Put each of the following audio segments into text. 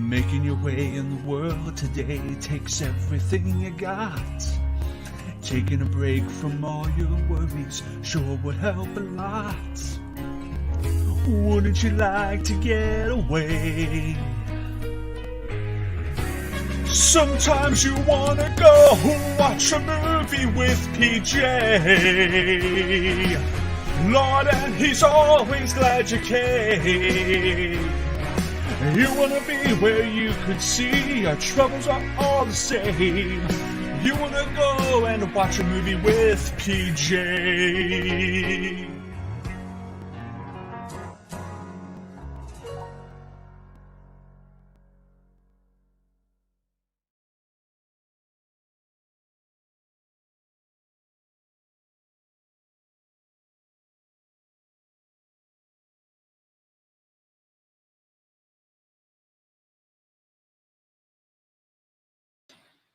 Making your way in the world today takes everything you got. Taking a break from all your worries sure would help a lot. Wouldn't you like to get away? Sometimes you wanna go watch a movie with PJ. Lord, and he's always glad you came. You wanna be where you could see our troubles are all the same. You wanna go and watch a movie with PJ.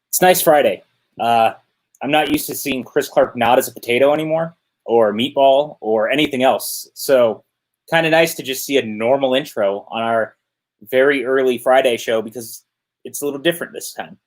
It's nice Friday. I'm not used to seeing Chris Clark nod as a potato anymore, or meatball, or anything else. So kind of nice to just see a normal intro on our very early Friday show because it's a little different this time.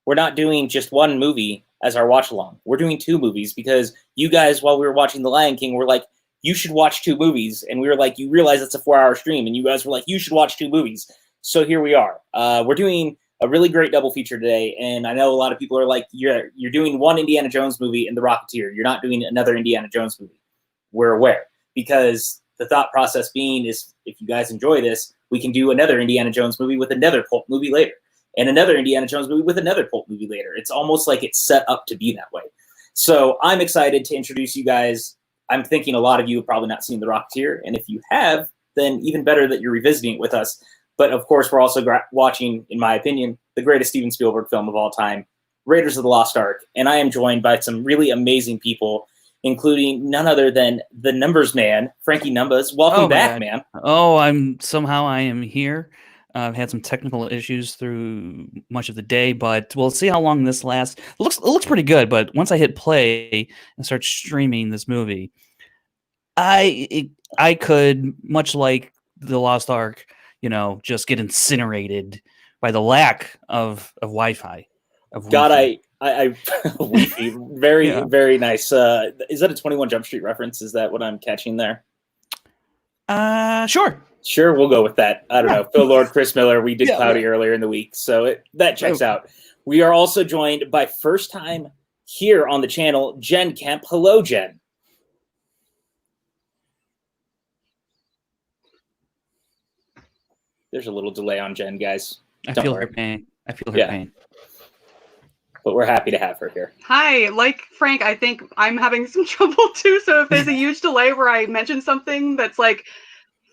We're not doing just one movie as our watch along. We're doing two movies because you guys, while we were watching The Lion King, were like, you should watch two movies. And we were like, you realize it's a 4-hour stream. And you guys were like, you should watch two movies. So here we are. We're doing a really great double feature today, and I know a lot of people are like, you're doing one Indiana Jones movie and The Rocketeer. You're not doing another Indiana Jones movie. We're aware, because the thought process being is, if you guys enjoy this, we can do another Indiana Jones movie with another cult movie later, and another Indiana Jones movie with another cult movie later. It's almost like it's set up to be that way. So I'm excited to introduce you guys. I'm thinking a lot of you have probably not seen The Rocketeer, and if you have, then even better that you're revisiting it with us. But, of course, we're also watching, in my opinion, the greatest Steven Spielberg film of all time, Raiders of the Lost Ark. And I am joined by some really amazing people, including none other than the numbers man, Frankie Numbers. Welcome back, man. Oh, I am here. I've had some technical issues through much of the day, but we'll see how long this lasts. It looks pretty good, but once I hit play and start streaming this movie, I could, much like the Lost Ark, just get incinerated by the lack of Wi-Fi. God, I very, very nice. Is that a 21 Jump Street reference? Is that what I'm catching there? Sure, we'll go with that. I don't know. Phil Lord, Chris Miller. We did Cloudy earlier in the week, so that checks out. We are also joined by first time here on the channel, Jen Kemp. Hello, Jen. There's a little delay on Jen, guys. I feel her pain. Pain. But we're happy to have her here. Hi. Like Frank, I think I'm having some trouble too. So if there's a huge delay where I mention something that's like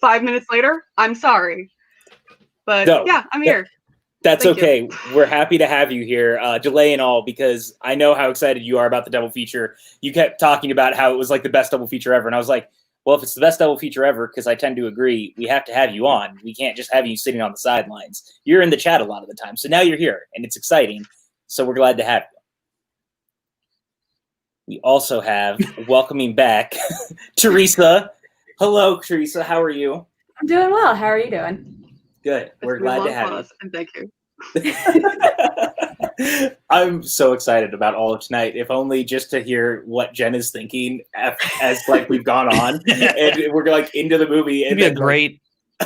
5 minutes later, I'm sorry. But I'm here. That's Thank okay. You. We're happy to have you here, delay and all, because I know how excited you are about the double feature. You kept talking about how it was like the best double feature ever. And I was like, well, if it's the best double feature ever, because I tend to agree, we have to have you on. We can't just have you sitting on the sidelines. You're in the chat a lot of the time. So now you're here, and it's exciting. So we're glad to have you. We also have, welcoming back, Theresa. Hello, Theresa. How are you? I'm doing well. How are you doing? Good. We're glad to have you. And thank you. I'm so excited about all of tonight, if only just to hear what Jen is thinking as like we've gone on and we're like into the movie. It'd be a great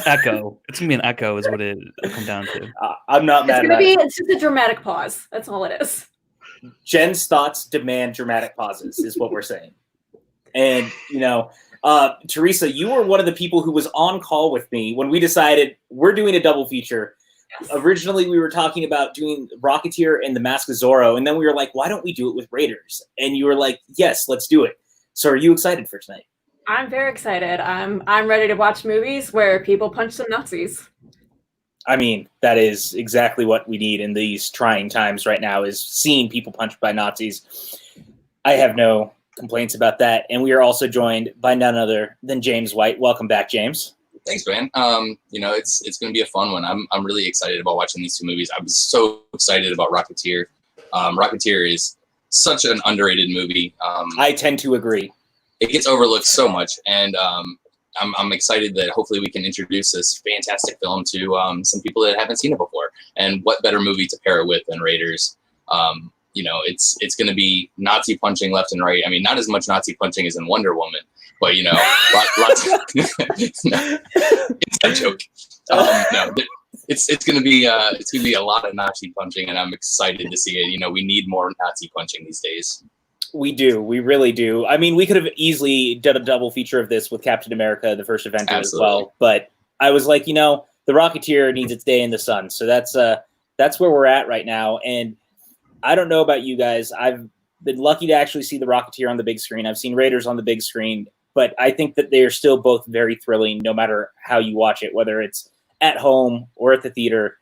echo. It's gonna be an echo, is what it'll come down to. I'm not mad about it. It's just a dramatic pause. That's all it is. Jen's thoughts demand dramatic pauses, is what we're saying. And Theresa, you were one of the people who was on call with me when we decided we're doing a double feature. Yes. Originally, we were talking about doing Rocketeer and The Mask of Zorro, and then we were like, why don't we do it with Raiders? And you were like, yes, let's do it. So are you excited for tonight? I'm very excited. I'm ready to watch movies where people punch some Nazis. I mean, that is exactly what we need in these trying times right now, is seeing people punched by Nazis. I have no complaints about that. And we are also joined by none other than James White. Welcome back, James. Thanks, man. It's going to be a fun one. I'm really excited about watching these two movies. I was so excited about Rocketeer. Rocketeer is such an underrated movie. I tend to agree. It gets overlooked so much, and I'm excited that hopefully we can introduce this fantastic film to some people that haven't seen it before. And what better movie to pair it with than Raiders? It's going to be Nazi punching left and right. I mean, not as much Nazi punching as in Wonder Woman, but lots of it's a joke. No, it's going to be a lot of Nazi punching, and I'm excited to see it. We need more Nazi punching these days. We do. We really do. I mean, we could have easily done a double feature of this with Captain America, the first Avenger as well. But I was like, the Rocketeer needs its day in the sun. So that's where we're at right now. And I don't know about you guys. I've been lucky to actually see the Rocketeer on the big screen. I've seen Raiders on the big screen. But I think that they are still both very thrilling, no matter how you watch it, whether it's at home or at the theater.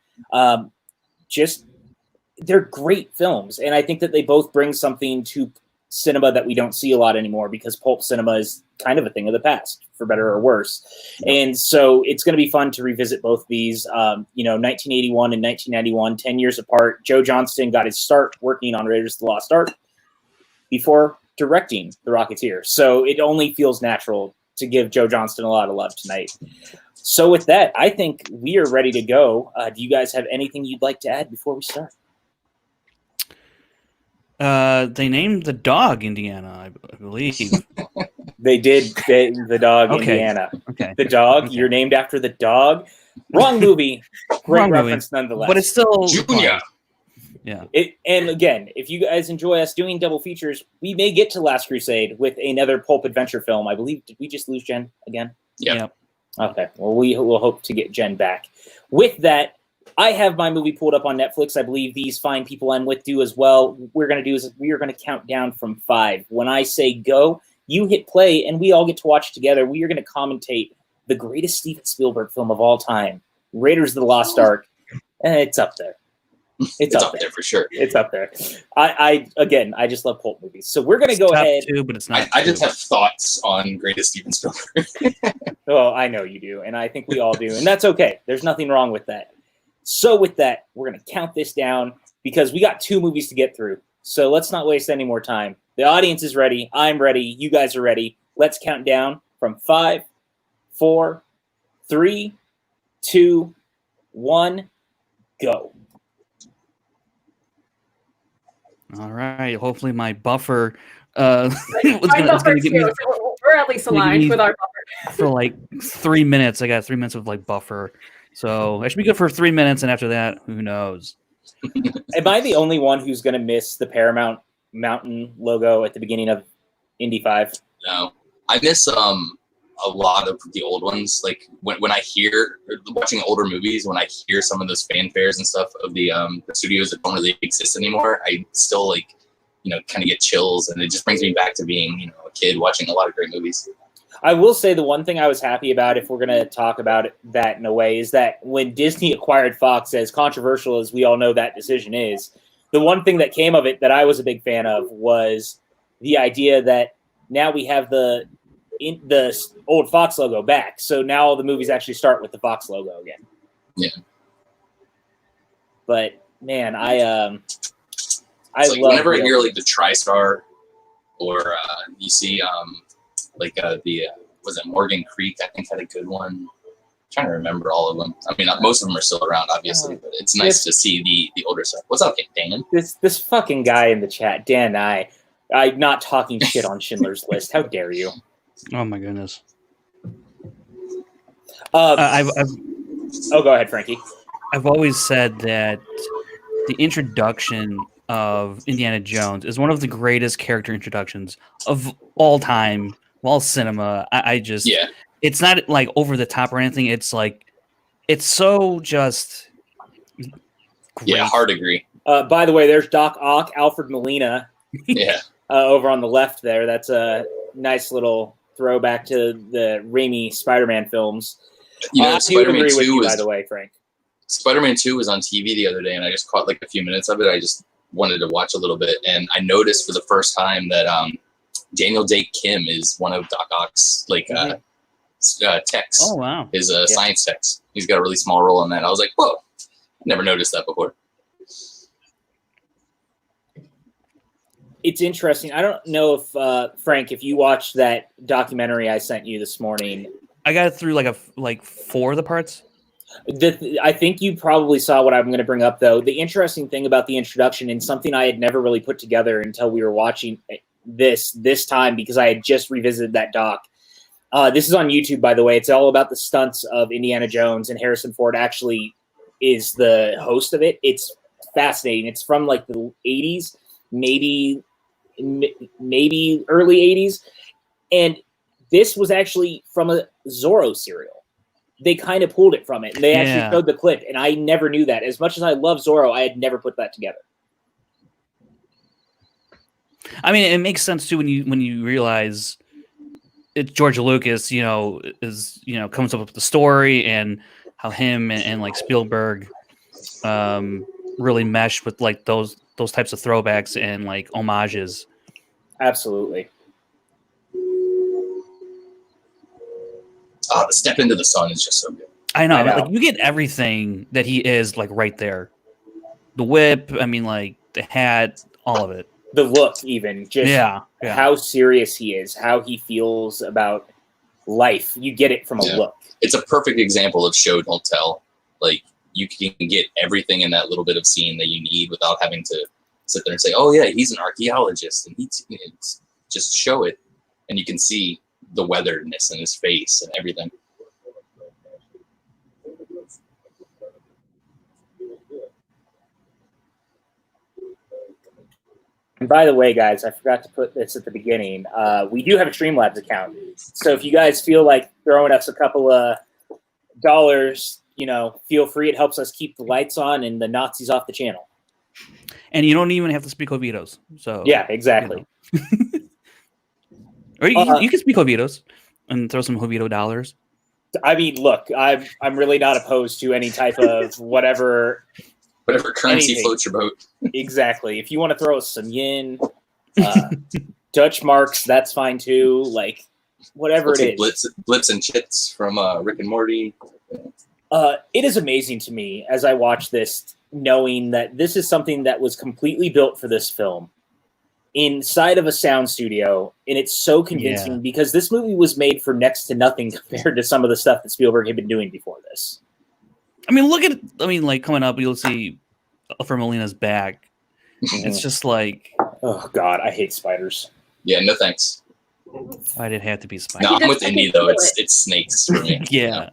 They're great films. And I think that they both bring something to cinema that we don't see a lot anymore, because pulp cinema is kind of a thing of the past, for better or worse. And so it's going to be fun to revisit both these. 1981 and 1991, 10 years apart. Joe Johnston got his start working on Raiders of the Lost Ark before directing The Rocketeer. So it only feels natural to give Joe Johnston a lot of love tonight. So with that, I think we are ready to go. Do you guys have anything you'd like to add before we start? They named the dog Indiana, I believe. They did the dog Indiana. Okay. The dog, you're named after the dog. Wrong movie. Great Wrong reference movie. nonetheless. But it's still Junior. Yeah. And again, if you guys enjoy us doing double features, we may get to Last Crusade with another pulp adventure film. I believe, did we just lose Jen again? Yep. Okay. Well, we will hope to get Jen back. With that, I have my movie pulled up on Netflix. I believe these fine people I'm with do as well. What we're going to do is we are going to count down from 5. When I say go, you hit play, and we all get to watch together. We are going to commentate the greatest Steven Spielberg film of all time, Raiders of the Lost Ark. It's up there. It's up there for sure. It's up there. I just love pulp movies. So we're going to go ahead. Too, but it's not. I just have thoughts on greatest Steven Spielberg. Oh, I know you do, and I think we all do, and that's okay. There's nothing wrong with that. So with that, we're going to count this down because we got 2 movies to get through. So let's not waste any more time. The audience is ready. I'm ready. You guys are ready. Let's count down from 5, 4, 3, 2, 1, go. All right. Hopefully my buffer was going to get me. We're at least aligned with our buffer. For like 3 minutes. I got 3 minutes of like buffer. So I should be good for 3 minutes, and after that, who knows? Am I the only one who's going to miss the Paramount Mountain logo at the beginning of Indy 5? No, I miss a lot of the old ones. Like when I hear watching older movies, when I hear some of those fanfares and stuff of the studios that don't really exist anymore, I still kind of get chills, and it just brings me back to being a kid watching a lot of great movies. I will say the one thing I was happy about, if we're going to talk about that in a way, is that when Disney acquired Fox, as controversial as we all know that decision is, the one thing that came of it that I was a big fan of was the idea that now we have the old Fox logo back. So now all the movies actually start with the Fox logo again. Yeah. But man, I love whenever I hear like the TriStar, or you see was it Morgan Creek? I think had a good one. I'm trying to remember all of them. I mean, most of them are still around, obviously, but it's nice to see the older stuff. What's up, Dan? This fucking guy in the chat, Dan. I'm not talking shit on Schindler's List. How dare you? Oh my goodness. Go ahead, Frankie. I've always said that the introduction of Indiana Jones is one of the greatest character introductions of all time, all cinema. It's not like over the top or anything. It's like, it's so just great. Yeah, hard agree. By the way, there's Doc Ock, Alfred Molina. Yeah. Over on the left there. That's a nice little throwback to the Raimi Spider-Man films. Spider-Man 2 by the way, Frank. Spider-Man 2 was on TV the other day, and I just caught like a few minutes of it. I just wanted to watch a little bit, and I noticed for the first time that Daniel Day Kim is one of Doc Ock's techs. Oh wow! His science techs. He's got a really small role in that. I was like, whoa! Never noticed that before. It's interesting. I don't know if Frank, if you watched that documentary I sent you this morning. I got through like 4 of the parts. I think you probably saw what I'm going to bring up, though. The interesting thing about the introduction, and something I had never really put together until we were watching this time, because I had just revisited that doc. This is on YouTube, by the way. It's all about the stunts of Indiana Jones, and Harrison Ford actually is the host of it. It's fascinating. It's from like the 80s, maybe early 80s. And this was actually from a Zorro serial. They kind of pulled it from it, and they actually showed the clip, and I never knew that. As much as I love Zorro, I had never put that together. I mean, it makes sense too when you realize it's George Lucas, comes up with the story and how him and like Spielberg really mesh with like those types of throwbacks and like homages. Absolutely. The step into the sun is just so good. I know. Like you get everything that he is like right there. The whip, I mean, like the hat, all of it. The look, even just yeah. how serious he is, how he feels about life. You get it from a look. It's a perfect example of show don't tell. Like you can get everything in that little bit of scene that you need without having to sit there and say, "Oh yeah, he's an archaeologist," and it's just show it, and you can see the weatheredness in his face and everything. And by the way, guys, I forgot to put this at the beginning. We do have a Streamlabs account. So if you guys feel like throwing us a couple of dollars, feel free. It helps us keep the lights on and the Nazis off the channel. And you don't even have to speak Ovitos. So yeah, exactly. Or you can speak Jovitos and throw some Jovito dollars. I mean, look, I'm really not opposed to any type of whatever currency floats your boat. Exactly. If you want to throw us some yen, Dutch marks, that's fine too. Like whatever it is. Blitz and Chits from Rick and Morty. It is amazing to me as I watch this, knowing that this is something that was completely built for this film inside of a sound studio, and it's so convincing because this movie was made for next to nothing compared to some of the stuff that Spielberg had been doing before this. I mean, like coming up, you'll see Alfred Molina's back. It's just like, oh god, I hate spiders. Yeah, no thanks. Why did it have to be spiders? No, I'm with Indy though. It's snakes for me. Yeah.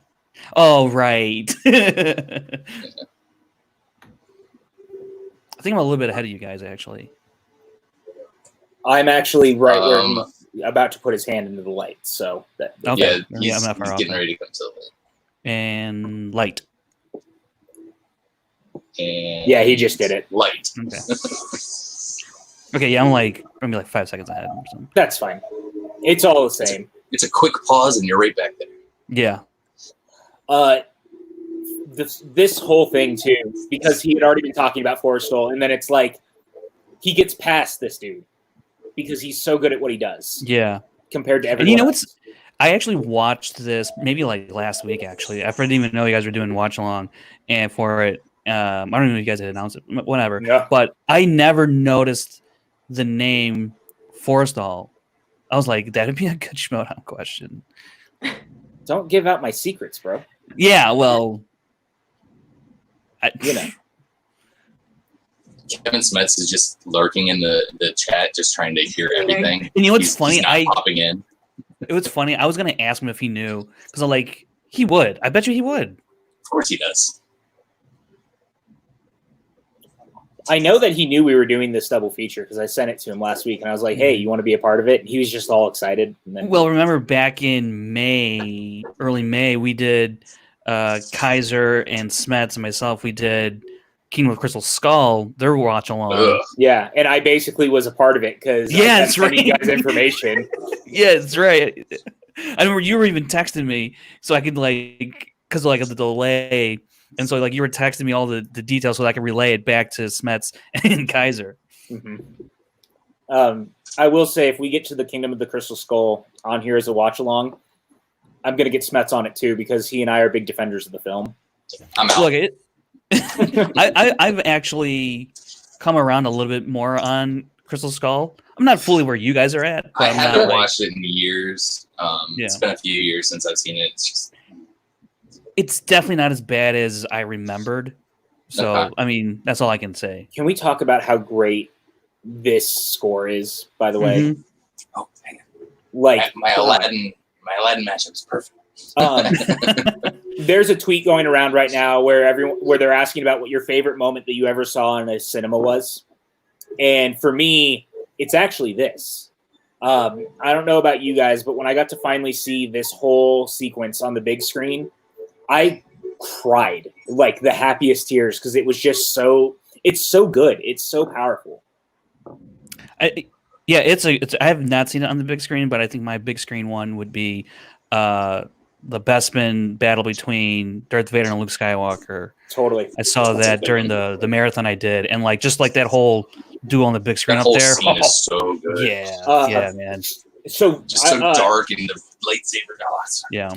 Oh right. I think I'm a little bit ahead of you guys, actually. I'm actually right where he's about to put his hand into the light. So that okay. Yeah, I'm not far he's off. getting ready to come to the light. And light. And yeah, he just did it. Light. Okay. Okay, yeah, I'm gonna be like 5 seconds ahead or something. That's fine. It's all the same. It's a quick pause, and you're right back there. Yeah. This whole thing too, because he had already been talking about Forrestal, and then it's like he gets past this dude because he's so good at what he does. Yeah. Compared to everyone. And you know else. I actually watched this maybe like last week. Actually, I didn't even know you guys were doing watch along, and for it, I don't even know if you guys had announced it. Whatever. Yeah. But I never noticed the name Forrestal. I was like, that'd be a good Schmodown question. Don't give out my secrets, bro. Yeah, well, Kevin Smets is just lurking in the chat, just trying to hear everything. And you know what's funny? He's not popping in. It was funny. I was gonna ask him if he knew because I'm like, he would. I bet you he would. Of course he does. I know that he knew we were doing this double feature because I sent it to him last week, and I was like, "Hey, you want to be a part of it?" And he was just all excited. And then, well, remember back in May, early May, we did Kaiser and Smets and myself. We did Kingdom of Crystal Skull. Their watch along. Ugh. yeah, and I basically was a part of it because that's right. You guys information. Yeah, that's right. I remember you were even texting me so I could because of the delay. And so, you were texting me all the details so that I could relay it back to Smets and Kaiser. Mm-hmm. I will say, if we get to the Kingdom of the Crystal Skull on here as a watch-along, I'm going to get Smets on it, too, because he and I are big defenders of the film. I'm out. Look, I've actually come around a little bit more on Crystal Skull. I'm not fully where you guys are at. But I I'm haven't not, watched it in years. It's been a few years since I've seen it. It's definitely not as bad as I remembered. So, I mean, that's all I can say. Can we talk about how great this score is, by the way? Mhm. Oh, hang on. Like my Aladdin matchup is perfect. There's a tweet going around right now where they're asking about what your favorite moment that you ever saw in a cinema was. And for me, it's actually this. I don't know about you guys, but when I got to finally see this whole sequence on the big screen, I cried like the happiest tears because it was just it's so good. It's so powerful. I have not seen it on the big screen, but I think my big screen one would be the Bespin battle between Darth Vader and Luke Skywalker. Totally. I saw that during the marathon I did, and like just like that whole duel on the big screen That up whole there. scene is so good. Yeah, man. So Just so dark and the lightsaber dots. Yeah.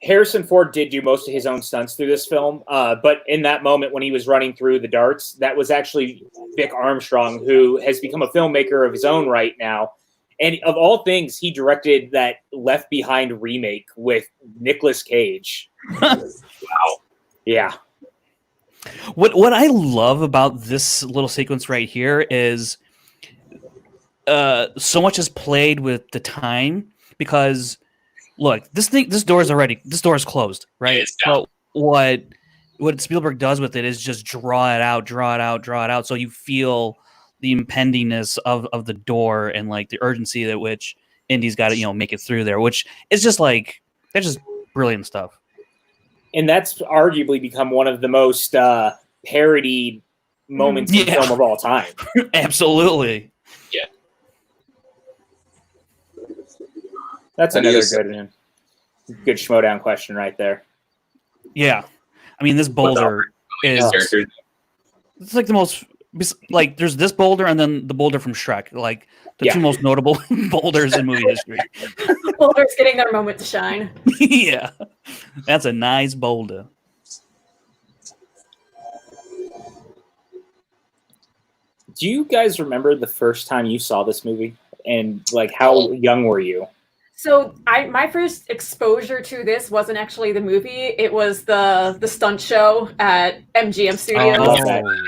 Harrison Ford did do most of his own stunts through this film, but in that moment when he was running through the darts, that was actually Vic Armstrong, who has become a filmmaker of his own right now. And of all things, he directed that Left Behind remake with Nicolas Cage. Wow. Yeah. What I love about this little sequence right here is so much is played with the time, because look, this door is closed, right? Yeah, it's down. But what Spielberg does with it is just draw it out, so you feel the impendingness of the door and like the urgency at which Indy's got to make it through there, which is just like, that's just brilliant stuff. And that's arguably become one of the most parodied moments in film of all time. Absolutely. Yeah. That's another good Schmodown question right there. Yeah. I mean, this boulder is... It's like the most... Like, there's this boulder and then the boulder from Shrek. Like, the two most notable boulders in movie history. Boulders getting their moment to shine. Yeah. That's a nice boulder. Do you guys remember the first time you saw this movie? And, like, how young were you? So my first exposure to this wasn't actually the movie. It was the stunt show at MGM Studios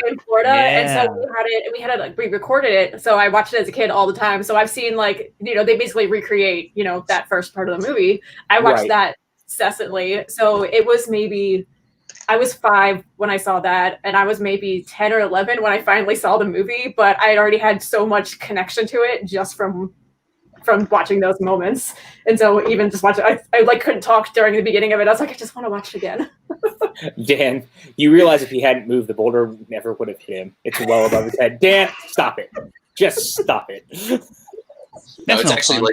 in Florida. And so we recorded it. So I watched it as a kid all the time. So I've seen they basically recreate, that first part of the movie. I watched that incessantly. So it was I was 5 when I saw that, and I was maybe 10 or 11 when I finally saw the movie, but I had already had so much connection to it just from watching those moments. And so even just watching, I couldn't talk during the beginning of it. I was like, I just want to watch it again. Dan, you realize if he hadn't moved, the boulder never would have hit him. It's well above his head. Dan, stop it. Just stop it. No, it's actually fun.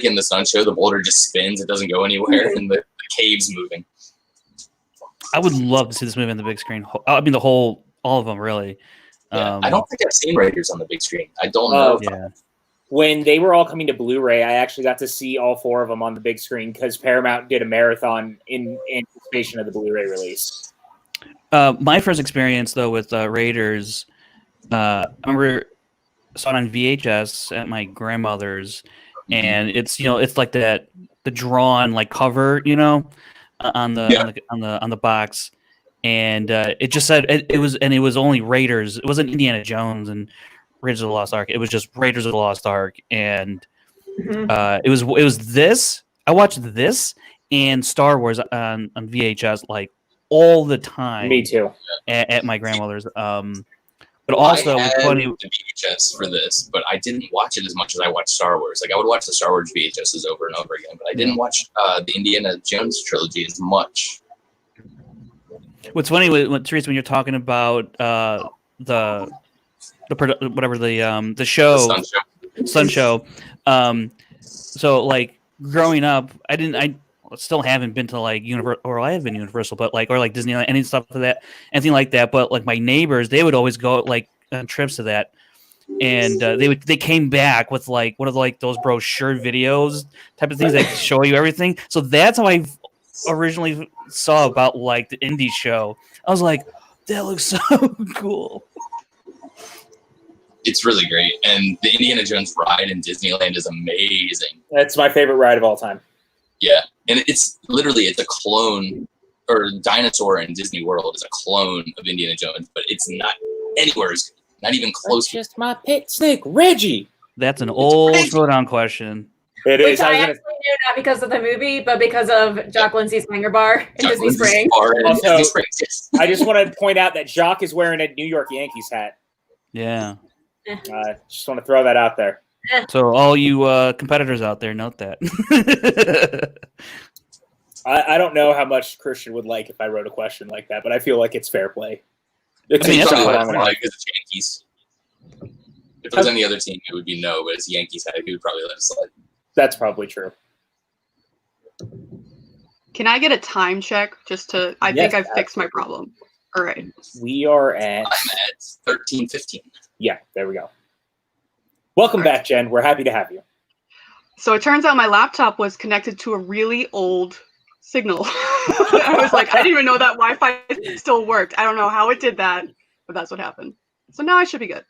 In the stunt show, the boulder just spins. It doesn't go anywhere, and the cave's moving. I would love to see this movie on the big screen. I mean, all of them, really. Yeah, I don't think I've seen Raiders on the big screen. I don't know. Yeah. When they were all coming to Blu-ray, I actually got to see all 4 of them on the big screen because Paramount did a marathon in anticipation of the Blu-ray release. My first experience, though, with Raiders, I remember saw it on VHS at my grandmother's, and it's like the drawn cover, on the box, and it just said it was only Raiders. It wasn't Indiana Jones and Raiders of the Lost Ark. It was just Raiders of the Lost Ark, and it was this. I watched this and Star Wars on VHS all the time. Me too. At my grandmother's. But also, I had funny the VHS for this, but I didn't watch it as much as I watched Star Wars. I would watch the Star Wars VHSs over and over again, but I didn't watch the Indiana Jones trilogy as much. What's funny when Theresa, when you're talking about the show, Sun Show. So growing up, I still haven't been to Universal, or I have been Universal, but or Disneyland, any stuff like that, anything like that. But my neighbors, they would always go on trips to that, and they came back with one of those brochure videos type of things that show you everything. So that's how I originally saw about the indie show. I was like, that looks so cool. It's really great, and the Indiana Jones ride in Disneyland is amazing. That's my favorite ride of all time. Yeah, and it's a clone, or dinosaur in Disney World is a clone of Indiana Jones, but it's not anywhere, not even close. That's just my pet snake, Reggie. That's an old throwdown question. It Which is. I actually knew not because of the movie, but because of Jock Lindsay's Hanger Bar in Disney Springs. Also, I just want to point out that Jock is wearing a New York Yankees hat. Yeah. Just want to throw that out there. So all you competitors out there, note that. Uh, I don't know how much Christian would like if I wrote a question like that, but I feel like it's fair play. It's I mean, that's probably fine. wouldn't like it's Yankees. If it was any other team, it would be no, but it's Yankees hat. He would probably let us slide. That's probably true. Can I get a time check just to? I think I've fixed my problem. All right. We are at. I'm at 13:15. Yeah, there we go. Welcome back, Jen. We're happy to have you. So it turns out my laptop was connected to a really old signal. I was like, I didn't even know that Wi-Fi still worked. I don't know how it did that, but that's what happened. So now I should be good.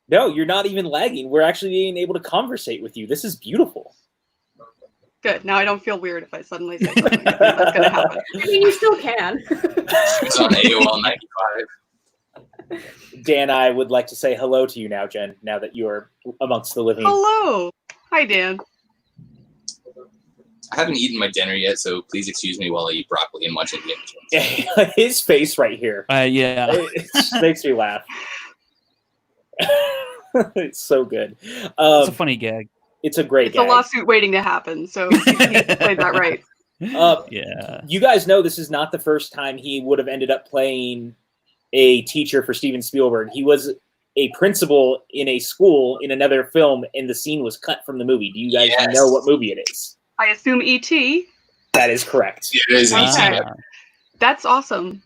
No, you're not even lagging. We're actually being able to conversate with you. This is beautiful. Good. Now I don't feel weird if I suddenly say something. That's going to happen. I mean, you still can. It's on AOL 95. Dan, I would like to say hello to you now, Jen, now that you are amongst the living. Hello. Hi, Dan. I haven't eaten my dinner yet, so please excuse me while I eat broccoli and watch Indiana Jones. His face right here. Yeah. It just makes me laugh. It's so good. It's a funny gag. It's a great It's gag. a lawsuit waiting to happen, so he played that right. Yeah. You guys know this is not the first time he would have ended up playing a teacher for Steven Spielberg. He was a principal in a school in another film, and the scene was cut from the movie. Do you guys know what movie it is? I assume E.T. That is correct. It is Okay. easy. That's awesome.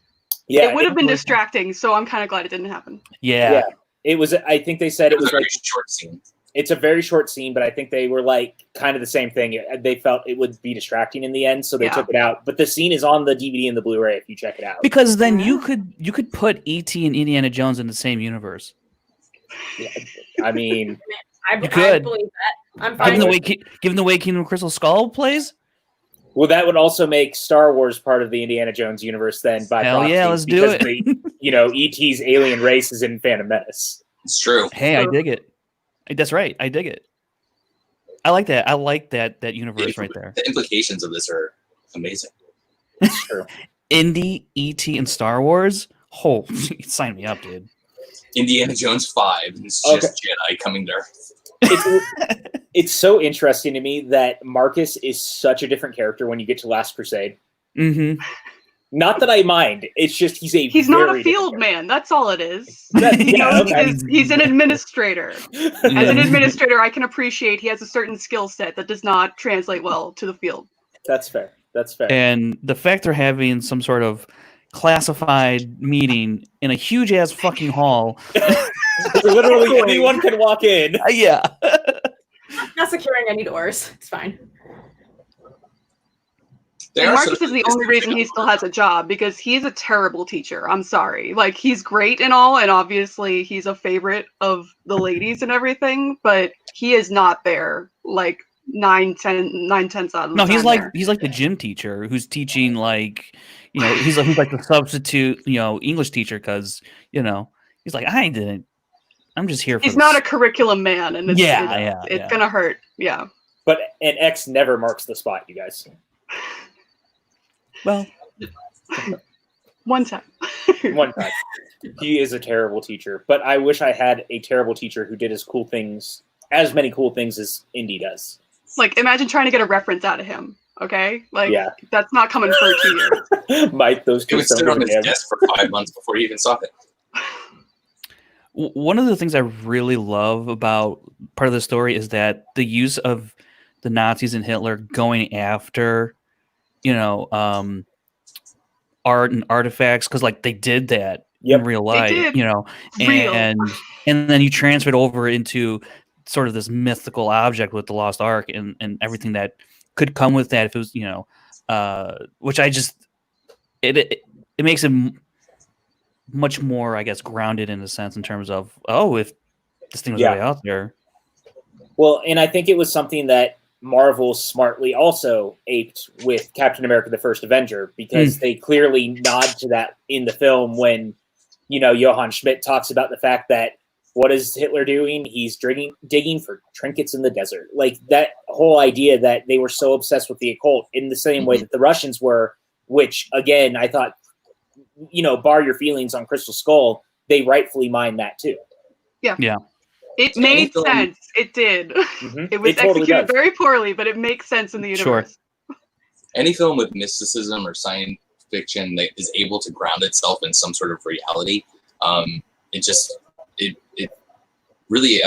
Yeah, It would have been distracting, so I'm kind of glad it didn't happen. Yeah. It was. I think they said It it was was a very like short scene. it's a very short scene, but I think they were like kind of the same thing. They felt it would be distracting in the end, so they took it out. But the scene is on the DVD and the Blu-ray if you check it out. Because then you could put E.T. and Indiana Jones in the same universe. Yeah, I mean, I could. believe that. I'm fine. Given the way Kingdom of Crystal Skull plays. well, that would also make Star Wars part of the Indiana Jones universe then. By Hell proxy, yeah, let's do because it. E.T.'s alien race is in Phantom Menace. It's true. Hey, I dig it. That's right. I dig it. I like that. I like that universe right there. The implications of this are amazing. It's true. Indy, E.T., and Star Wars. Oh, sign me up, dude. Indiana Jones 5. It's just Jedi coming to Earth. It's so interesting to me that Marcus is such a different character when you get to Last Crusade. Mm-hmm. Not that I mind. It's just he's not a field man. That's all it is. He's an administrator. As an administrator, I can appreciate he has a certain skill set that does not translate well to the field. That's fair. That's fair. And the fact they're having some sort of classified meeting in a huge ass fucking hall. Literally anyone can walk in. Yeah. Not securing any doors. It's fine. And Marcus is the only reason he still has a job, because he's a terrible teacher. I'm sorry. Like, he's great and all, and obviously he's a favorite of the ladies and everything, but he is not there like 9/10 out of the time. No, he's like the gym teacher who's teaching, like, he's like the substitute, English teacher, because he's like, I'm just here for he's not a curriculum man, and it's gonna hurt. Yeah. But an X never marks the spot, you guys. Well, one time. One time. He is a terrible teacher, but I wish I had a terrible teacher who did as many cool things as Indy does. Like, imagine trying to get a reference out of him. Okay, like that's not coming for 2 years. Mike, those two. It would sit on his desk for 5 months before he even saw it. One of the things I really love about part of the story is that the use of the Nazis and Hitler going after, art and artifacts, because like they did that in real life, and then you transfer it over into sort of this mythical object with the Lost Ark and everything that could come with that if it was, which I just it makes it much more, I guess, grounded in a sense in terms of, if This thing was way out there. Well, and I think it was something that Marvel smartly also aped with Captain America: The First Avenger, because they clearly nod to that in the film when, Johann Schmidt talks about the fact that what is Hitler doing? He's digging for trinkets in the desert. Like that whole idea that they were so obsessed with the occult in the same way that the Russians were, which again, I thought, bar your feelings on Crystal Skull, they rightfully mined that too. Yeah. It made sense. It did. It was executed very poorly, but it makes sense in the universe. Sure. Any film with mysticism or science fiction that is able to ground itself in some sort of reality, it really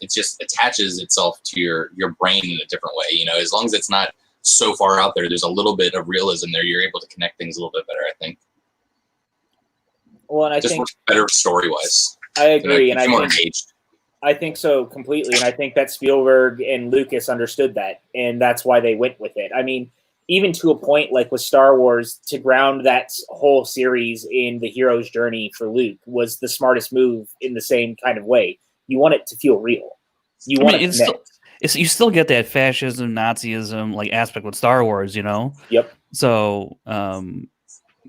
it just attaches itself to your brain in a different way. As long as it's not so far out there, there's a little bit of realism there. You're able to connect things a little bit better, I think. Well, and I just think works better story-wise. I agree, and I think so completely, and I think that Spielberg and Lucas understood that, and that's why they went with it. I mean, even to a point like with Star Wars, to ground that whole series in the hero's journey for Luke was the smartest move in the same kind of way. You want it to feel real. You want it to connect. You still get that fascism, Nazism like aspect with Star Wars, Yep. So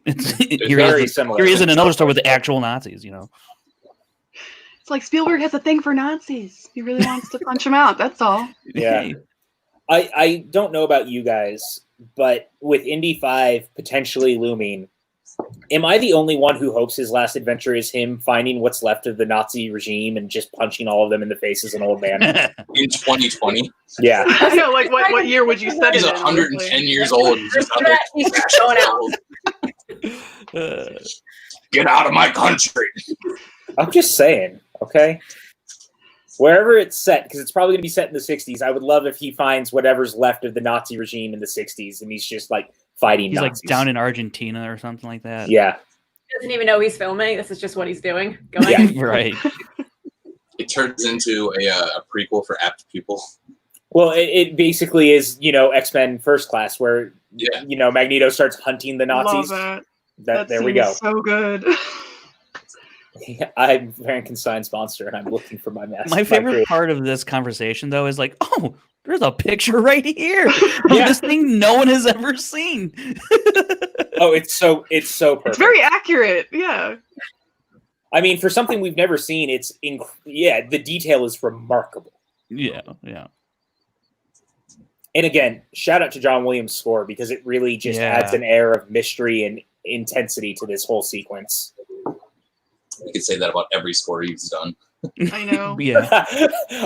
it's very similar. Here he is in another story with the actual Nazis, It's like Spielberg has a thing for Nazis. He really wants to punch them out. That's all. Yeah. I don't know about you guys, but with Indy 5 potentially looming, am I the only one who hopes his last adventure is him finding what's left of the Nazi regime and just punching all of them in the face as an old man? In 2020? Yeah. I know, like what year would you set He's it 110 years old. Just out there. He's going out. Get out of my country. I'm just saying, okay? Wherever it's set, because it's probably going to be set in the 60s, I would love if he finds whatever's left of the Nazi regime in the 60s and he's just like fighting He's Nazis. Like down in Argentina or something like that. Yeah. He doesn't even know he's filming. This is just what he's doing. Going. Right. It turns into a prequel for apt people. Well, it basically is, X-Men First Class, where, Magneto starts hunting the Nazis. Love that. There we go. So good. I'm Frankenstein's monster, and I'm looking for my mask. My favorite part of this conversation, though, is like, oh, there's a picture right here of this thing no one has ever seen. Oh, it's so perfect. It's very accurate. Yeah. I mean, for something we've never seen, the detail is remarkable. Yeah. And again, shout out to John Williams' score, because it really just adds an air of mystery and intensity to this whole sequence. You could say that about every score he's done. I know. Yeah.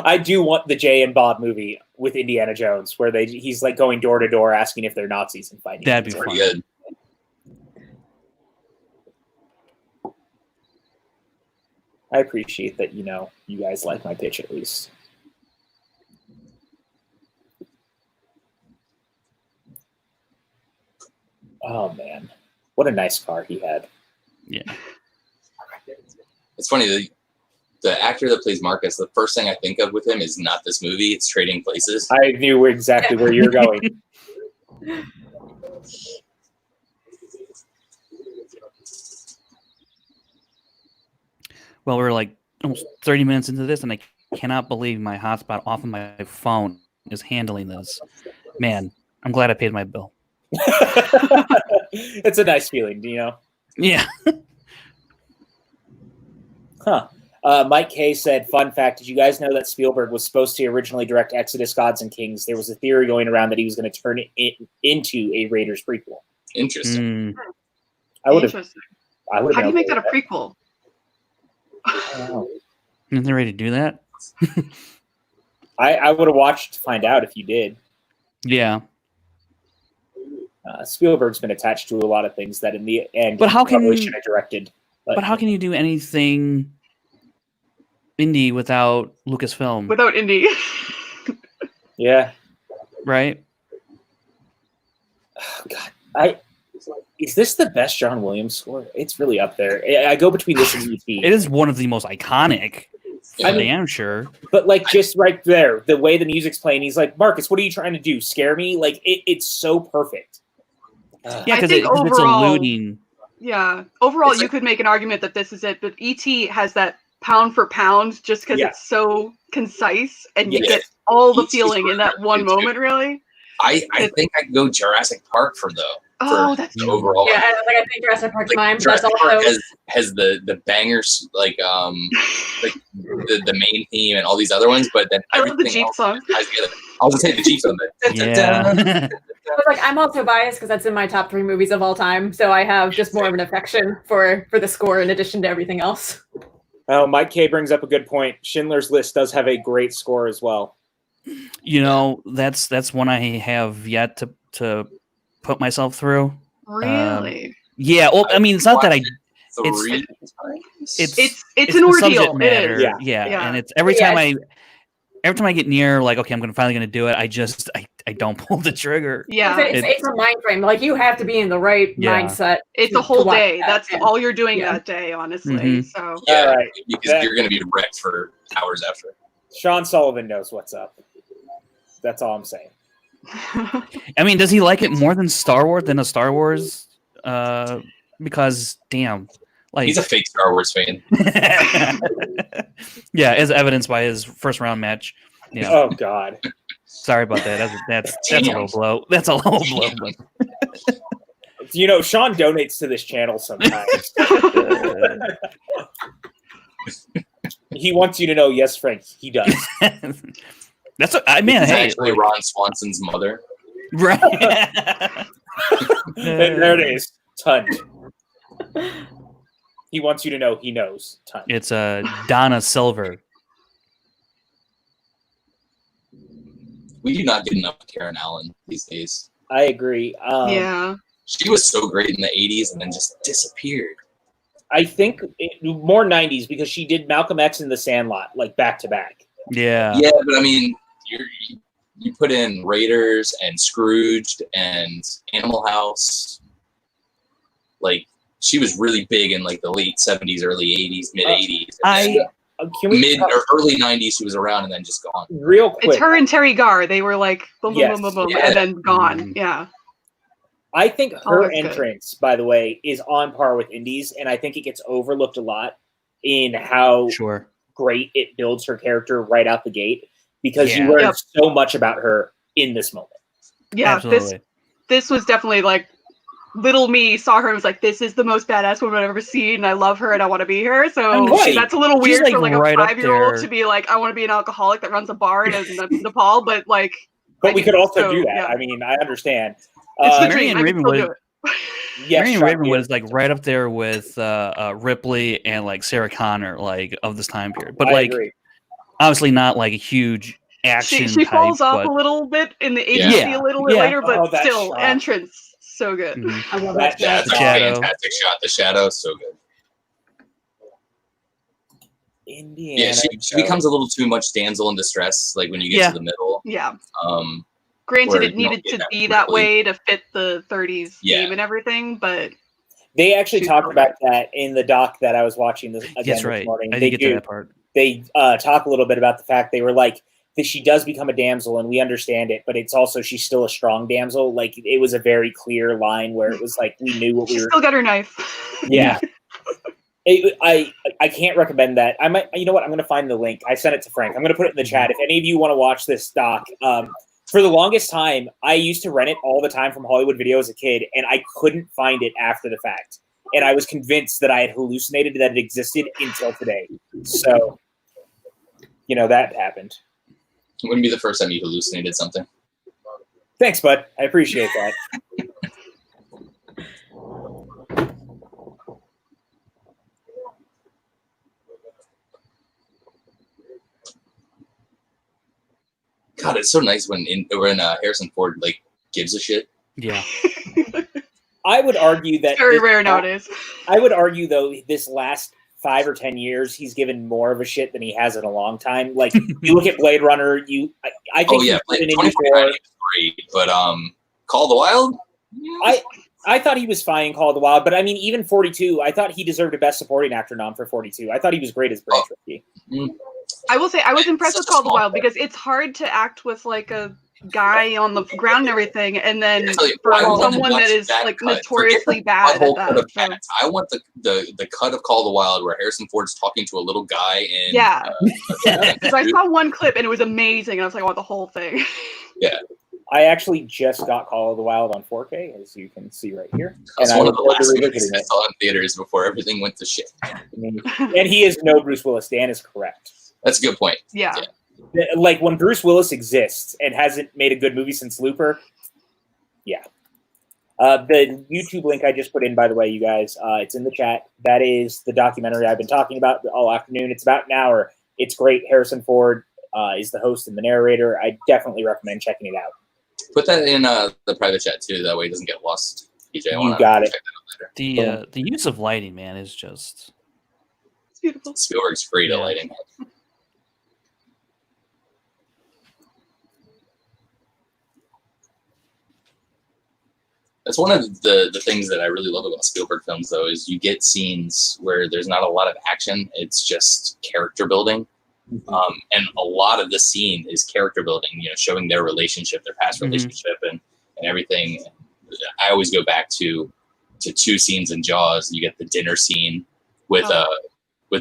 I do want the Jay and Bob movie with Indiana Jones, where he's like going door to door asking if they're Nazis and fighting. That'd be pretty good. I appreciate that, you guys like my pitch at least. Oh man, what a nice car he had. Yeah. It's funny, the actor that plays Marcus, the first thing I think of with him is not this movie, it's Trading Places. I knew exactly where you're going. Well, we're like almost 30 minutes into this, and I cannot believe my hotspot off of my phone is handling this. Man, I'm glad I paid my bill. It's a nice feeling, Yeah. Huh. Mike K said, fun fact, did you guys know that Spielberg was supposed to originally direct Exodus, Gods and Kings? There was a theory going around that he was going to turn it into a Raiders prequel. Interesting. How do you make that a prequel? Isn't they ready to do that? I would have watched to find out if you did. Yeah. Spielberg's been attached to a lot of things that in the end but how can should have directed. But how can you do anything indie without Lucasfilm? Without indie. Yeah. Right? Oh, God. Is this the best John Williams score? It's really up there. I go between this and E.T. It is one of the most iconic. I'm damn sure. But like just right there, the way the music's playing, he's like, Marcus, what are you trying to do? Scare me? Like it's so perfect. Yeah, because it's alluding. Yeah. Overall, you could make an argument that this is it, but E.T. has that pound for pound just because it's so concise and you get all the feeling in that one moment. Really, I think I could go Jurassic Park for that's the overall. Yeah, I think Jurassic Park's mine. Jurassic That's Park also has the bangers like the main theme and all these other ones, but then I love the Jeep else song. ties together. I was gonna say the Jeep song. Yeah. But like I'm also biased because that's in my top 3 movies of all time, so I have just more of an affection for the score in addition to everything else. Oh, Mike K brings up a good point. Schindler's List does have a great score as well. You know, that's one I have yet to put myself through. Really? Yeah. Well, I mean, it's not that I. It's an the ordeal. subject matter. It is. Yeah. And it's every time I get near, like, okay, I'm finally gonna do it. I don't pull the trigger. Yeah, it's a mind frame. Like you have to be in the right mindset. It's a whole day. That's all you're doing that day, honestly. Mm-hmm. So because you're gonna be wrecked for hours after. Sean Sullivan knows what's up. That's all I'm saying. I mean, does he like it more than Star Wars? Because damn, like he's a fake Star Wars fan. Yeah, as evidenced by his first round match. You know. Oh God. Sorry about that. That's a low blow. That's a low blow. You know, Sean donates to this channel sometimes. He wants you to know, yes, Frank, he does. That's what I mean. He's Hey, actually Ron Swanson's mother. right? There it is. Ton. He wants you to know he knows. Ton. It's Donna Silver. We do not get enough Karen Allen these days. I agree. Yeah. She was so great in the 80s and then just disappeared. I think more 90s because she did Malcolm X and The Sandlot like back to back. Yeah. Yeah, but I mean, you put in Raiders and Scrooged and Animal House. Like, she was really big in like the late 70s, early 80s, mid 80s. Mid or early 90s, she was around and then just gone. Real quick. It's her and Terry Garr. They were like boom, boom, boom, boom, boom, and then gone. Yeah. I think her entrance, by the way, is on par with Indy's, and I think it gets overlooked a lot in how great it builds her character right out the gate because you learn so much about her in this moment. Yeah, this was definitely like little me saw her and was like, this is the most badass woman I've ever seen, and I love her and I want to be her. So that's a little weird for like a 5-year-old to be like, I want to be an alcoholic that runs a bar in Nepal, but like. But we could also do that. Yeah. I mean, I understand. Marion Ravenwood. Marion Ravenwood is like right up there with Ripley and like Sarah Connor, like of this time period. But like, obviously not like a huge action. She falls off a little bit in the 80s, a little bit later, but still entrance. So good. Mm-hmm. I love that. That's a fantastic shot. The shadow, so good. Indiana. Yeah, she becomes a little too much damsel in distress, like when you get to the middle. Yeah. Granted, it needed to be that way to fit the 30s theme and everything, but they actually talked about that in the doc that I was watching this morning. I didn't get to that part. They talk a little bit about the fact they were like, that she does become a damsel and we understand it, but it's also she's still a strong damsel. Like it was a very clear line where it was like we knew what we were. Still got her knife. Yeah, I can't recommend that. I might. You know what? I'm going to find the link. I sent it to Frank. I'm going to put it in the chat. If any of you want to watch this doc, for the longest time, I used to rent it all the time from Hollywood Video as a kid, and I couldn't find it after the fact. And I was convinced that I had hallucinated that it existed until today. So, you know, that happened. It wouldn't be the first time you hallucinated something. Thanks, bud. I appreciate that. God, it's so nice when Harrison Ford like gives a shit. Yeah. I would argue that very rare nowadays. I would argue though this last 5 or 10 years, he's given more of a shit than he has in a long time. Like you look at Blade Runner, I think Blade 2049 is great, but Call of the Wild. I thought he was fine in Call of the Wild, but I mean even 42, I thought he deserved a Best Supporting Actor nom for 42. I thought he was great as Branch Rickey. I will say I was impressed with Call of the Wild because it's hard to act with like a guy on the ground and everything, and then I tell you, for I want to someone watch that is that like cut. notoriously Forget bad whole at cut that. of cats. I want the cut of Call of the Wild where Harrison Ford's talking to a little guy in Yeah. yeah. Because I saw one clip and it was amazing, and I was like, I want the whole thing. I actually just got Call of the Wild on 4K, as you can see right here. That's And one I of the look forward to last movies revisiting I it. saw in theaters before everything went to shit. And he is no Bruce Willis. Dan is correct. That's a good point. Yeah. Like when Bruce Willis exists and hasn't made a good movie since Looper, yeah. The YouTube link I just put in, by the way, you guys, it's in the chat. That is the documentary I've been talking about all afternoon. It's about an hour. It's great. Harrison Ford is the host and the narrator. I definitely recommend checking it out. Put that in the private chat too. That way it doesn't get lost. PJ, You got it. check that out later. The use of lighting, man, is just It's beautiful. Spielberg's great at Yeah. lighting. That's one of the things that I really love about Spielberg films, though, is you get scenes where there's not a lot of action. It's just character building. And a lot of the scene is character building, showing their relationship, their past relationship and everything. I always go back to two scenes in Jaws. You get the dinner scene with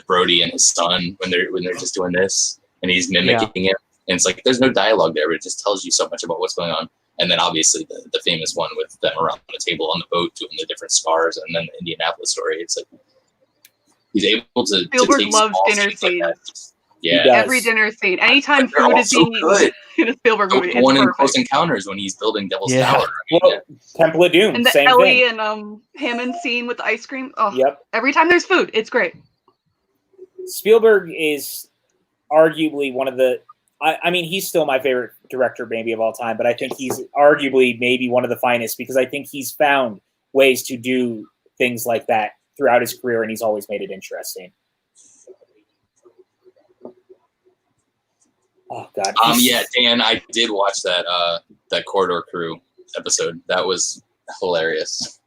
Brody and his son when they're just doing this and he's mimicking it. And it's like there's no dialogue there, but it just tells you so much about what's going on. And then obviously the famous one with them around the table on the boat doing the different scars, and then the Indianapolis story. It's like he's able to Spielberg take loves small dinner scenes like that. scenes. Yeah, does. Every dinner scene. Anytime They're food all is so being good. eaten in a Spielberg movie, The one it's in perfect. Close Encounters when he's building Devil's Yeah. Tower. I mean, Well, Temple of Doom, And the same Ellie thing. and Hammond scene with the ice cream. Oh, Yep. every time there's food, it's great. Spielberg is arguably one of the. I mean, he's still my favorite director, maybe of all time, but I think he's arguably maybe one of the finest because I think he's found ways to do things like that throughout his career, and he's always made it interesting. Oh God. Yeah, Dan, I did watch that Corridor Crew episode. That was hilarious.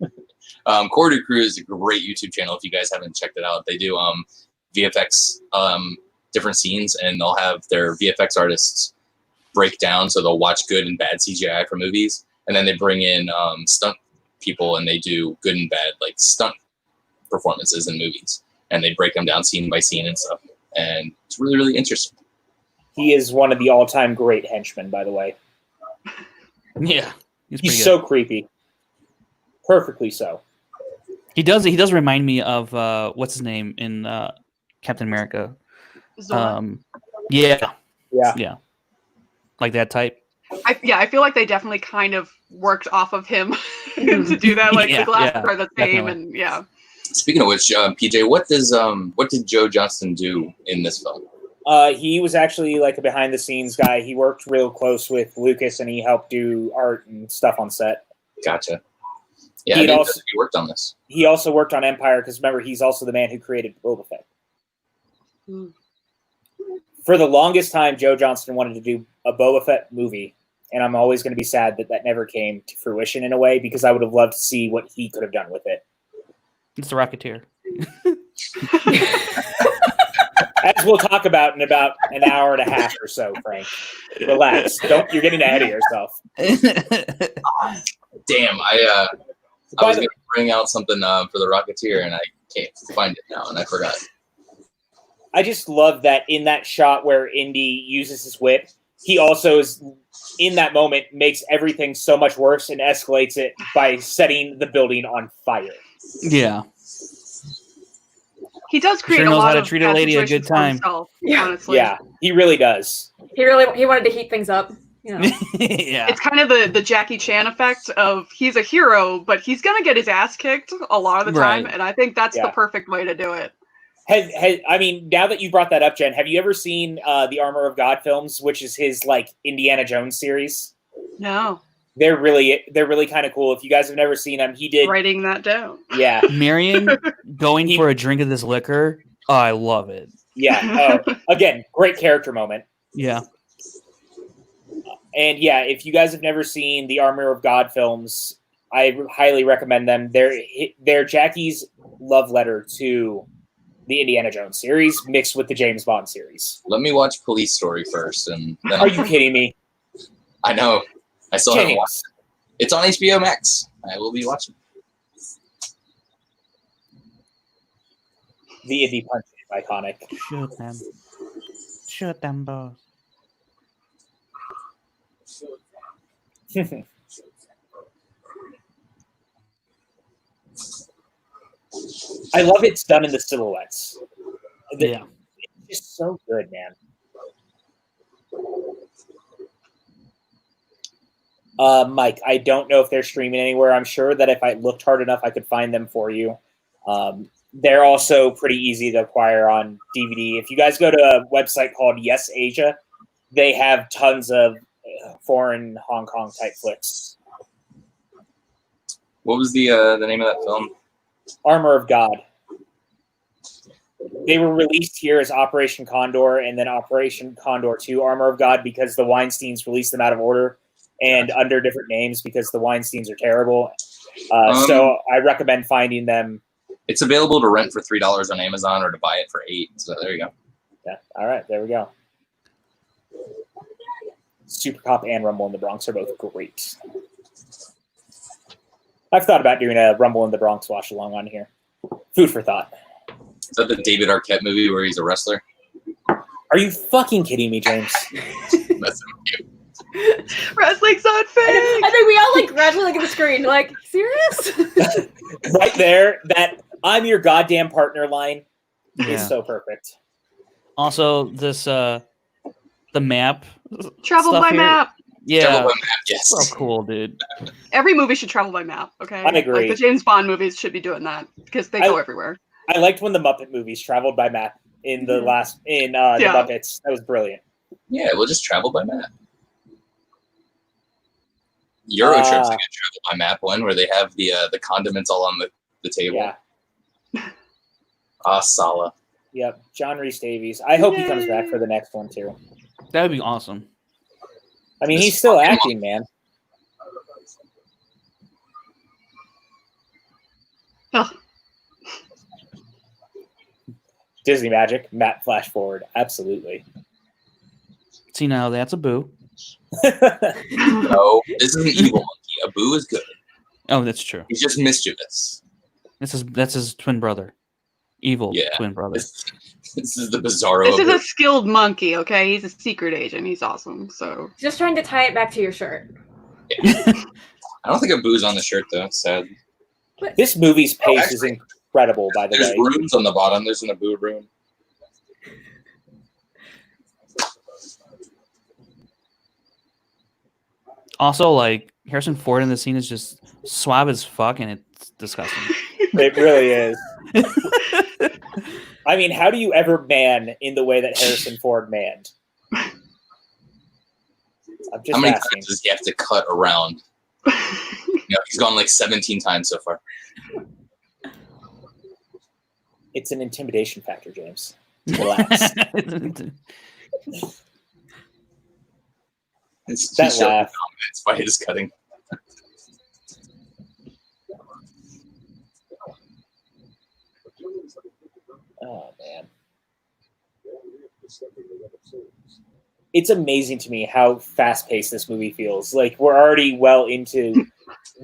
Corridor Crew is a great YouTube channel if you guys haven't checked it out. They do VFX different scenes, and they'll have their VFX artists break down, so they'll watch good and bad CGI for movies, and then they bring in stunt people and they do good and bad like stunt performances in movies, and they break them down scene by scene and stuff, and it's really, really interesting. He is one of the all-time great henchmen, by the way. yeah. He's pretty He's good. so creepy. Perfectly so. He does remind me of what's his name in Captain America. Zorro. Yeah, Yeah. like that type. I feel like they definitely kind of worked off of him to do that. Like Yeah, the glasses yeah, are the same, definitely. and yeah. Speaking of which, PJ, what did Joe Johnston do in this film? He was actually like a behind-the-scenes guy. He worked real close with Lucas, and he helped do art and stuff on set. Gotcha. Yeah, He'd I also- he worked on this. He also worked on Empire, because remember, he's also the man who created Boba Fett. Mm. For the longest time, Joe Johnston wanted to do a Boba Fett movie, and I'm always going to be sad that never came to fruition in a way, because I would have loved to see what he could have done with it. It's the Rocketeer. As we'll talk about in about an hour and a half or so, Frank. Relax. You're getting ahead of yourself. Damn, I By was the- going to bring out something for the Rocketeer, and I can't find it now, and I forgot. I just love that in that shot where Indy uses his whip, he also is in that moment makes everything so much worse and escalates it by setting the building on fire. yeah. He does create Sure a knows lot how to of treat a bad lady a good situations for time. himself, Yeah. honestly. Yeah, he really does. He wanted to heat things up. You know. yeah. It's kind of the Jackie Chan effect of he's a hero, but he's gonna get his ass kicked a lot of the time, Right. and I think that's Yeah. the perfect way to do it. I mean, now that you brought that up, Jen, have you ever seen the Armor of God films, which is his like Indiana Jones series? No, They're really kind of cool. If you guys have never seen them, he did. writing that down. Yeah, Marion going He- for a drink of this liquor. Oh, I love it. yeah. Again, great character moment. Yeah. And yeah, if you guys have never seen the Armor of God films, I highly recommend them. They're Jackie's love letter to the Indiana Jones series mixed with the James Bond series. Let me watch Police Story first, and then Are you kidding me? I know. I still haven't James. watched it. It's on HBO Max. I will be watching. The indie punch is iconic. Shoot them. Shoot them both. I love it's done in the silhouettes. Yeah. It's just so good, man. Mike, I don't know if they're streaming anywhere. I'm sure that if I looked hard enough, I could find them for you. They're also pretty easy to acquire on DVD. If you guys go to a website called Yes Asia, they have tons of foreign Hong Kong type flicks. What was the name of that film? Armor of God. They were released here as Operation Condor and then Operation Condor 2, Armor of God, because the Weinsteins released them out of order and under different names because the Weinsteins are terrible. So I recommend finding them. It's available to rent for $3 on Amazon or to buy it for $8. So there you go. Yeah. All right. There we go. Super Cop and Rumble in the Bronx are both great. I've thought about doing a Rumble in the Bronx watch along on here. Food for thought. Is that the David Arquette movie where he's a wrestler? Are you fucking kidding me, James? That's Wrestling's not fake. I think we all like gradually look at the screen, like, serious? Right there, that I'm your goddamn partner line is Yeah. so perfect. Also, this the map. Travel stuff by here- map. Yeah. Devil Within Map, yes. So cool, dude. Every movie should travel by map, okay? I agree. Like the James Bond movies should be doing that because they go everywhere. I liked when the Muppet movies traveled by map in the last the Yeah. Muppets. That was brilliant. Yeah, we'll just travel by map. Eurotrip's a good travel by map one where they have the condiments all on the table. Yeah. Sala. Yep. John Rhys Davies. I hope he comes back for the next one too. That would be awesome. I mean, he's still acting, man. Ugh. Disney magic, map flash forward. Absolutely. See, now that's a boo. No, this is an evil monkey. Abu is good. Oh, that's true. He's just mischievous. That's his twin brother. Evil Yeah. twin brother. This is the bizarro. This is Abu. a skilled monkey, okay? He's a secret agent. He's awesome. So Just trying to tie it back to your shirt. I don't think Abu's on the shirt though. Sad. This movie's pace actually, is incredible, by the There's way. runes on the bottom. There's an Abu rune. Also, like Harrison Ford in the scene is just suave as fuck, and it's disgusting. It really is. I mean, how do you ever man in the way that Harrison Ford manned? I'm just How many asking. times does he have to cut around? He's gone like 17 times so far. It's an intimidation factor, James. Relax. It's That too showing laugh. dominance by his cutting. Oh, man. It's amazing to me how fast-paced this movie feels. Like, we're already well into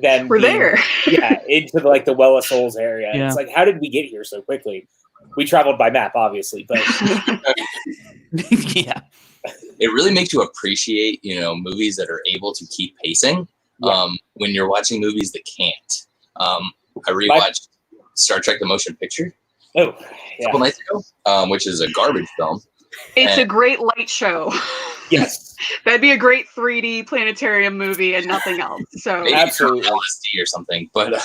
them. we're there. Yeah, into like the Well of Souls area. Yeah. It's like, how did we get here so quickly? We traveled by map, obviously, but Yeah. It really makes you appreciate, movies that are able to keep pacing when you're watching movies that can't. I rewatched Star Trek: The Motion Picture oh, a yeah. couple nights ago, which is a garbage film. It's a great light show. Yes, That'd be a great 3D planetarium movie and nothing else. So Maybe Absolutely. for LSD or something. But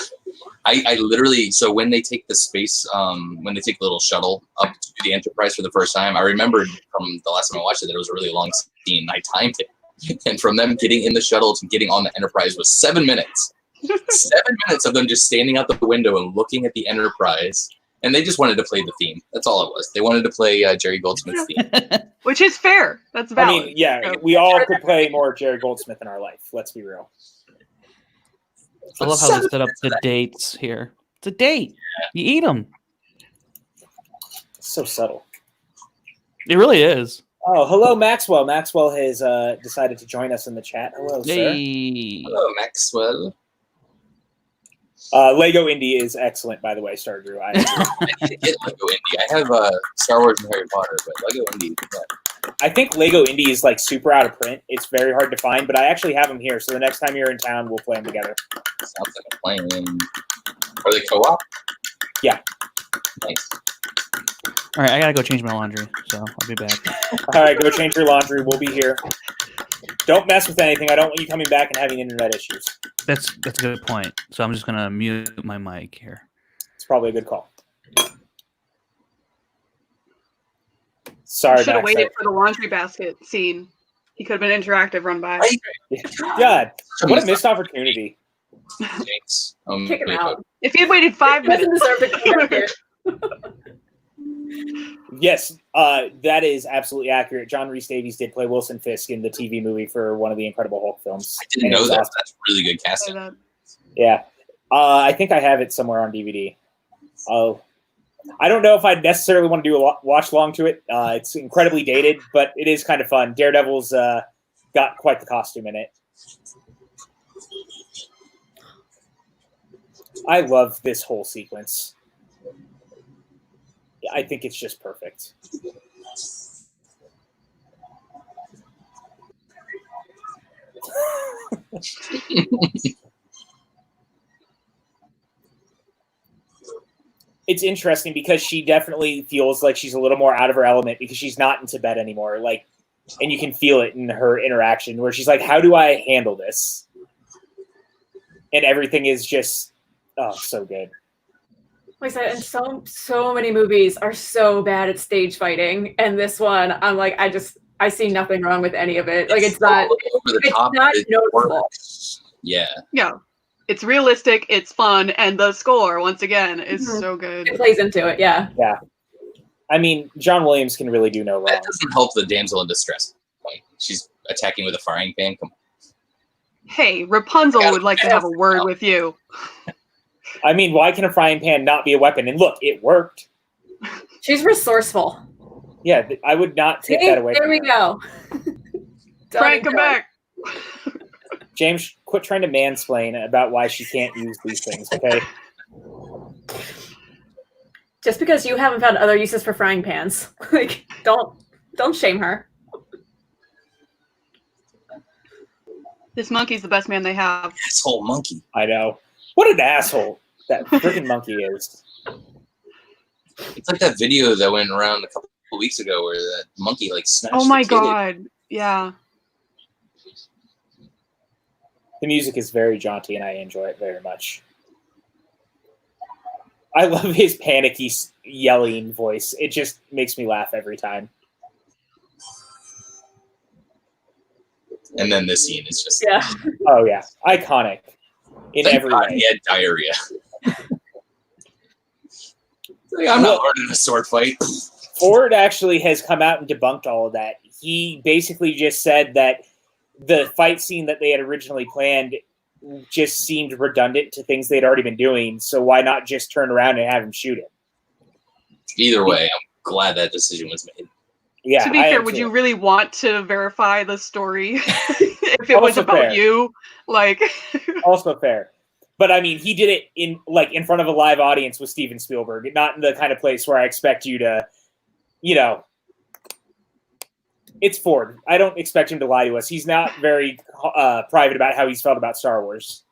I literally, so when they take the space, when they take the little shuttle up to the Enterprise for the first time, I remembered from the last time I watched it that it was a really long scene. I timed it. And from them getting in the shuttle to getting on the Enterprise was 7 minutes. 7 minutes of them just standing out the window and looking at the Enterprise. And they just wanted to play the theme. That's all it was. They wanted to play Jerry Goldsmith's theme. which is fair. That's I valid. mean, yeah, So- we all could play more Jerry Goldsmith in our life. Let's be real. I love how they set up the dates here. It's a date. You eat them. It's so subtle. It really is. Oh, hello, Maxwell. Maxwell has decided to join us in the chat. Hello, sir. Hey. Hello, Maxwell. Lego Indie is excellent, by the way, Star Drew. I didn't get Lego Indie. I have Star Wars and Harry Potter, but Lego Indie. Yeah. I think Lego Indie is like super out of print. It's very hard to find, but I actually have them here. So the next time you're in town, we'll play them together. Sounds like a plan. Are they co-op? Yeah. Nice. All right, I gotta go change my laundry, so I'll be back. All right, go change your laundry. We'll be here. Don't mess with anything. I don't want you coming back and having internet issues. That's a good point. So I'm just gonna mute my mic here. It's probably a good call. Sorry, Should have Max. waited for the laundry basket scene. He could have been interactive run by. God, what a missed opportunity. Thanks. Kick him out. If he had waited 5 He doesn't minutes. deserve to come back here. Yes, that is absolutely accurate. John Rhys Davies did play Wilson Fisk in the TV movie for one of the Incredible Hulk films. I didn't know that. That's really good casting. Yeah. I think I have it somewhere on DVD. Oh, I don't know if I'd necessarily want to do a watch long to it. It's incredibly dated, but it is kind of fun. Daredevil's got quite the costume in it. I love this whole sequence. I think it's just perfect. It's interesting because she definitely feels like she's a little more out of her element because she's not in Tibet anymore. Like, and you can feel it in her interaction where she's like, how do I handle this? And everything is just, so good. Like I said, and so many movies are so bad at stage fighting, and this one, I'm like, I see nothing wrong with any of it. Like it's not over the top. not It noticeable. works. Yeah. Yeah. It's realistic, it's fun, and the score, once again, is so good. It plays into it, yeah. Yeah. I mean, John Williams can really do no wrong. That doesn't help the damsel in distress point. She's attacking with a frying pan. Come on. Hey, Rapunzel would like to have a word with you. I mean, why can a frying pan not be a weapon? And look, it worked. She's resourceful. Yeah, I would not take that away There from we her. go. Frank, come back. James, quit trying to mansplain about why she can't use these things, okay? Just because you haven't found other uses for frying pans, like don't shame her. This monkey's the best man they have. Asshole monkey. I know. What an asshole that freaking monkey is. It's like that video that went around a couple of weeks ago where that monkey like snatched. Oh my the kid. god. Yeah. The music is very jaunty, and I enjoy it very much. I love his panicky yelling voice. It just makes me laugh every time. And then this scene is just Yeah. Oh, yeah. Iconic in thank every God way. he had diarrhea. Like, I'm not learning a sword fight. Ford actually has come out and debunked all of that. He basically just said that the fight scene that they had originally planned just seemed redundant to things they'd already been doing. So why not just turn around and have him shoot him? Either way, I'm glad that decision was made. Yeah. To be I fair, am would too. you really want to verify the story if it was Also about fair. you? Like, Also fair. But I mean, he did it in front of a live audience with Steven Spielberg, not in the kind of place where I expect you to, it's Ford. I don't expect him to lie to us. He's not very private about how he's felt about Star Wars.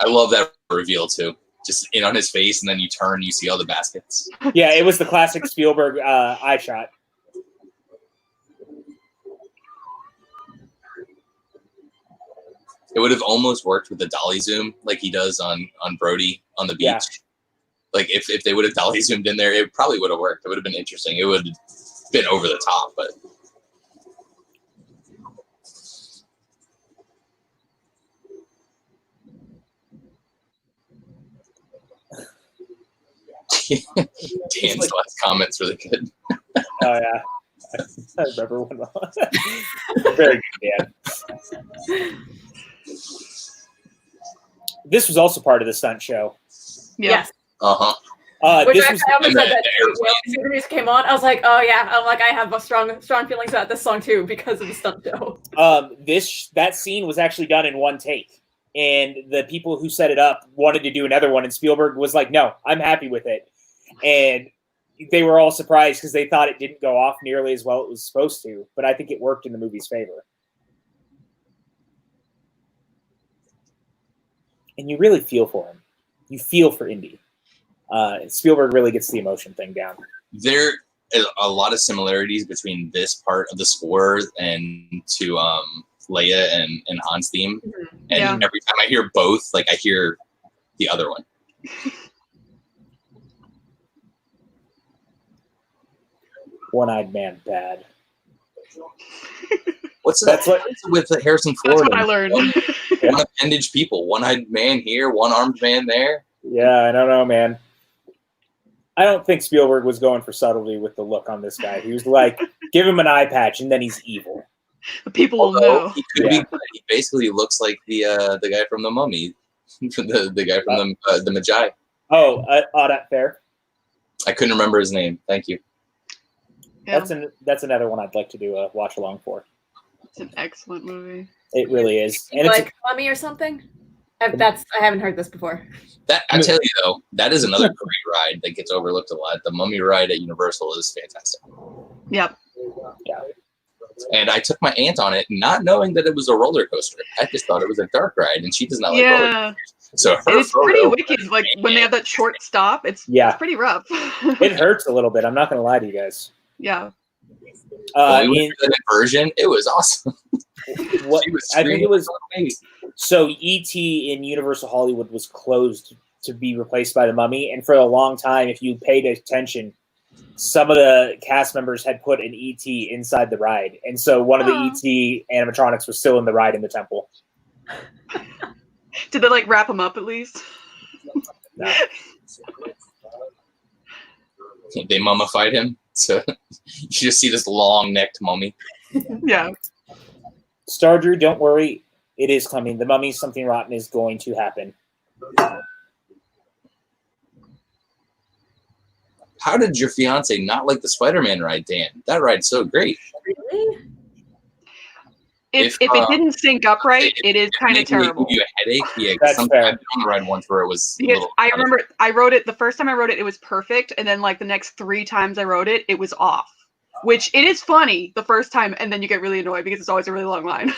I love that reveal too. Just in on his face, and then you turn, you see all the baskets. Yeah, it was the classic Spielberg eye shot. It would have almost worked with the dolly zoom, like he does on Brody on the beach. Yeah. Like if they would have dolly zoomed in there, it probably would have worked. It would have been interesting. It would have been over the top, but. Dan's last comment's really good. Oh, yeah. I remember one. Very good, Dan. This was also part of the stunt show. yeah. Yes. Uh-huh. Which This I was almost said that too. When the music came on, I was like, oh yeah, I'm like, I have a strong feelings about this song too because of the stunt show. that scene was actually done in one take, and the people who set it up wanted to do another one, and Spielberg was like, no, I'm happy with it. And they were all surprised because they thought it didn't go off nearly as well as it was supposed to, but I think it worked in the movie's favor. And you really feel for him. You feel for Indy. Spielberg really gets the emotion thing down. There are a lot of similarities between this part of the score and to Leia and Han's theme. And every time I hear both, like I hear the other one. One-eyed man bad. What's with Harrison Ford? That's what I learned. One appendage people, one-eyed man here, one-armed man there. Yeah, I don't know, man. I don't think Spielberg was going for subtlety with the look on this guy. He was like, give him an eye patch and then he's evil. The people will know. He could be good. He basically looks like the guy from The Mummy, the guy from the Magi. Oh, that fair. I couldn't remember his name. Thank you. Yeah. That's another one I'd like to do a watch along for. It's an excellent movie. It really is. And like Mummy or something. I haven't heard this before. That I tell you though, that is another great ride that gets overlooked a lot. The Mummy ride at Universal is fantastic. Yep. Yeah. And I took my aunt on it, not knowing that it was a roller coaster. I just thought it was a dark ride, and she does not like roller coasters. So it's pretty wicked. Like when they have that short stop, it's pretty rough. It hurts a little bit. I'm not going to lie to you guys. Yeah. In that version, it was awesome. I think it was so. E.T. in Universal Hollywood was closed to be replaced by the Mummy, and for a long time, if you paid attention, some of the cast members had put an E.T. inside the ride, and so one of the E.T. animatronics was still in the ride in the temple. Did they like wrap him up at least? No. They mummified him, so you just see this long-necked mummy. Yeah. Star Drew, don't worry, it is coming. The Mummy, Something Rotten is going to happen. How did your fiance not like the Spider-Man ride, Dan? That ride's so great. Really? If it didn't sync up right, it is kind of terrible. Give you a headache? Yeah, That's fair. I've been on the ride once where it was. I remember I wrote it the first time I wrote it was perfect, and then like the next 3 times I wrote it, it was off. Which it is funny the first time, and then you get really annoyed because it's always a really long line.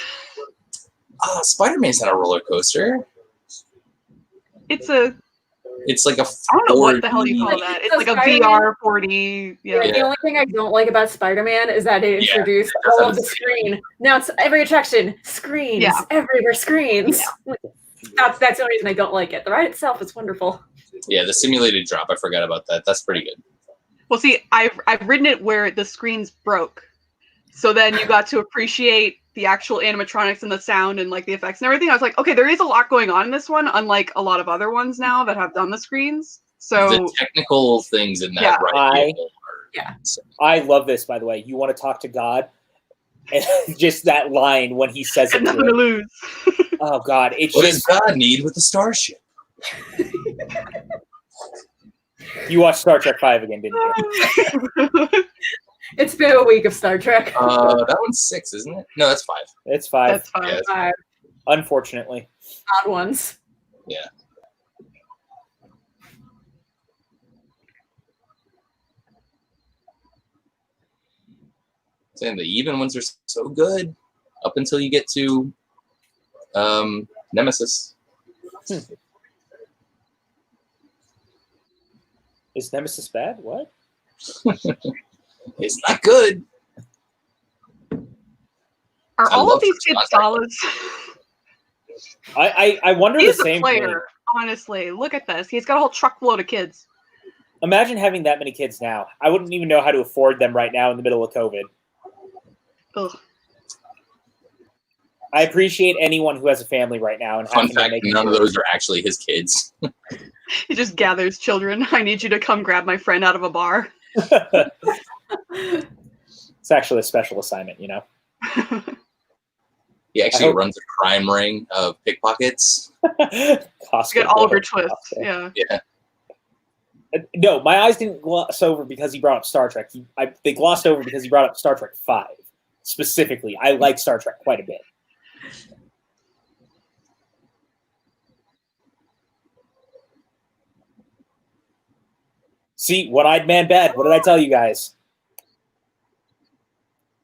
Spider-Man's not a roller coaster. It's like a. I don't know what the hell you call that. It's like a VR 4D. Yeah. The only thing I don't like about Spider-Man is that it introduced all of the screen. Now it's every attraction screens. Yeah. Everywhere screens. Yeah. That's the only reason I don't like it. The ride itself is wonderful. Yeah, the simulated drop. I forgot about that. That's pretty good. Well, see, I've ridden it where the screens broke, so then you got to appreciate the actual animatronics and the sound and like the effects and everything. I was like, okay, there is a lot going on in this one, unlike a lot of other ones now that have done the screens. So the technical things in that ride. I love this, by the way. You want to talk to God, and just that line when he says it. Nothing to lose. Oh God, it's what just. does God need with the starship? You watched Star Trek 5 again, didn't you? It's been a week of Star Trek. That one's 6, isn't it? No, that's 5. It's 5. That's 5. Yeah, that's 5 Unfortunately. odd ones. Yeah. Saying the even ones are so good up until you get to Nemesis. Is Nemesis bad? What? It's not good. Are all of these kids solids? I wonder He's the same a player, thing. honestly. Look at this. He's got a whole truckload of kids. Imagine having that many kids now. I wouldn't even know how to afford them right now in the middle of COVID. Ugh. I appreciate anyone who has a family right now. And Fun having to fact, make none of those are actually his kids. He just gathers children. I need you to come grab my friend out of a bar. It's actually a special assignment, you know? He actually runs a crime ring of pickpockets. Get Oliver Twist. Yeah. Yeah. No, my eyes didn't gloss over because he brought up Star Trek. They glossed over because he brought up Star Trek 5 specifically. I like Star Trek quite a bit. See, one-eyed man bad. What did I tell you guys?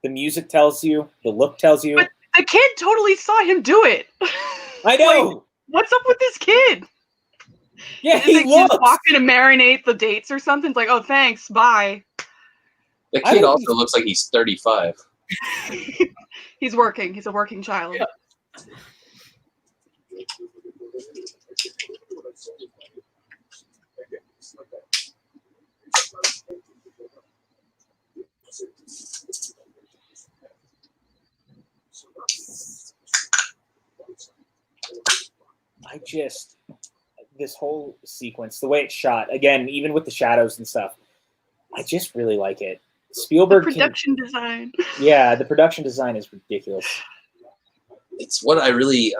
The music tells you. The look tells you. But the kid totally saw him do it. I know. Like, what's up with this kid? Yeah, He he looks. walking to marinate the dates or something. It's like, oh, thanks, bye. The kid also looks like he's 35. He's working. He's a working child. This whole sequence, the way it's shot, again, even with the shadows and stuff, I just really like it. Spielberg Production design. Yeah, the production design is ridiculous. It's what I really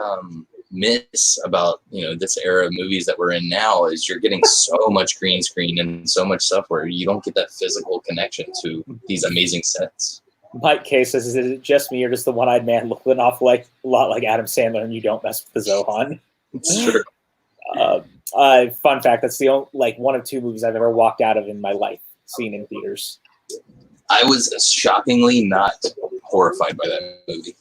miss about this era of movies that we're in now is you're getting so much green screen and so much stuff where you don't get that physical connection to these amazing sets. Mike K says, "Is it just me or does the one-eyed man look an awful a lot like Adam Sandler and you don't mess with the Zohan?" It's true. Fun fact: that's the only one of 2 movies I've ever walked out of in my life, seen in theaters. I was shockingly not horrified by that movie.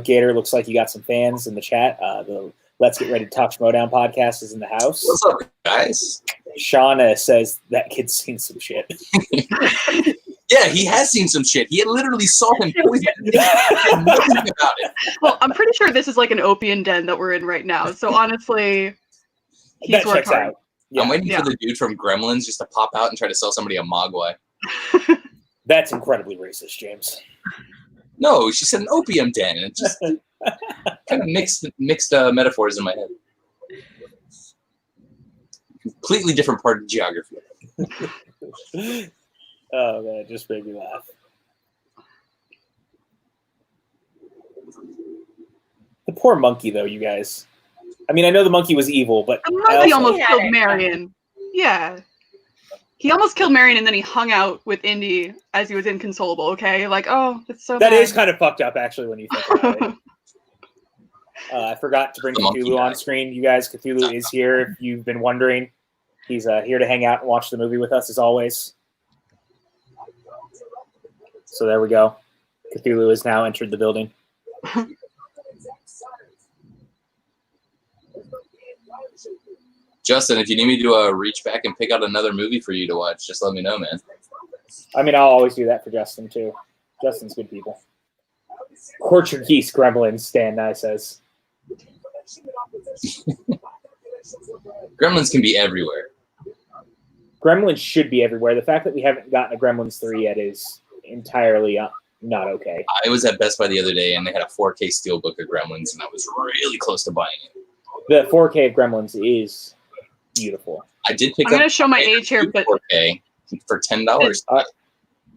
Gator looks like you got some fans in the chat. The Let's Get Ready to Talk Schmodown podcast is in the house. What's up, guys? Shauna says that kid's seen some shit. Yeah, he has seen some shit. He literally saw him poison. Nothing about it. Well, I'm pretty sure this is like an opium den that we're in right now. So honestly, he's That worked checks hard. out. Yeah. I'm waiting for the dude from Gremlins just to pop out and try to sell somebody a Mogwai. That's incredibly racist, James. No, she said an opium den. It just kind of mixed metaphors in my head. Completely different part of geography. Oh man, it just made me laugh. The poor monkey, though, you guys. I mean, I know the monkey was evil, but The monkey almost killed Marion. Yeah. He almost killed Marion and then he hung out with Indy as he was inconsolable, okay? Like, oh, it's so that bad. is kind of fucked up, actually, when you think about it. I forgot to bring The monkey Cthulhu on died. screen. You guys, Cthulhu is here. If you've been wondering, he's here to hang out and watch the movie with us, as always. So there we go. Cthulhu has now entered the building. Justin, if you need me to reach back and pick out another movie for you to watch, just let me know, man. I mean, I'll always do that for Justin, too. Justin's good people. Portuguese gremlins, Stan Nye says. Gremlins can be everywhere. Gremlins should be everywhere. The fact that we haven't gotten a Gremlins 3 yet is entirely not okay. I was at Best Buy the other day, and they had a 4K steelbook of Gremlins, and I was really close to buying it. The 4K of Gremlins is beautiful. I did pick I'm up going to show my age here, but 4K for $10.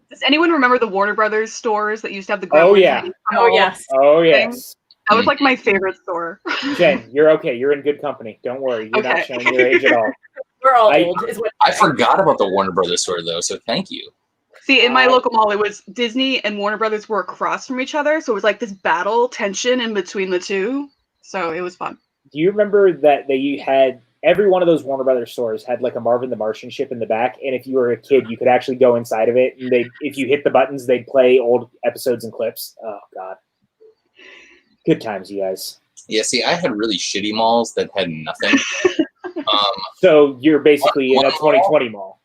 does anyone remember the Warner Brothers stores that used to have the Gremlins? Oh, yeah. Oh yes. Oh, yes. That was like my favorite store. Jen, you're okay. You're in good company. Don't worry. You're not Okay. showing your age at all. We're all I- old. Is what I forgot about the Warner Brothers store, though, so thank you. See, in my local mall, it was Disney and Warner Brothers were across from each other, so it was like this battle tension in between the two. So it was fun. Do you remember that they had every one of those Warner Brothers stores had like a Marvin the Martian ship in the back, and if you were a kid, you could actually go inside of it, and if you hit the buttons, they'd play old episodes and clips. Oh God, good times, you guys. Yeah, see, I had really shitty malls that had nothing. So you're basically in a 2020 mall.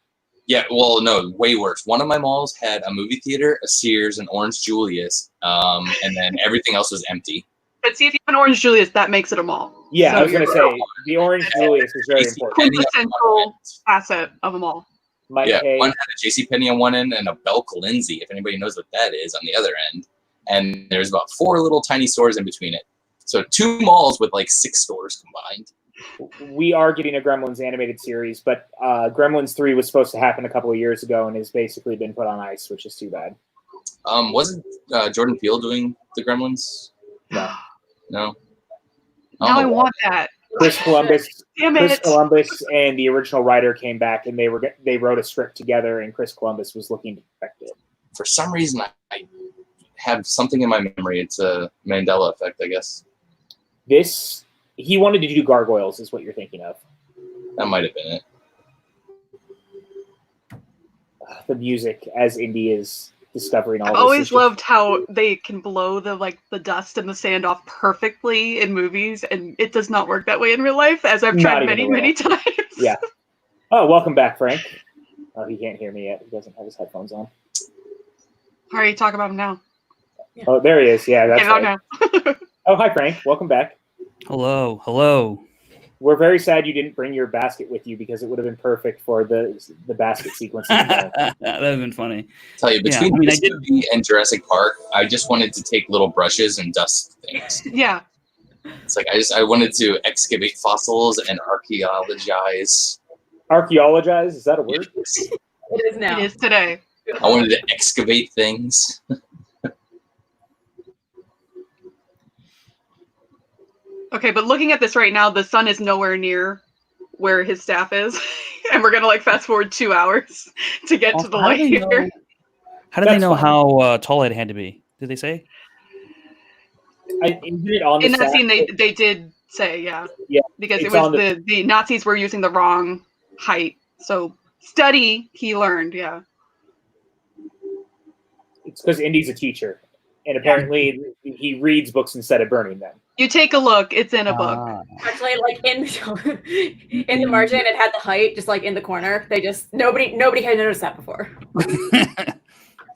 Yeah, well, no, way worse. One of my malls had a movie theater, a Sears, an Orange Julius, and then everything else was empty. But see, if you have an Orange Julius, that makes it a mall. Yeah, So I was gonna you're- say the Orange Julius is very important. Quintessential asset of a mall. Mike Yeah, K. one had a JCPenney on one end and a Belk Lindsay, if anybody knows what that is, on the other end. And there's about 4 little tiny stores in between it. So 2 malls with like 6 stores combined. We are getting a Gremlins animated series, but Gremlins 3 was supposed to happen a couple of years ago and has basically been put on ice, which is too bad. Wasn't Jordan Peele doing the Gremlins? No. No? Now I don't know want that. Chris Columbus. Damn Chris it. Columbus and the original writer came back, and they wrote a script together, and Chris Columbus was looking to perfect it. For some reason, I have something in my memory. It's a Mandela effect, I guess. He wanted to do gargoyles, is what you're thinking of. That might have been it. The music, as Indy is discovering all I've this. always loved how they can blow the dust and the sand off perfectly in movies, and it does not work that way in real life, as I've tried many times. Yeah. Oh, welcome back, Frank. Oh, he can't hear me yet. He doesn't have his headphones on. All right, talk about him now. Yeah. Oh, there he is. Yeah, that's right. Now. Oh, hi, Frank. Welcome back. Hello. We're very sad you didn't bring your basket with you because it would have been perfect for the basket sequence. That would have been funny. Tell you, between I this movie and Jurassic Park, I just wanted to take little brushes and dust things. Yeah. It's like I wanted to excavate fossils and archaeologize. Archaeologize? Is that a word? It is now. It is today. I wanted to excavate things. Okay, but looking at this right now, the sun is nowhere near where his staff is. And we're going to fast forward 2 hours to get to the light here. How did they know how tall it had to be? Did they say? In that scene, they did say, yeah. Yeah. Because it was the Nazis were using the wrong height. So study, he learned, yeah. It's because Indy's a teacher. And apparently he reads books instead of burning them. You take a look, it's in a book. Actually, in the margin, it had the height just in the corner. They just nobody had noticed that before.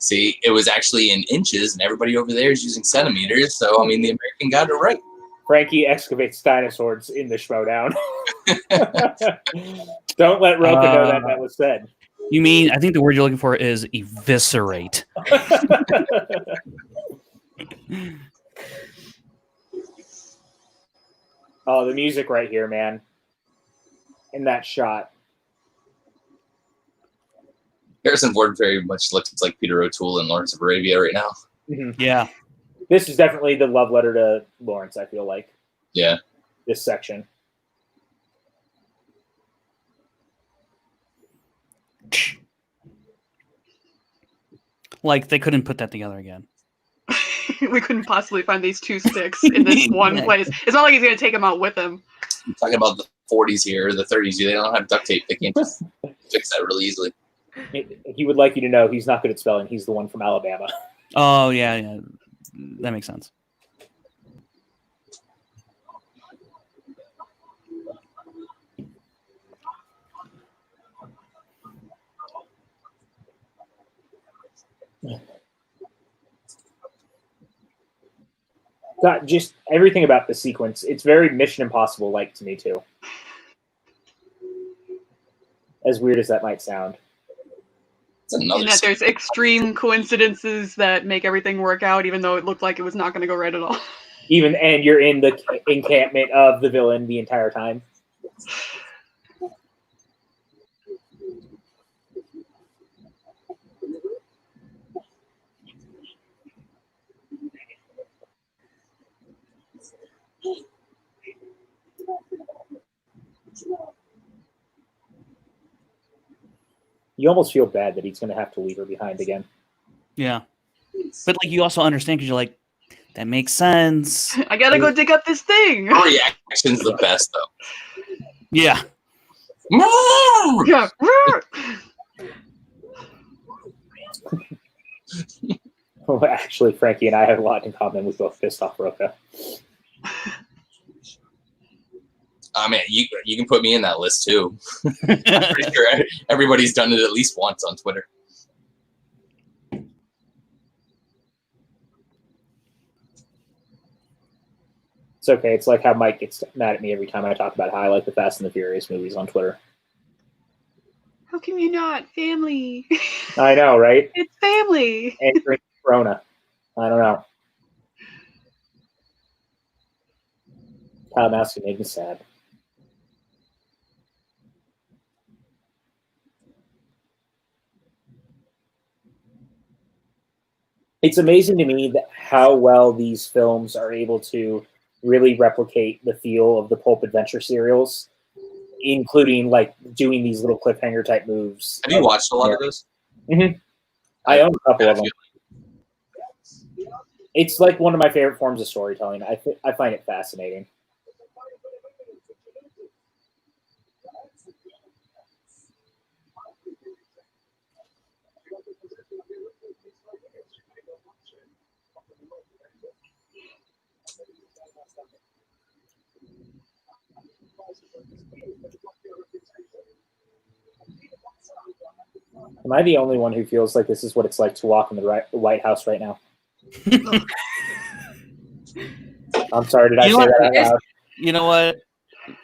See, it was actually in inches, and everybody over there is using centimeters. So I mean, the American got it right. Frankie excavates dinosaurs in the Schmodown. Don't let Roka know that was said. You mean, I think the word you're looking for is eviscerate. Oh, the music right here, man. In that shot. Harrison Ford very much looks like Peter O'Toole in Lawrence of Arabia right now. Mm-hmm. Yeah. This is definitely the love letter to Lawrence, I feel like. Yeah. This section. Like they couldn't put that together again. We couldn't possibly find these two sticks in this one place. It's not like he's going to take them out with him. I'm talking about the 40s here, or the 30s. They don't have duct tape. They can't just fix that really easily. He would like you to know he's not good at spelling. He's the one from Alabama. Oh, yeah. That makes sense. God, just everything about the sequence. It's very Mission Impossible-like to me, too. As weird as that might sound. In that there's extreme coincidences that make everything work out, even though it looked like it was not going to go right at all. And you're in the encampment of the villain the entire time. You almost feel bad that he's going to have to leave her behind again. Yeah. But you also understand because you're like, that makes sense. I got to go dig up this thing. Her reaction's the best, though. Yeah. Yeah. Well, actually, Frankie and I have a lot in common. We both pissed off Roka. I mean, you can put me in that list, too. I'm pretty sure everybody's done it at least once on Twitter. It's okay. It's like how Mike gets mad at me every time I talk about how I like the Fast and the Furious movies on Twitter. How can you not? Family. I know, right? It's family. And drink Corona. I don't know. Kyle Massey made me sad. It's amazing to me that how well these films are able to really replicate the feel of the pulp adventure serials, including like doing these little cliffhanger type moves. Have you watched a lot of those? Mm-hmm. I own a couple of them. It's like one of my favorite forms of storytelling. I find it fascinating. Am I the only one who feels like this is what it's like to walk in the White House right now? I'm sorry, did I say that out loud? You know what?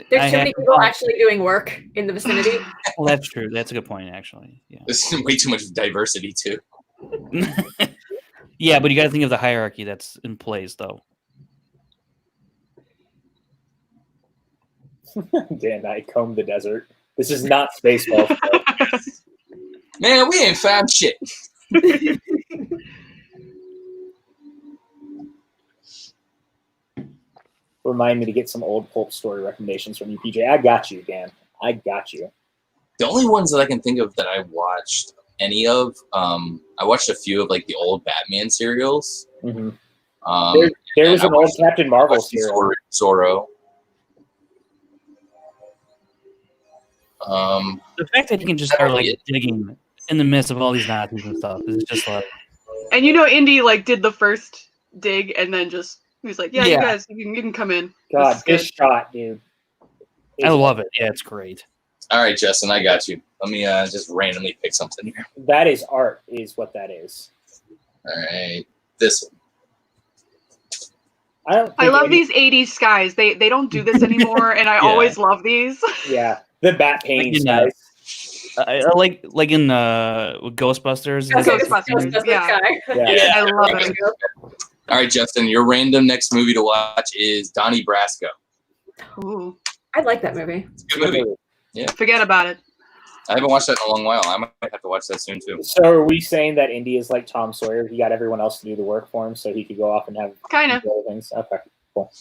There's too many people actually doing work in the vicinity. Well, that's true. That's a good point, actually. Yeah. There's way too much diversity too. Yeah, but you got to think of the hierarchy that's in place, though. Dan, I combed the desert. This is not Spaceballs. Man, we ain't found shit. Remind me to get some old pulp story recommendations from you, PJ. I got you, Dan. I got you. The only ones that I can think of that I watched any of, I watched a few of like the old Batman serials. Mm-hmm. There was an old Captain Marvel serial. Zorro. The fact that you can just start like digging in the midst of all these Nazis and stuff is just like. And Indy like did the first dig and then just he was like, yeah. You guys, you can come in. God, this shot, dude. I love it. Yeah, it's great. All right, Justin, I got you. Let me just randomly pick something here. That is art, is what that is. All right, this one. I love these 80s skies. They don't do this anymore, and I always love these. Yeah, the bat painting skies. Like in Ghostbusters. Ghostbusters. Yeah. I love it. All right, Justin, your random next movie to watch is Donnie Brasco. Ooh. I like that movie. It's a good movie. Yeah. Forget about it. I haven't watched that in a long while. I might have to watch that soon too. So are we saying that Indy is like Tom Sawyer? He got everyone else to do the work for him so he could go off and have kind of things. Okay, cool.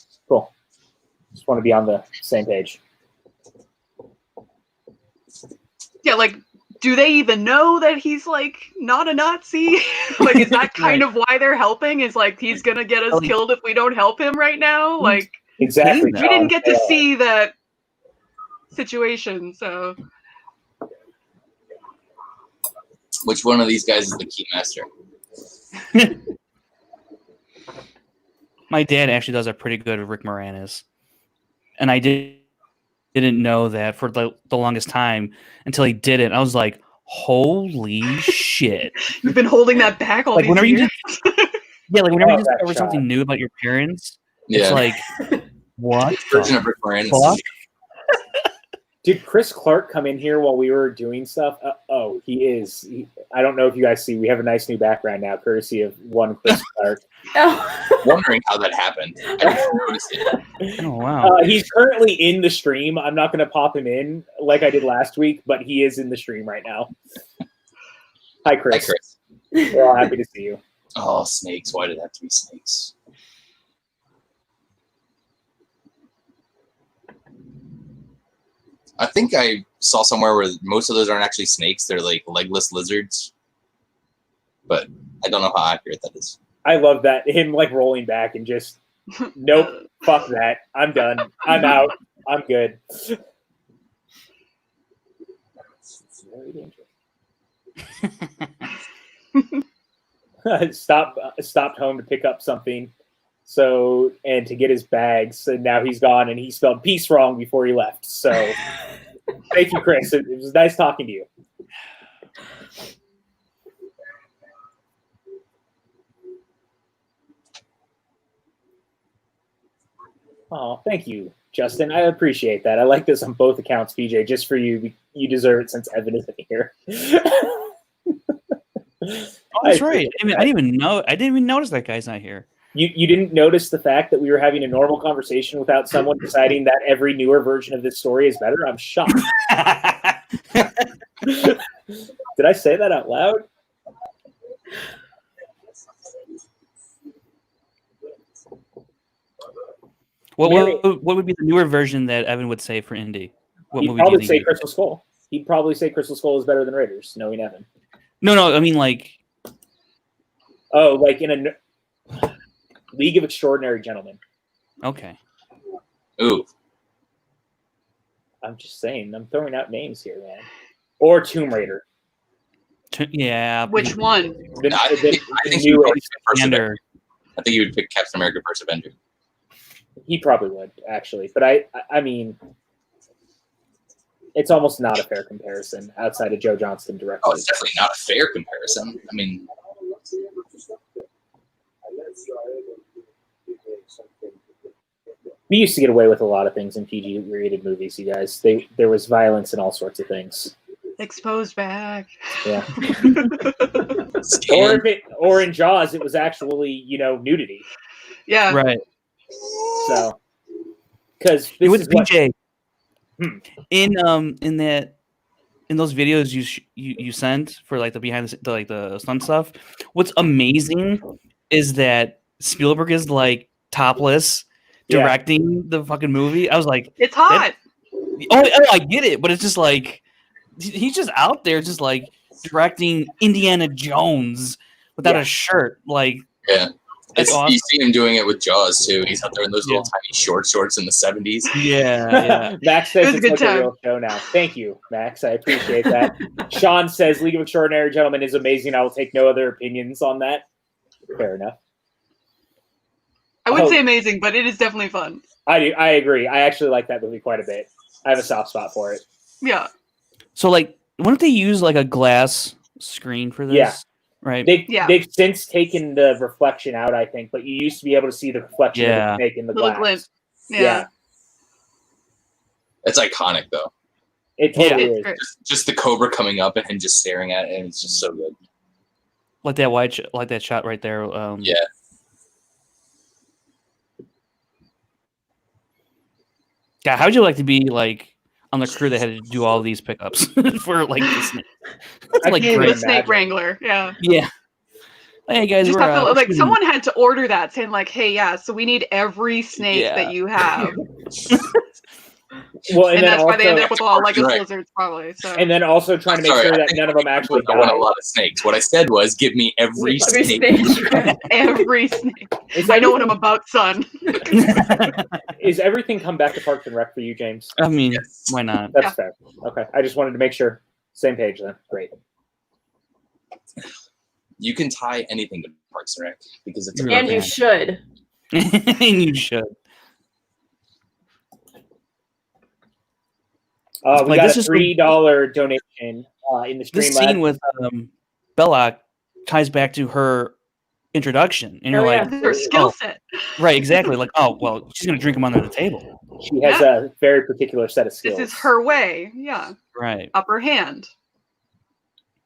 Just want to be on the same page. Yeah, like, do they even know that he's like not a Nazi? Like, is that kind of why they're helping? Is like he's gonna get us killed if we don't help him right now? Like, exactly. We didn't get to see that situation, so. Which one of these guys is the key master? My dad actually does a pretty good Rick Moranis, and I didn't know that for the longest time until he did it. I was like, "Holy shit!" You've been holding that back all like these years. Whenever you discover something new about your parents, it's like, what? Version of Rick Moranis. Fuck? Did Chris Clark come in here while we were doing stuff? He is. I don't know if you guys see. We have a nice new background now, courtesy of one Chris Clark. Wondering how that happened. I didn't notice it. Oh wow! He's currently in the stream. I'm not going to pop him in like I did last week, but he is in the stream right now. Hi, Chris. Hi, Chris. We're all happy to see you. Oh, snakes! Why did it have to be snakes? I think I saw somewhere where most of those aren't actually snakes. They're like legless lizards. But I don't know how accurate that is. I love that. Him like rolling back and just, nope, fuck that. I'm done. I'm out. I'm good. It's very dangerous. Stopped home to pick up something. And to get his bags, and now he's gone, and he spelled peace wrong before he left. So, thank you, Chris. It was nice talking to you. Oh, thank you, Justin. I appreciate that. I like this on both accounts, PJ. Just for you, you deserve it since Evan isn't here. That's right. I didn't even know. I didn't even notice that guy's not here. You didn't notice the fact that we were having a normal conversation without someone deciding that every newer version of this story is better? I'm shocked. Did I say that out loud? What Mary- would be the newer version that Evan would say for Indy? What He'd movie do you probably think say he- Crystal Skull. He'd probably say Crystal Skull is better than Raiders, knowing Evan. No, I mean like Oh, like in a League of Extraordinary Gentlemen. okay. Ooh, I'm just saying. I'm throwing out names here, man. Or Tomb Raider. Yeah. Which one? I think the he would new probably pick First Avenger. Commander. I think he would pick Captain America: First Avenger. He probably would, actually. But I mean, it's almost not a fair comparison outside of Joe Johnston directly. Oh, it's definitely not a fair comparison. I mean, We used to get away with a lot of things in PG-rated movies, you guys. There was violence and all sorts of things. Exposed back. Yeah. Stan, Or in Jaws, it was actually, nudity. Yeah. Right. So, because this With is what, PJ. Hmm. In those videos you sent for like the behind the stunt stuff, what's amazing is that Spielberg is like topless directing the fucking movie. I was like, It's hot. oh, I get it, but it's just like he's just out there just like directing Indiana Jones without a shirt. Like, yeah. That's awesome. You see him doing it with Jaws too. He's out there in those Yeah. little tiny short shorts in the 70s. yeah. Max It says was a it's good like time. a real show now. Thank you, Max. I appreciate that. Sean says League of Extraordinary Gentlemen is amazing. I will take no other opinions on that. Fair enough. I wouldn't Oh. say amazing, but it is definitely fun. I agree. I actually like that movie quite a bit. I have a soft spot for it. Yeah. So like, wouldn't they use like a glass screen for this? Yeah. Right. They've since taken the reflection out, I think, but you used to be able to see the reflection of the snake in the Little glass. glint. Yeah. Yeah. It's iconic though. It totally It's is. great. Just the cobra coming up and him just staring at it, and it's just so good. Like that like that shot right there. Yeah. God, how'd you like to be like on the crew that had to do all these pickups for like the snake? That's I like can't The great. even- snake imagine. wrangler. Yeah. Yeah. Hey guys, Just we're have to, like shooting- someone had to order that, saying like, "Hey, yeah, so we need every snake Yeah. that you have," Well, and then that's why they also, ended up with all Lego Right. lizards, probably. So and then also trying to make Sorry, sure I that think none of them actually I want a die. lot of snakes. What I said was, give me every Every snake. snake. every snake. Is I know what everything- I'm about, son. Is everything come back to Parks and Rec for you, James? I mean, Yes. why not? That's Yeah. fair. Okay, I just wanted to make sure. Same page then. Great. You can tie anything to Parks and Rec because it's a Really And you can. should. And you should. We Like, got this a is- $3 donation in the This stream. scene with Belloc ties back to her introduction, and you're Oh, like, yeah. Their skill oh, set. right, exactly. Like, oh well, she's gonna drink them under the table, She has a very particular set of skills. This is her way. Yeah, right? upper hand.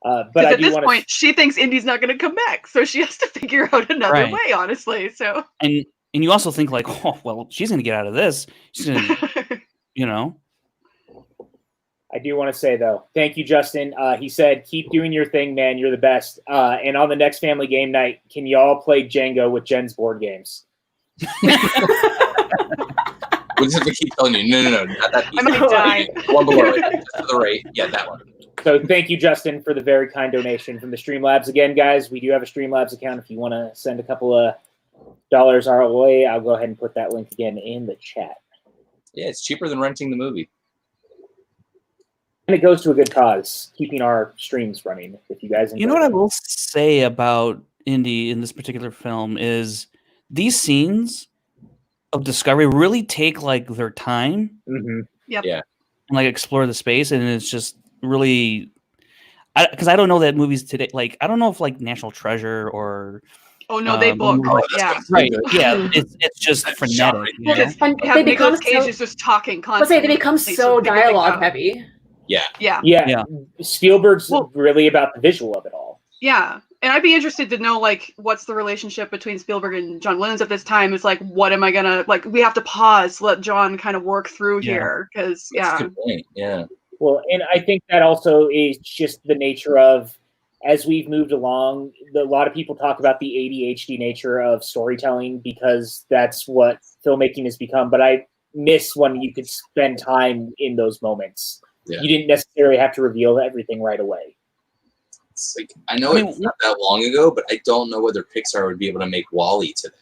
But Because I at do this want point, she thinks Indy's not going to come back, so she has to figure out another Right. way. Honestly, so And you also think like, oh well, she's gonna get out of this. She's gonna, you know, I do want to say though, thank you, Justin. He said, "Keep doing your thing, man. You're the best." And on the next family game night, can y'all play Jenga with Jen's board games? We'll just keep telling you, no, not that I piece. might die. One below it, just to the right. Yeah, that one. So thank you, Justin, for the very kind donation from the Streamlabs. Again, guys, we do have a Streamlabs account. If you want to send a couple of dollars our way, I'll go ahead and put that link again in the chat. Yeah, it's cheaper than renting the movie. And it goes to a good cause, keeping our streams running. If you guys enjoy You know what I it. will say about Indy in this particular film is these scenes of discovery really take like their time Mhm. and like explore the space, and it's just really because I don't know that movies today, like I don't know if like National Treasure or Oh no, they book. Oh, that's Yeah, what it's right, good. yeah, it's just That's frenetic. genre, You know? Well, and they have Nicolas Cage is just talking let's say constantly. they become So so figure things dialogue out. heavy. Yeah. Yeah, Yeah. Spielberg's Well- really about the visual of it all. yeah. And I'd be interested to know, like, what's the relationship between Spielberg and John Williams at this time? It's like, what am I gonna like? We have to pause, let John kind of work through Yeah. here, because That's a good point. Yeah. Well, and I think that also is just the nature of as we've moved along, a lot of people talk about the ADHD nature of storytelling because that's what filmmaking has become. But I miss when you could spend time in those moments. Yeah. You didn't necessarily have to reveal everything right away. It's like, I know it's not that long ago, but I don't know whether Pixar would be able to make WALL-E today.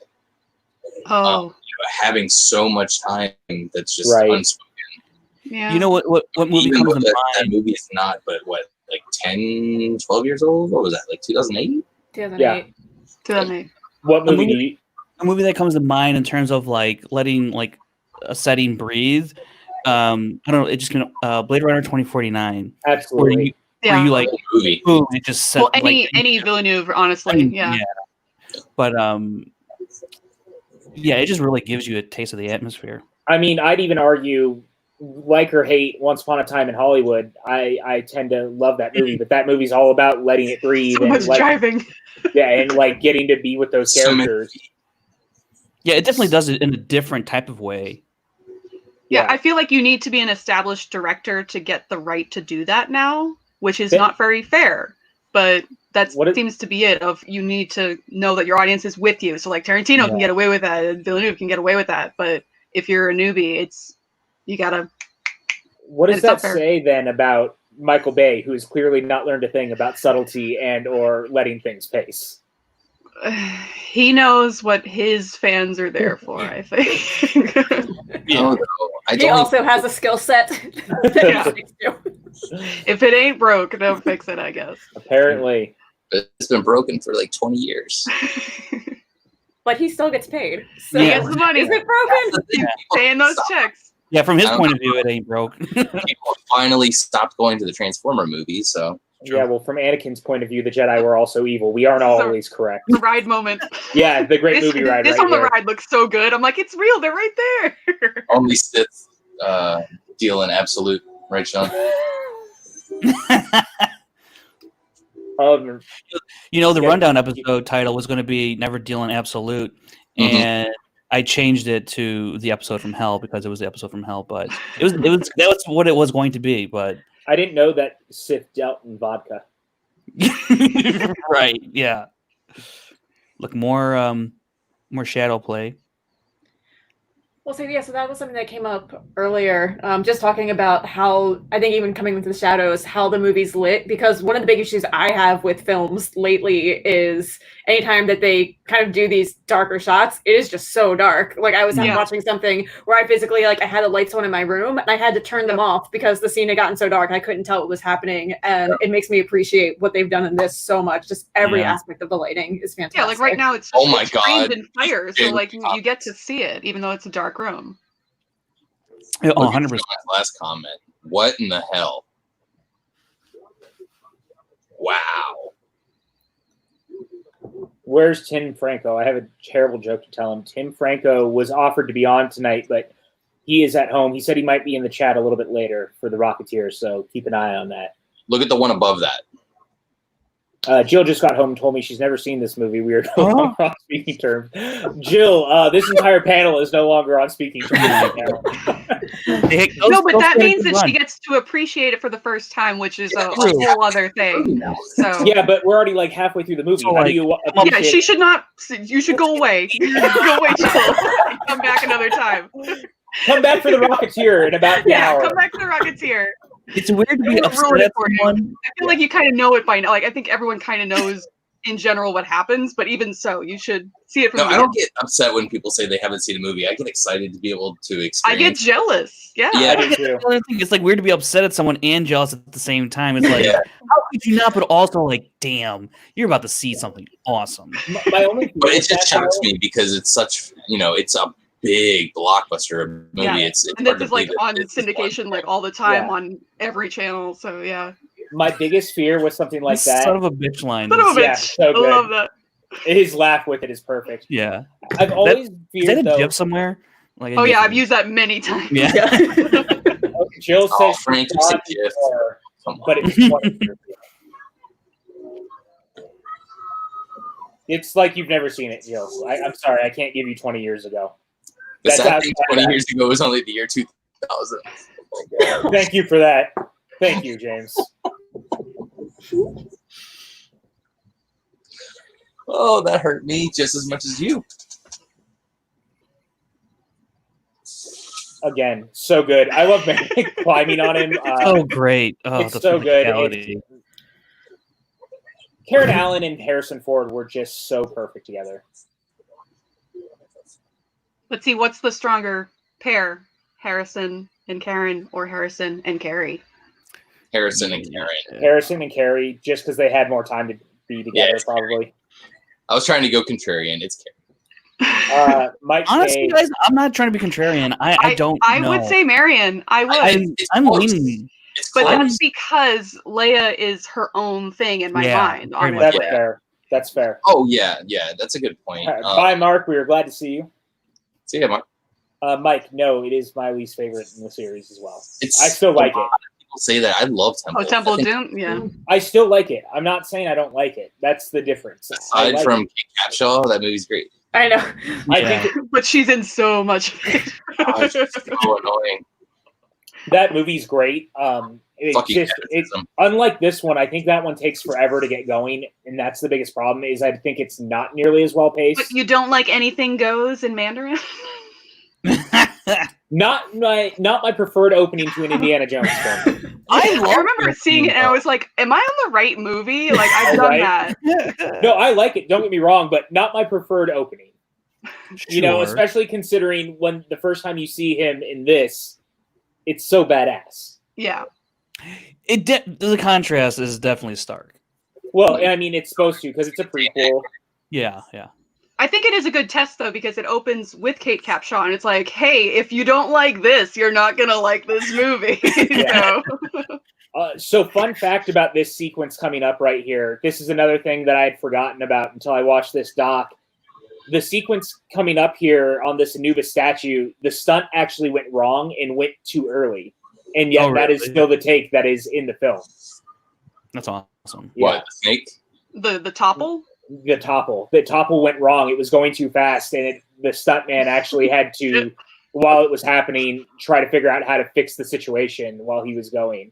Having so much time that's just unspoken. Yeah. You know what movie Even comes though to mind? that movie is not, but what, like 10, 12 years old? What was that, like 2008? 2008. Yeah. 2008. What movie? A movie that comes to mind in terms of like letting like a setting breathe. I don't know. It just Blade Runner 2049. Absolutely. Where you like movie. boom, it just set, Well, any Villeneuve, honestly, yeah. But yeah, it just really gives you a taste of the atmosphere. I mean, I'd even argue, like or hate, Once Upon a Time in Hollywood. I tend to love that movie, but that movie's all about letting it breathe So much driving. Yeah, and like getting to be with those characters. Yeah, it definitely does it in a different type of way. Yeah, I feel like you need to be an established director to get the right to do that now, which is not very fair. But that seems to be it. Of you need to know that your audience is with you. So like Tarantino can get away with that, and Villeneuve can get away with that. But if you're a newbie, you gotta. What does that say then about Michael Bay, who has clearly not learned a thing about subtlety and or letting things pace? He knows what his fans are there for, I think. He also has a skill set. If it ain't broke, don't fix it, I guess. Apparently. It's been broken for like 20 years. But he still gets paid. So he gets the money. Is it broken? He's paying those checks. Yeah, from his point of view, it ain't broke. People finally stopped going to the Transformer movies, so. Yeah, well, from Anakin's point of view, the Jedi were also evil. We aren't always correct. The ride moment. Yeah, the great movie ride. This on the ride looks so good. I'm like, it's real. They're right there. Only Sith deal in absolute, right, Sean? You know, the rundown episode title was going to be "Never Deal in Absolute," and I changed it to "The Episode from Hell" because it was the episode from Hell. But that was what it was going to be. But I didn't know that Sith dealt in vodka. Right? Yeah. Look, more shadow play. Well, so that was something that came up earlier. Just talking about how, I think even coming into the shadows, how the movie's lit. Because one of the big issues I have with films lately is anytime that they kind of do these darker shots, it is just so dark. Like I was watching something where I physically, I had the lights on in my room and I had to turn them off because the scene had gotten so dark I couldn't tell what was happening. And it makes me appreciate what they've done in this so much. Just every aspect of the lighting is fantastic. Yeah, like right now it's oh my God, and fire, so like you get to see it even though it's a dark room. Yeah, 100%. Last comment. What in the hell? Wow. Where's Tim Franco? I have a terrible joke to tell him. Tim Franco was offered to be on tonight, but he is at home. He said he might be in the chat a little bit later for the Rocketeer, so keep an eye on that. Look at the one above that. Jill just got home and told me she's never seen this movie. We are no longer on speaking terms. Jill, this entire panel is no longer on speaking terms. No, but that means that she gets to appreciate it for the first time, which is a whole other thing. So yeah, but we're already like halfway through the movie. So, How do you appreciate she should not. You should go away. Go away, Jill. Come back another time. Come back for the Rocketeer in about an hour. Come back to the Rocketeer. It's weird to be upset at someone. I feel like you kind of know it by now. Like I think everyone kind of knows in general what happens, but even so, you should see it from the I don't get upset when people say they haven't seen a movie. I get excited to be able to experience. I get jealous. Yeah. Yeah. It's like weird to be upset at someone and jealous at the same time. It's like, how could you not? But also, like, damn, you're about to see something awesome. But it just shocks me because it's such, it's a big blockbuster movie. Yeah. It's and this is like on syndication like all the time on every channel. So yeah. My biggest fear was something like that. Son of a bitch line. Son of a bitch. Yeah, so good. I love that. His laugh with it is perfect. Yeah. I've always feared, is that a though. GIF somewhere? Like Oh yeah, I've used that many times. Yeah. Jill says Frank, you said GIF. But it's like you've never seen it, Jill. I'm sorry, I can't give you 20 years ago. The sad thing 20 years ago was only the year 2000. Thank you for that. Thank you, James. Oh, that hurt me just as much as you. Again, so good. I love climbing on him. Oh, great. Oh, it's the so good. physicality. Karen Allen and Harrison Ford were just so perfect together. Let's see, what's the stronger pair? Harrison and Karen or Harrison and Carrie? Harrison and Karen. Harrison and Carrie, just because they had more time to be together, probably. I was trying to go contrarian. It's Karen. Mike Honestly, Kay, guys, I'm not trying to be contrarian. I don't I know. would say Marion. I would. I'm close. leaning. It's But close. that's because Leia is her own thing in my Yeah, mind. very much. that's Honestly. fair. That's fair. Oh, yeah. That's a good point. Bye, Mark. We were glad to see you. See ya, Mark. Mike, no, it is my least favorite in the series as well. It's I still like a it. lot of people say that. I love Temple. Oh, Temple I think Doom? Yeah. I still like it. I'm not saying I don't like it. That's the difference. I Aside like from it. Kate Capshaw, that movie's great. I know. I Yeah. think But she's in so much of it. Gosh, it's so annoying. that movie's great. Fucking It's criticism. unlike this one. I think that one takes forever to get going, and that's the biggest problem. Is I think it's not nearly as well paced. But you don't like anything goes in Mandarin? Not my preferred opening to an Indiana Jones film. I love remember that seeing it and I scene, was like, am I on the right movie? Like, I've done Right? that. No, I like it. Don't get me wrong, but not my preferred opening. You know, Sure. especially considering when the first time you see him in this, it's so badass. Yeah. The contrast is definitely stark. Well, I mean, it's supposed to because it's a prequel. Yeah. I think it is a good test, though, because it opens with Kate Capshaw, and it's like, hey, if you don't like this, you're not going to like this movie. Yeah. So, So fun fact about this sequence coming up right here. This is another thing that I had forgotten about until I watched this doc. The sequence coming up here on this Anubis statue, the stunt actually went wrong and went too early. And yet that is really? still the take that is in the film. That's awesome. Yeah. What, the snake? the topple? The topple went wrong. It was going too fast, and the stuntman actually had to, while it was happening, try to figure out how to fix the situation while he was going.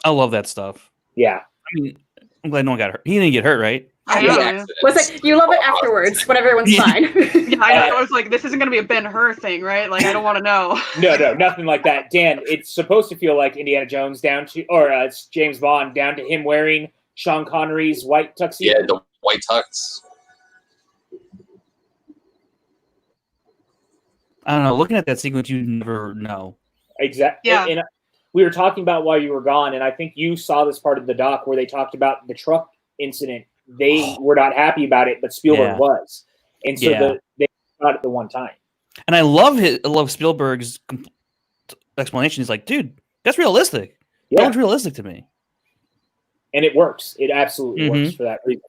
I love that stuff. Yeah. I mean, I'm glad no one got hurt. He didn't get hurt, right? I Yeah. know. Accidents. Was like you love it afterwards when everyone's fine. Yeah, I know. I was like, this isn't going to be a Ben-Hur thing, right? Like, I don't want to know. No, nothing like that. Dan, it's supposed to feel like Indiana Jones it's James Bond down to him wearing Sean Connery's white tuxedo. Yeah, the white tux. I don't know. Looking at that sequence, you never know. Exactly. Yeah. And we were talking about while you were gone, and I think you saw this part of the doc where they talked about the truck incident. They were not happy about it, but Spielberg was. And so they got it the one time. And I love Spielberg's explanation. He's like, dude, that's realistic. That Yeah. looks realistic to me. And it works. It absolutely Mhm. works for that reason.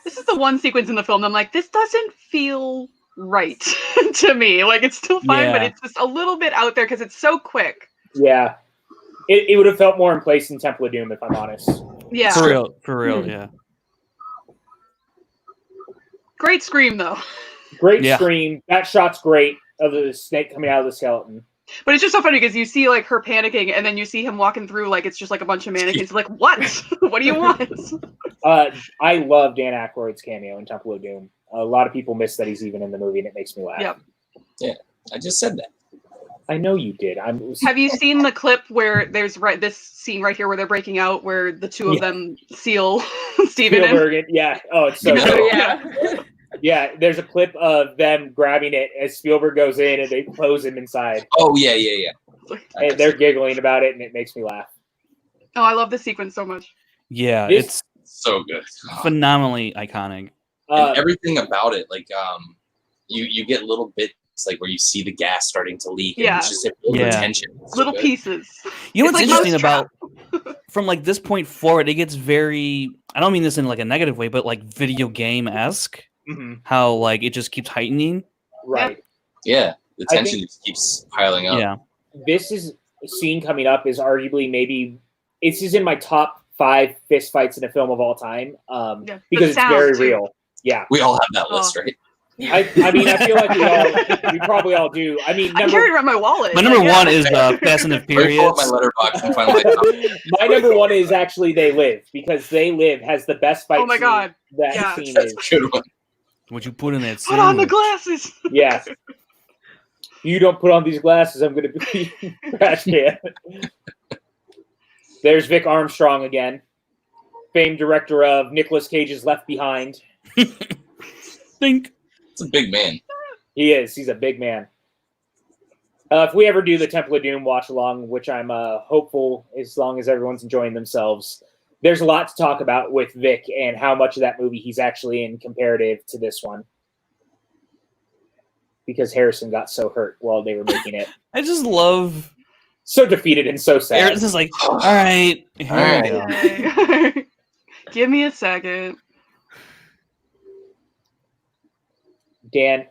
This is the one sequence in the film that I'm like, this doesn't feel right to me. Like, it's still fine, but Yeah. it's just a little bit out there because it's so quick. Yeah. It would have felt more in place in Temple of Doom, if I'm honest. Yeah. For real, Hmm. yeah. Great scream, though. Great Yeah. scream. That shot's great of the snake coming out of the skeleton. But it's just so funny because you see, like, her panicking, and then you see him walking through like it's just like a bunch of mannequins. Like, what? What do you want? I love Dan Aykroyd's cameo in Temple of Doom. A lot of people miss that he's even in the movie, and it makes me laugh. Yep. Yeah, I just said that. I know you did. Have you seen the clip where there's this scene right here where they're breaking out, where the two of Yeah. them seal Steven in? Spielberg. Yeah. Oh, it's so Yeah. good. Yeah. Yeah, there's a clip of them grabbing it as Spielberg goes in and they close him inside. Oh, yeah. And they're giggling about it, and it makes me laugh. Oh, I love this sequence so much. Yeah, This- it's So good. phenomenally iconic. And everything about it, like you get little bits like where you see the gas starting to leak, and Yeah. it's just a little Yeah. tension. It's so Little good. pieces. You know It's what's like interesting about Mousetrap. from like this point forward, it gets very, I don't mean this in like a negative way, but like video game-esque. Mhm. How like it just keeps heightening. Right. Yeah, the I tension think- just keeps piling up. Yeah. This is a scene coming up is arguably this is in my top 5 fist fights in a film of all time. Yeah. The Because it's sound, very too. real. Yeah. We all have that Oh. list, right? I mean, I feel like we probably all do. I mean, I carried around my wallet. My number like, one is Fast and the Let me pull Furious. up my letterbox and find my my number one is actually They Live, because They Live has the best fight. Oh my scene. God. That Yeah. scene That's is. a good one. What you put in that Put on the sandwich? glasses. Yes. You don't put on these glasses, I'm going to be trash can. There's Vic Armstrong again, famed director of Nicolas Cage's Left Behind. Think. It's a big man. He is. He's a big man. If we ever do the Temple of Doom watch along, which I'm hopeful, as long as everyone's enjoying themselves, there's a lot to talk about with Vic and how much of that movie he's actually in comparative to this one. Because Harrison got so hurt while they were making it. I just love. So defeated and so sad. It's just like, all right, here All we right. go. Give me a second. Dan,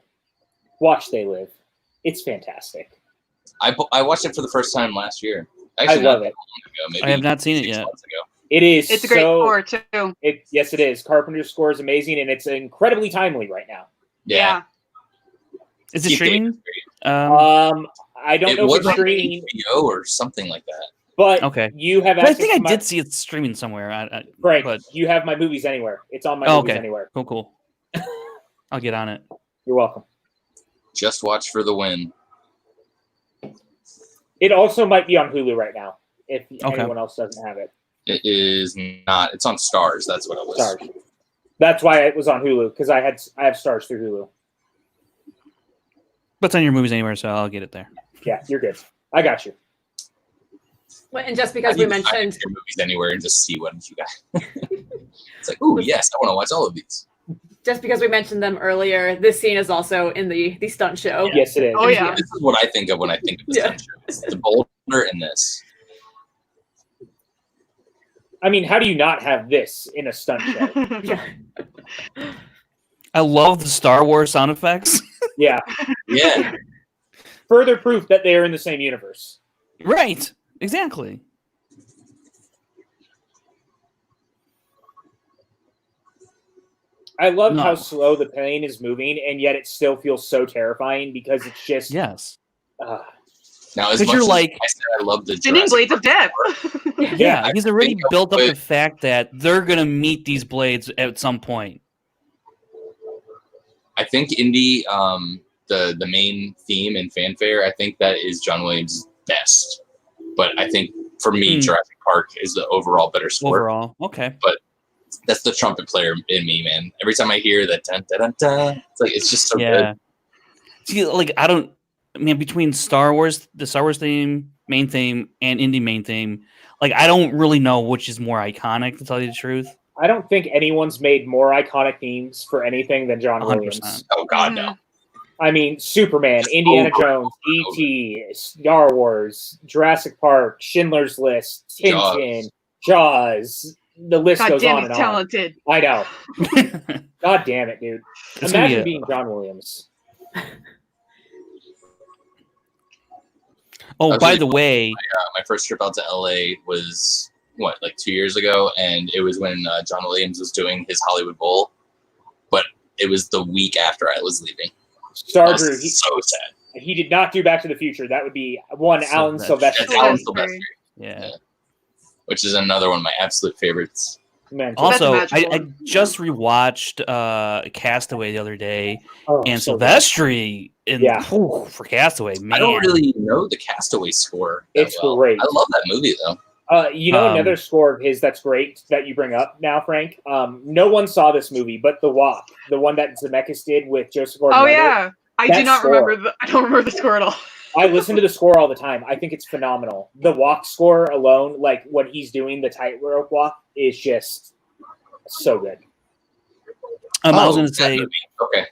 watch They Live. It's fantastic. I watched it for the first time last year. I Actually, love not it. that long ago, maybe I have not seen it 6 yet. months ago. It is. It's a great score too. Yes, it is. Carpenter's score is amazing, and it's incredibly timely right now. Yeah. Is it Keith streaming? David's great. I don't It know if was it's on streaming, HBO or something like that. but Okay. you have But I access think to I my, did see it streaming somewhere. Frank, but you have my Movies Anywhere. It's on my Oh, Movies okay. Anywhere. cool. I'll get on it. You're welcome. Just watch for the win. It also might be on Hulu right now, if Okay. anyone else doesn't have it. It is not. It's on Stars. That's what it was. Stars. That's why it was on Hulu, because I have Stars through Hulu. But it's on your movies anywhere, so I'll get it there. Yeah, you're good. I got you. Well, and just I because need we to find mentioned, your movies anywhere and just see what you got. It's like, ooh, yes, I want to watch all of these. just because we mentioned them earlier, this scene is also in the stunt show. Yes, it is. Oh yeah. This is what I think of when I think of the Yeah. stunt show. It's the boulder in this. I mean, how do you not have this in a stunt show? Yeah. I love the Star Wars sound effects. Yeah. Yeah. Further proof that they are in the same universe. Right. Exactly. I love No. how slow the plane is moving, and yet it still feels so terrifying because it's just. Yes. Uh, Now, as Because much you're as like- I said I love the Spinning Jurassic blades of death. Yeah, I he's already think I'll built up put- the fact that they're gonna meet these blades at some point. I think Indy, the main theme and fanfare, I think that is John Williams' best. But I think for me, Jurassic Park is the overall better score. Overall, okay. That's the trumpet player in me, man. Every time I hear that, dun, dun, dun, dun, it's just so Yeah. good. See, like I mean, between Star Wars, the Star Wars theme, main theme, and indie main theme, like I don't really know which is more iconic, to tell you the truth. I don't think anyone's made more iconic themes for anything than John 100%. Williams. Oh God, no. I mean, Superman, Indiana Jones, E.T., Star Wars, Jurassic Park, Schindler's List, Tintin, Jaws. The list God goes damn, on he's and talented. on. I know. God damn it, dude. It's gonna be Imagine a- being John Williams. Oh, That's by really the cool. way, My first trip out to LA was like 2 years ago, and it was when John Williams was doing his Hollywood Bowl, but it was the week after I was leaving. I Star was Drew, so sad. he did not do Back to the Future. That would be one Alan Sylvester. Sylvester. That's Alan Sylvester. Sylvester, yeah. which is another one of my absolute favorites. Man, Also, That's a I magical one. just rewatched Castaway the other day, oh, and so good. Silvestri for Castaway, man. I don't really know the Castaway score. That It's well. great. I love that movie though. Another score of his that's great that you bring up now, Frank. No one saw this movie, but The Walk, the one that Zemeckis did with Joseph Oh Gordon-Levitt. yeah. I That do not score. remember I don't remember the score at all. I listen to the score all the time. I think it's phenomenal. The Walk score alone, like when he's doing the tightrope walk, is just so good. I was going that to say, movie. Okay.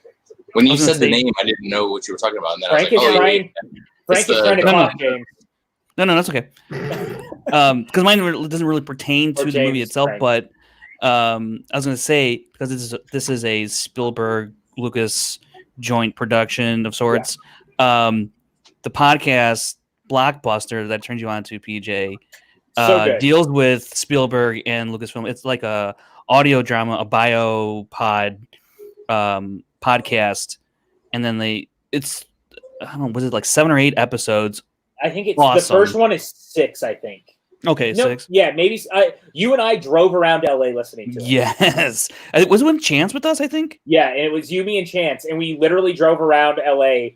When you I was gonna said the say- name, I didn't know what you were talking about. And then Frank I was like, is oh, trying. yeah. Frank It's is trying to No, talk, no. James. no, that's okay. Because mine doesn't really pertain to Or the movie James, itself, Frank. but I was going to say, because this is a Spielberg Lucas joint production of sorts. The podcast Blockbuster that turns you on to PJ So good. deals with Spielberg and Lucasfilm. It's like a audio drama, a biopod podcast and then it's I don't know, was it like 7 or 8 episodes? I think it's Awesome. the first one is 6. I think. Okay, No, 6. Yeah, maybe. You and I drove around LA listening to it. Yes, was it when Chance with us? I think. Yeah, and it was you, me, and Chance, and we literally drove around LA.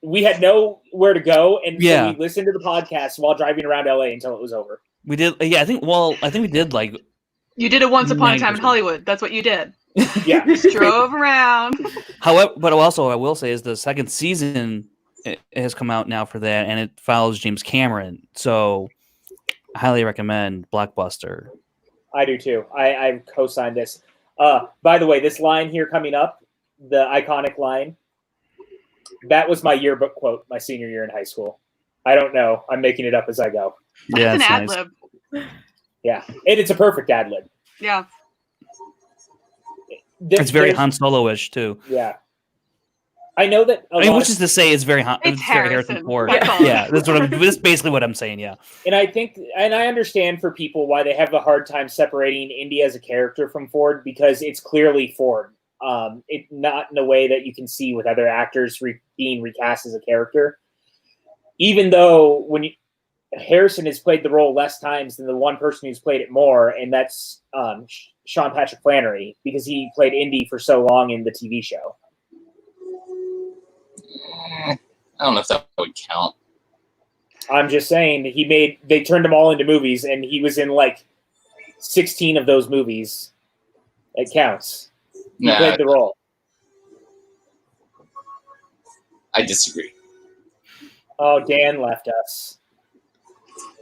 We had nowhere to go, and so we listened to the podcast while driving around LA until it was over. We did. Yeah, I think we did like. You did it once upon a time in 90%. Hollywood. That's what you did. Yeah, Just drove around. However, but also I will say is the second season has come out now for that, and it follows James Cameron. So, I highly recommend Blockbuster. I do too. I co-signed this. By the way, this line here coming up, the iconic line, that was my yearbook quote my senior year in high school. I don't know. I'm making it up as I go. Yeah, That's an nice. ad-lib. Yeah, and it's a perfect ad lib. Yeah. It's very Han Solo-ish too. Yeah. I know that. Which is to say, it's very It's very Harrison. Ford. That's all. Yeah, that's basically what I'm saying. Yeah. And I think, and I understand for people why they have a hard time separating Indy as a character from Ford, because it's clearly Ford. It not in a way that you can see with other actors being recast as a character. Even though Harrison has played the role less times than the one person who's played it more, and that's Sean Patrick Flannery, because he played Indy for so long in the TV show. I don't know if that would count. I'm just saying they turned them all into movies, and he was in like 16 of those movies. It counts. He played the role. I disagree. Oh, Dan left us.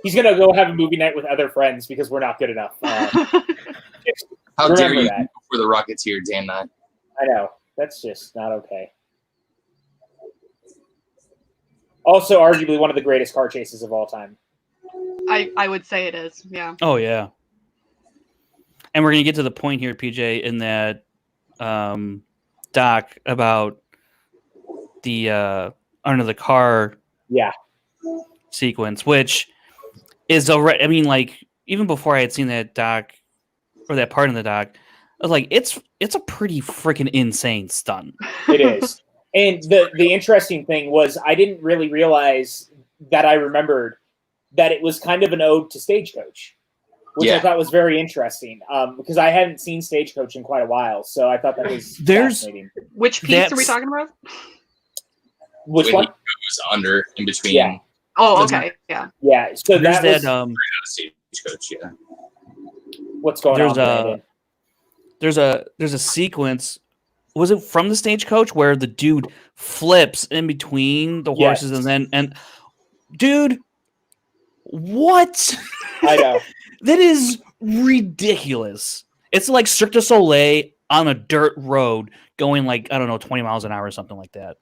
He's gonna go have a movie night with other friends because we're not good enough. How dare remember you that. for the Rocketeer, Dan? Not. I know. That's just not okay. Also, arguably one of the greatest car chases of all time. I would say it is. Yeah. Oh yeah. And we're gonna get to the point here, PJ, in that doc about the under the car sequence, which is already. I mean, like even before I had seen that doc or that part in the doc, I was like, it's a pretty freaking insane stunt. It is. And the interesting thing was I didn't really realize that I remembered that it was kind of an ode to Stagecoach, which I thought was very interesting because I hadn't seen Stagecoach in quite a while. So I thought that was fascinating. Which piece are we talking about? Which when one? he goes under in between. Yeah. Oh, okay. Yeah. Yeah. So There's that was Stagecoach, yeah. what's going on. Brandon. There's a sequence. Was it from the Stagecoach where the dude flips in between the horses and dude, what? I know. That is ridiculous. It's like Cirque du Soleil on a dirt road going like, I don't know, 20 miles an hour or something like that.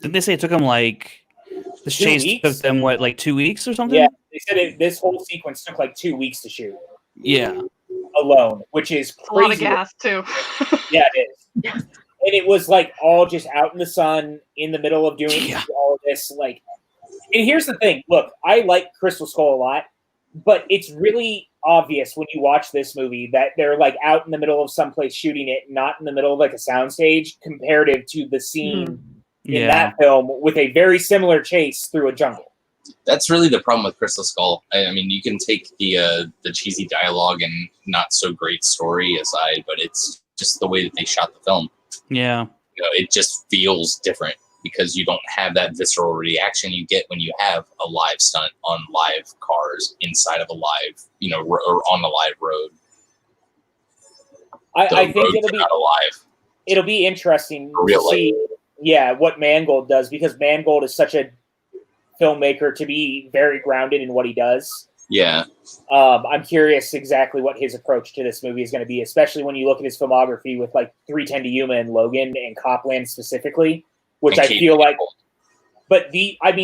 Didn't they say it took them like this 2 chase weeks? took them what, like 2 weeks or something? Yeah, they said this whole sequence took like 2 weeks to shoot. Yeah. Alone, which is crazy. A lot of gas too. Yeah, it is. And it was like all just out in the sun in the middle of doing all of this. Like, and here's the thing. Look, I like Crystal Skull a lot, but it's really obvious when you watch this movie that they're like out in the middle of someplace shooting it, not in the middle of like a soundstage, comparative to the scene in that film with a very similar chase through a jungle. That's really the problem with Crystal Skull. I mean, you can take the cheesy dialogue and not so great story aside, but it's just the way that they shot the film. Yeah. You know, it just feels different because you don't have that visceral reaction you get when you have a live stunt on live cars inside of a live, or on a live road. I think it'll be interesting real to see, what Mangold does, because Mangold is such a filmmaker to be very grounded in what he does. Yeah. I'm curious exactly what his approach to this movie is going to be, especially when you look at his filmography with like 3:10 to Yuma and Logan and Copland specifically, which I feel like. But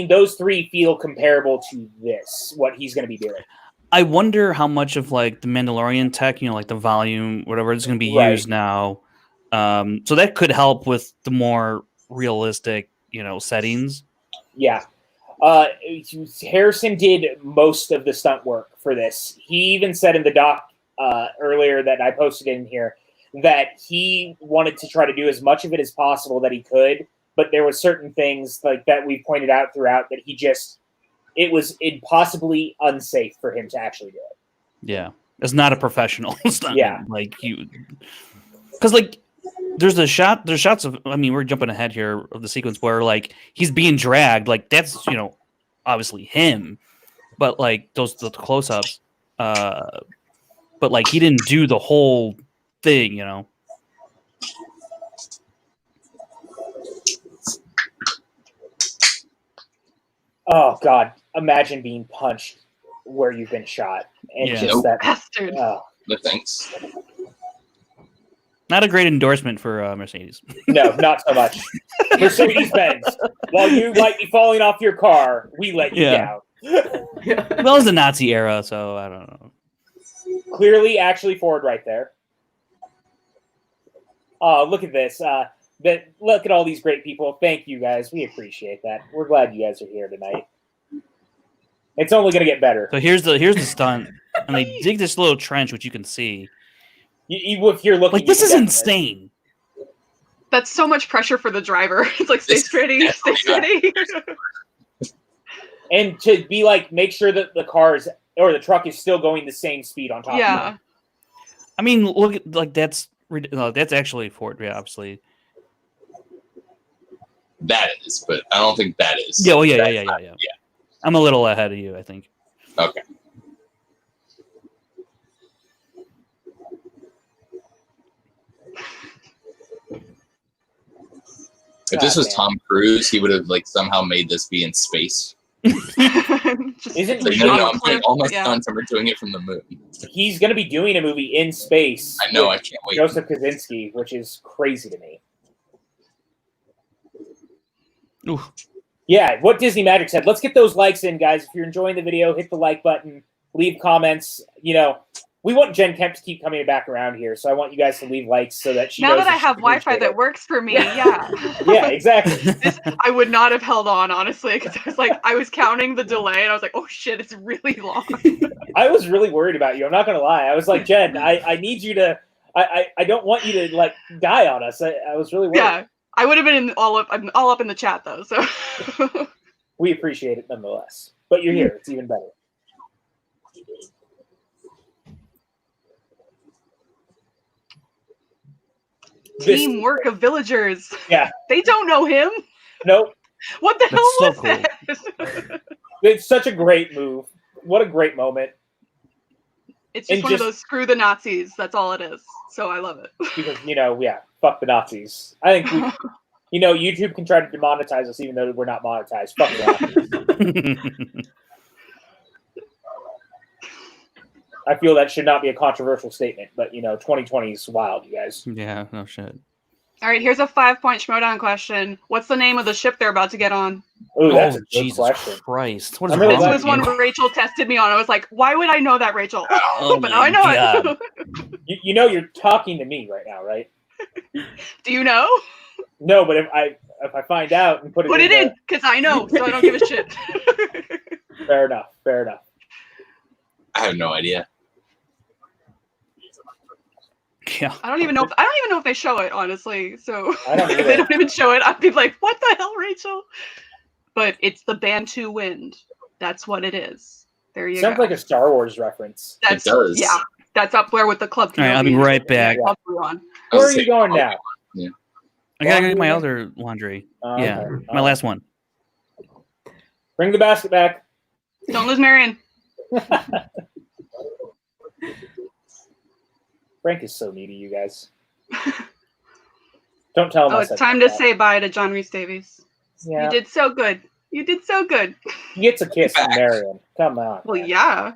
those three feel comparable to this, what he's going to be doing. I wonder how much of like the Mandalorian tech, like the volume, whatever, is going to be used now. So that could help with the more realistic, settings. Yeah. Harrison did most of the stunt work for this. He even said in the doc earlier that I posted in here that he wanted to try to do as much of it as possible that he could, but there were certain things like that we pointed out throughout that it was impossibly unsafe for him to actually do it. Yeah, it's not a professional stunt. Yeah, like because like there's shots of. I mean, we're jumping ahead here of the sequence where like he's being dragged. Like that's obviously him, but like the close-ups. But like he didn't do the whole thing, Oh God! Imagine being punched where you've been shot, and just that bastard. No thanks. Not a great endorsement for Mercedes. No, not so much. Mercedes-Benz. While you might be falling off your car, we let you down. Well, it was the Nazi era, so I don't know. Clearly, actually, Ford right there. Oh, look at this. Look at all these great people. Thank you, guys. We appreciate that. We're glad you guys are here tonight. It's only going to get better. So here's the stunt, and they dig this little trench, which you can see. If you're looking, like this is insane. That's so much pressure for the driver. It's like stay steady, stay steady. And to be like, make sure that the cars or the truck is still going the same speed on top. Yeah. Of it. I mean, look at like that's actually Ford, yeah, obviously. That is, but I don't think that is. Yeah, well, yeah. I'm a little ahead of you, I think. Okay. If this was Tom Cruise, he would have like somehow made this be in space. Isn't like, no, I'm putting all my stunts and we're doing it from the moon. He's going to be doing a movie in space. I know, I can't wait. Joseph Kosinski, which is crazy to me. Oof. Yeah, what Disney Magic said. Let's get those likes in, guys. If you're enjoying the video, hit the like button, leave comments. We want Jen Kemp to keep coming back around here, so I want you guys to leave likes so that she now knows that I have Wi-Fi that works for me, yeah. Yeah, exactly. I would not have held on, honestly, because I was counting the delay, and I was like, oh shit, it's really long. I was really worried about you. I'm not going to lie. I was like, Jen, I need you to, I don't want you to, like, die on us. I was really worried. Yeah, I would have been all up in the chat, though, so. We appreciate it nonetheless. But you're here. It's even better. Teamwork of villagers. Yeah. They don't know him. Nope. What the hell was cool. that? It's such a great move. What a great moment. It's just one of those screw the Nazis. That's all it is. So I love it. Because, fuck the Nazis. I think, YouTube can try to demonetize us even though we're not monetized. Fuck the Nazis. I feel that should not be a controversial statement, but 2020 is wild, you guys. Yeah, no shit. All right, here's a 5-point Schmodown question. What's the name of the ship they're about to get on? Oh, that's a good Jesus question. Christ! What is really This was one Rachel tested me on. I was like, "Why would I know that, Rachel?" Oh but now I know God. it. You're talking to me right now, right? Do you know? No, but if I find out and put it in, because I know, so I don't give a shit. Fair enough. I have no idea. Yeah. I don't even know if they show it, honestly. So I don't if they don't even show it, I'd be like, "What the hell, Rachel?" But it's the Bantu wind. That's what it is. There you go. Sounds like a Star Wars reference. It does. Yeah, that's up there with the Club. All right, I'll be right back. Yeah. Where are you going now? Yeah. I gotta get my other laundry. Yeah, Okay. my last one. Bring the basket back. Don't lose Marion. Frank is so needy, you guys. Don't tell him. Oh, it's time to say bye to John Rhys Davies. Yeah. You did so good. You did so good. He gets a kiss from Marion. Come on. Well, yeah.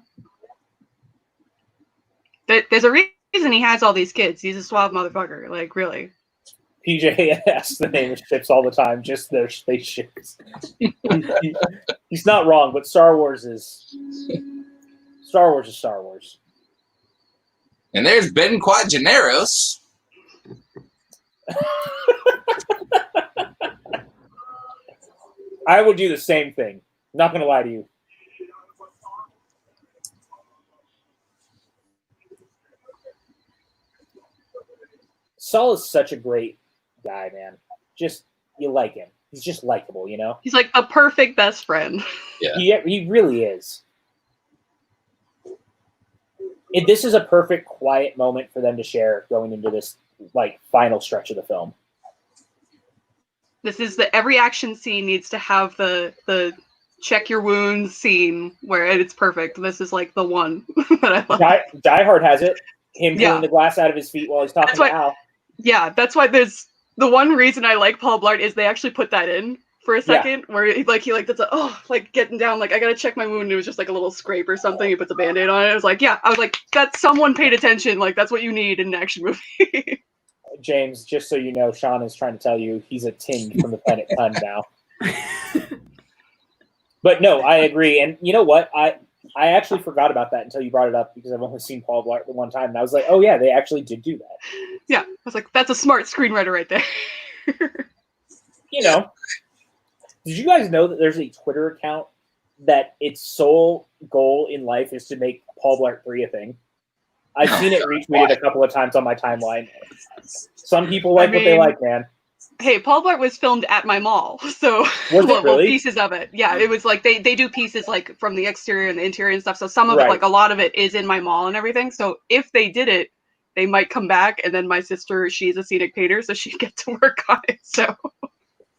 There's a reason he has all these kids. He's a suave motherfucker. Like, really. PJ asks the name of ships all the time, just their spaceships. He's not wrong, but Star Wars is Star Wars. And there's Ben Quadraneros. I would do the same thing. Not gonna lie to you. Saul is such a great guy, man. Just you like him. He's just likable, you know. He's like a perfect best friend. Yeah. He really is. And this is a perfect quiet moment for them to share going into this like final stretch of the film. This is every action scene needs to have the check your wounds scene where it's perfect. This is like the one that I love. Die Hard has it. Him Yeah. pulling the glass out of his feet while he's talking to Al. Yeah, that's why there's the one reason I like Paul Blart is they actually put that in for a second where he that's getting down, like I gotta check my wound, and it was just like a little scrape or something. He puts a band-aid on it. I was like, that someone paid attention, like that's what you need in an action movie. James, just so you know, Sean is trying to tell you he's a Ting from the planet Pun now. But no, I agree. And you know what? I actually forgot about that until you brought it up because I've only seen Paul Blart the one time. And I was like, oh yeah, they actually did do that. Yeah. I was like, that's a smart screenwriter right there. You know, did you guys know that there's a Twitter account that its sole goal in life is to make Paul Blart 3 a thing? I've seen it retweeted a couple of times on my timeline. Some people like what they like, man. Hey, Paul Blart was filmed at my mall, so Was it really? pieces of it. Yeah, it was like they do pieces like from the exterior and the interior and stuff. So some of it, like a lot of it, is in my mall and everything. So if they did it, they might come back. And then my sister, she's a scenic painter, so she'd get to work on it. So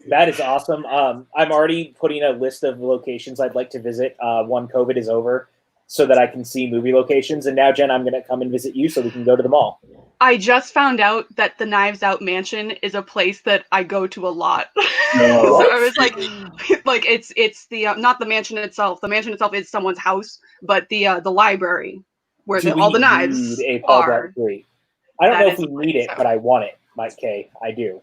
that is awesome. I'm already putting a list of locations I'd like to visit when COVID is over, so that I can see movie locations. And now, Jen, I'm going to come and visit you so we can go to the mall. I just found out that the Knives Out mansion is a place that I go to a lot. No. So I was like it's the not the mansion itself. The mansion itself is someone's house, but the library where all the knives need a Paul are. Blart 3? I don't know if is we need it, but I want it, Mike K. I do.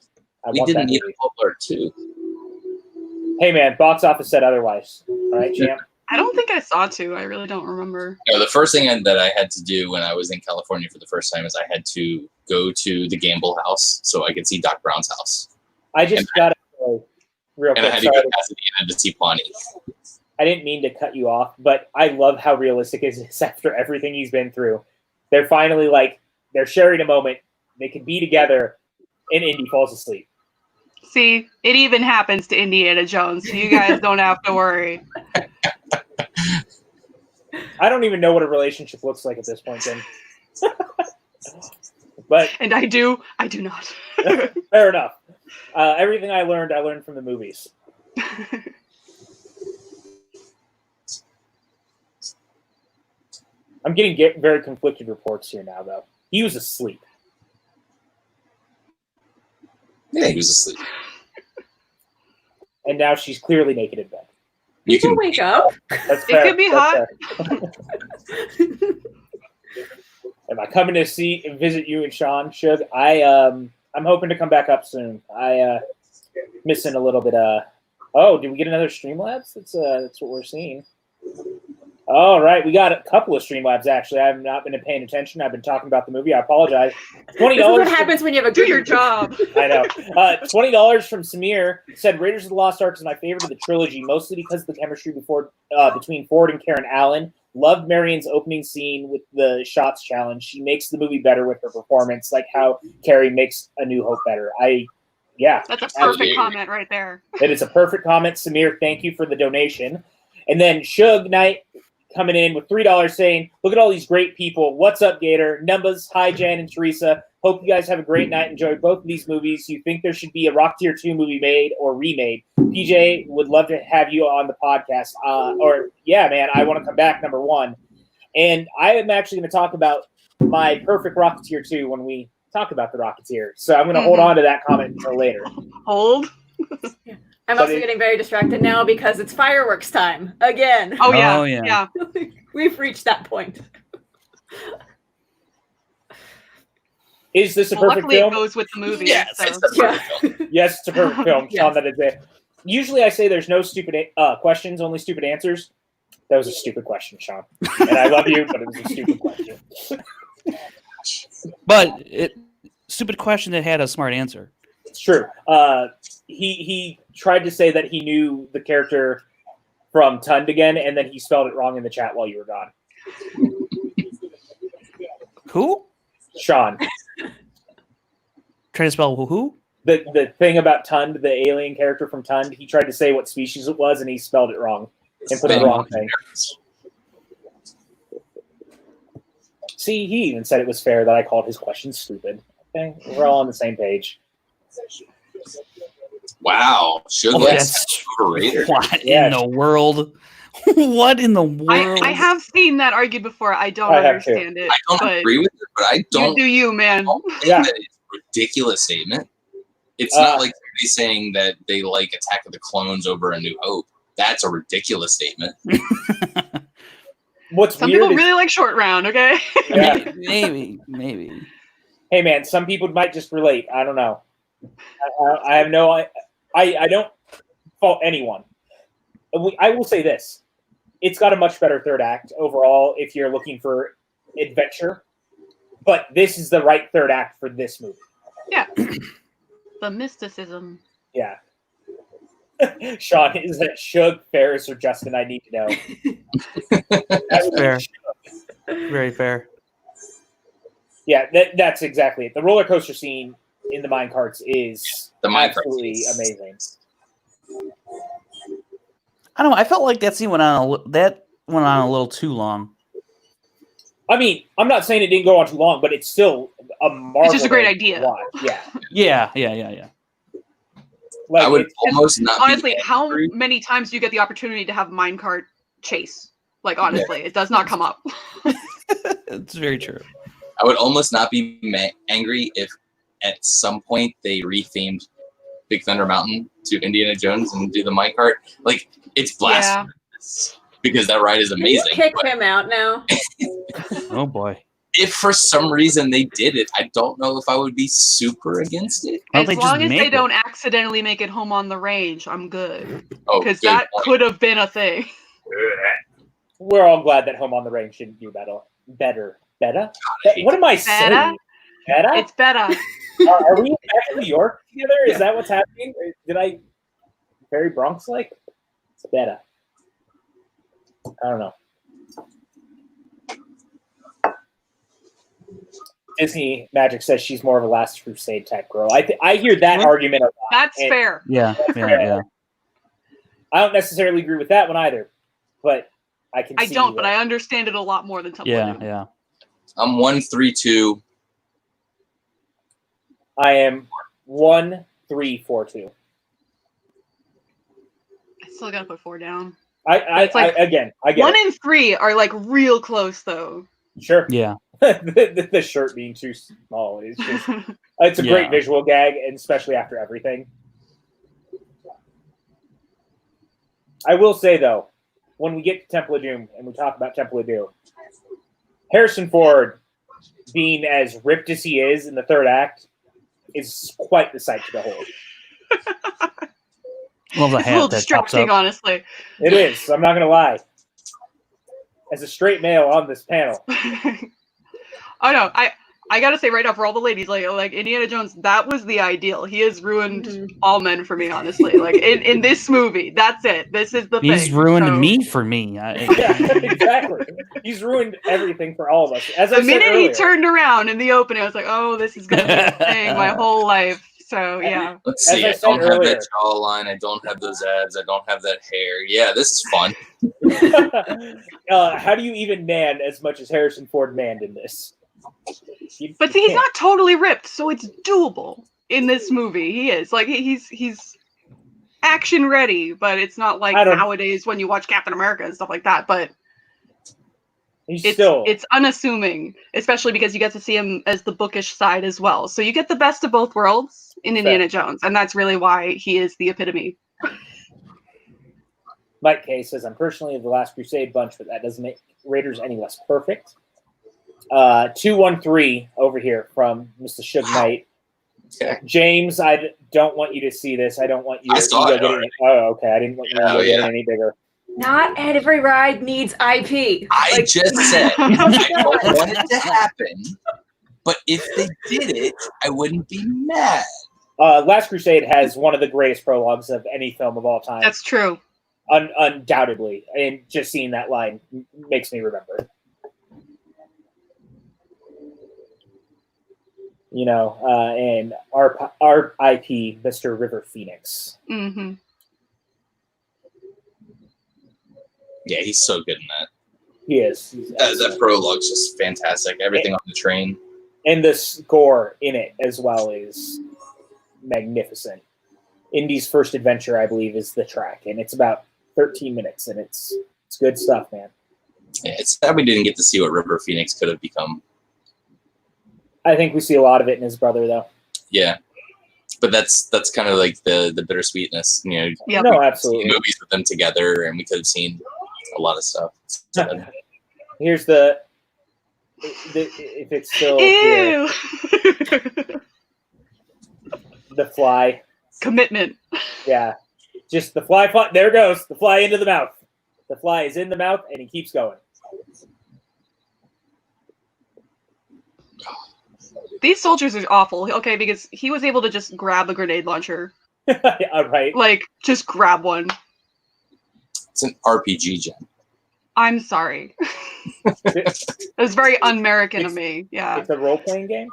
We want didn't that need movie. a Paul Blart 2. Hey, man, box office said otherwise. All right, champ? I don't think I saw two. I really don't remember. No, the first thing that I had to do when I was in California for the first time is I had to go to the Gamble house so I could see Doc Brown's house. I just got to say real And I quick. had to go to Pasadena to see Pawnee. I didn't mean to cut you off, but I love how realistic it is after everything he's been through. They're finally they're sharing a moment. They can be together, and Indy falls asleep. See, it even happens to Indiana Jones, so you guys don't have to worry. I don't even know what a relationship looks like at this point, Jen. But And I do not. fair enough. Everything I learned from the movies. I'm getting very conflicted reports here now, though. He was asleep. Yeah, he was asleep. And now she's clearly naked in bed. You People can wake up. That's It fair. could be That's fair. Am I coming to visit you and Sean? Should I'm hoping to come back up soon. Missing a little bit. Oh, did we get another Streamlabs? That's what we're seeing. All right, we got a couple of Streamlabs actually. I've not been paying attention. I've been talking about the movie. I apologize. $20. This is what happens when you have a Do good your movie. job. I know. $20 from Samir said Raiders of the Lost Ark is my favorite of the trilogy, mostly because of the chemistry between Ford and Karen Allen. Loved Marion's opening scene with the shots challenge. She makes the movie better with her performance, like how Carrie makes A New Hope better. That's a perfect Absolutely. comment right there. It is a perfect comment. Samir, thank you for the donation. And then Suge Knight coming in with $3 saying, look at all these great people. What's up, Gator? Numbers, hi, Jan and Theresa. Hope you guys have a great night. Enjoy both of these movies. You think there should be a Rocketeer 2 movie made or remade? PJ would love to have you on the podcast. Yeah, man, I want to come back, number one. And I am actually going to talk about my perfect Rocketeer 2 when we talk about the Rocketeer. So I'm going to hold on to that comment until later. Hold. I'm also getting very distracted now because it's fireworks time again. Oh yeah. Oh, yeah. We've reached that point. Is this a Well, perfect luckily film? it goes with the movie. Yes, so. it's the perfect film. Yes, it's a perfect film. Yes. Sean, that is it. Usually I say there's no stupid questions, only stupid answers. That was a stupid question, Sean. And I love you, but it was a stupid question. But stupid question that had a smart answer. It's true. He tried to say that he knew the character from Tund again, and then he spelled it wrong in the chat while you were gone. Who? Sean. Try to spell who? The thing about Tund, the alien character from Tund, he tried to say what species it was, and he spelled it wrong and put the wrong thing. See, he even said it was fair that I called his question stupid. Okay, we're all on the same page. Wow, Suge That's overrated. What in the world? What in the world? I have seen that argued before. I don't understand it. I don't agree with it, but I don't. You do you, man. Yeah, it's a ridiculous statement. It's not like somebody saying that they like Attack of the Clones over A New Hope. That's a ridiculous statement. What's some weird people really like Short Round, okay? Yeah. maybe. Hey man, some people might just relate. I don't know. I have no. I don't fault anyone. I will say this: it's got a much better third act overall if you're looking for adventure. But this is the right third act for this movie. Yeah. The mysticism. Yeah. Sean, is that Suge, Ferris, or Justin? I need to know. That's fair. Very fair. Yeah, that's exactly it. The roller coaster scene in the minecarts is absolutely amazing. I don't know. I felt like that scene went on a little too long. I mean, I'm not saying it didn't go on too long, but it's still a marvelous. It's just a great idea. Yeah. Yeah. Like, I would almost not. Honestly, how many times do you get the opportunity to have minecart chase? Like, honestly, it does not come up. It's very true. I would almost not be angry if at some point they rethemed Big Thunder Mountain to Indiana Jones and do the minecart. Like, it's blasphemous because that ride is amazing. Kick him out now. Oh boy. If for some reason they did it, I don't know if I would be super against it. As long as they don't accidentally make it Home on the Range, I'm good. Oh, because that could have been a thing. We're all glad that Home on the Range shouldn't do better. Better? What am I saying? Better? It's better. Are we back in New York together? Is that what's happening? Did I very Bronx-like? It's better. I don't know. Disney Magic says she's more of a Last Crusade type girl. I hear that argument a lot. That's fair. Yeah. I don't necessarily agree with that one either, but I can. I don't, but I understand it a lot more than Temple. Yeah. I'm 1-3-2. I am 1-3-4-2. I still gotta put 4 down. I get 1 and 3 are like real close though. Sure. Yeah. the shirt being too small is just it's a great visual gag, and especially after everything. I will say though, when we get to Temple of Doom and we talk about Temple of Doom, Harrison Ford being as ripped as he is in the third act is quite the sight to behold. Well, the it's a little distracting, honestly. It is. I'm not gonna lie. As a straight male on this panel. Oh no, I gotta say right now for all the ladies, like Indiana Jones, that was the ideal. He has ruined all men for me, honestly. Like in this movie, that's it. This is the thing. He's ruined me for me. Yeah, exactly. He's ruined everything for all of us. As the minute he turned around in the opening, I was like, oh, this is gonna be a thing my whole life. So yeah. Let's see. I don't have that jawline. I don't have those abs. I don't have that hair. Yeah, this is fun. How do you even man as much as Harrison Ford manned in this? But see, he's not totally ripped, so it's doable in this movie. He is like he's action ready, but it's not like nowadays when you watch Captain America and stuff like that. But it's unassuming, especially because you get to see him as the bookish side as well. So you get the best of both worlds in Indiana Jones, and that's really why he is the epitome. Mike K says, I'm personally of the Last Crusade bunch, but that doesn't make Raiders any less perfect. 213 over here from Mr. Suge Knight. Okay. James, I don't want you to see this. I don't want you to get okay. I didn't want you to get any bigger. Not every ride needs IP. I just said I don't want it to happen, but if they did it, I wouldn't be mad. Last Crusade has one of the greatest prologues of any film of all time. That's true. Undoubtedly, and just seeing that line makes me remember. You know, and our IP, Mr. River Phoenix. Mm-hmm. Yeah, he's so good in that. He is. That prologue's just fantastic. Everything on the train. And the score in it as well is magnificent. Indy's first adventure, I believe, is the track, and it's about 13 minutes, and it's good stuff, man. Yeah, it's sad we didn't get to see what River Phoenix could have become. I think we see a lot of it in his brother, though. Yeah, but that's kind of like the bittersweetness, you know. Yep. No, absolutely. Movies with them together, and we could have seen a lot of stuff. Here's the if it's still here, Ew. the fly. Commitment. Yeah, just the fly. There goes the fly into the mouth. The fly is in the mouth, and he keeps going. These soldiers are awful. Okay, because he was able to just grab a grenade launcher. Yeah, right. Like, just grab one. It's an RPG, Jen. I'm sorry. It was very un-American of me. Yeah. It's a role-playing game.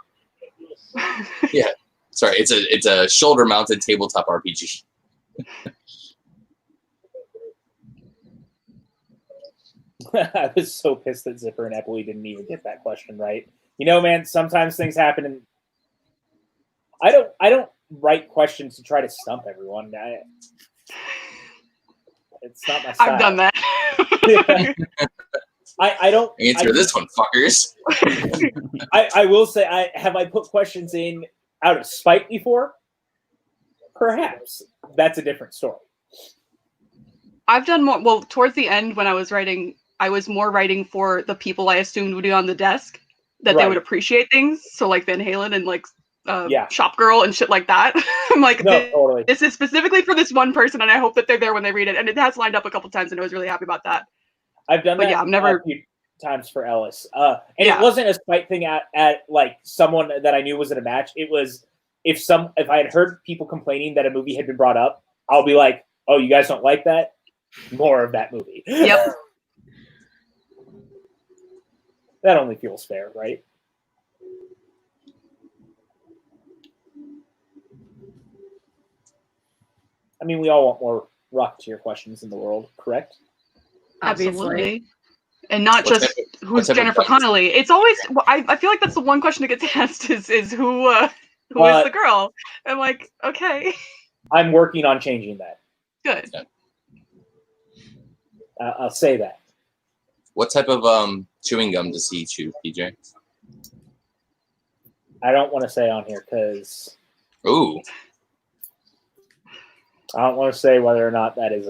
Yeah. Sorry, it's a shoulder-mounted tabletop RPG. I was so pissed that Zipper and Eppley didn't even get that question right. You know, man, sometimes things happen, and I don't write questions to try to stump everyone. It's not my style. I've done that. I don't answer this one, fuckers. I will say I put questions in out of spite before. Perhaps that's a different story. I've done more. Well, towards the end when I was writing, I was more writing for the people I assumed would be on the desk, that they would appreciate things. So like Van Halen and like Shop Girl and shit like that. I'm like, totally. This is specifically for this one person, and I hope that they're there when they read it. And it has lined up a couple times, and I was really happy about that. I've done that. Yeah, I've never a few times for Ellis, and it wasn't a spite thing at like someone that I knew was at a match. It was if I had heard people complaining that a movie had been brought up, I'll be like, "Oh, you guys don't like that? More of that movie." Yep. That only feels fair, right? I mean, we all want more Rocketeer questions in the world, correct? Absolutely. And not just who's Jennifer Connelly. It's always I feel like that's the one question that gets asked is who is the girl? I'm like, okay. I'm working on changing that. Good. I'll say that. What type of chewing gum does he chew, PJ? I don't want to say on here because Ooh. I don't want to say whether or not that is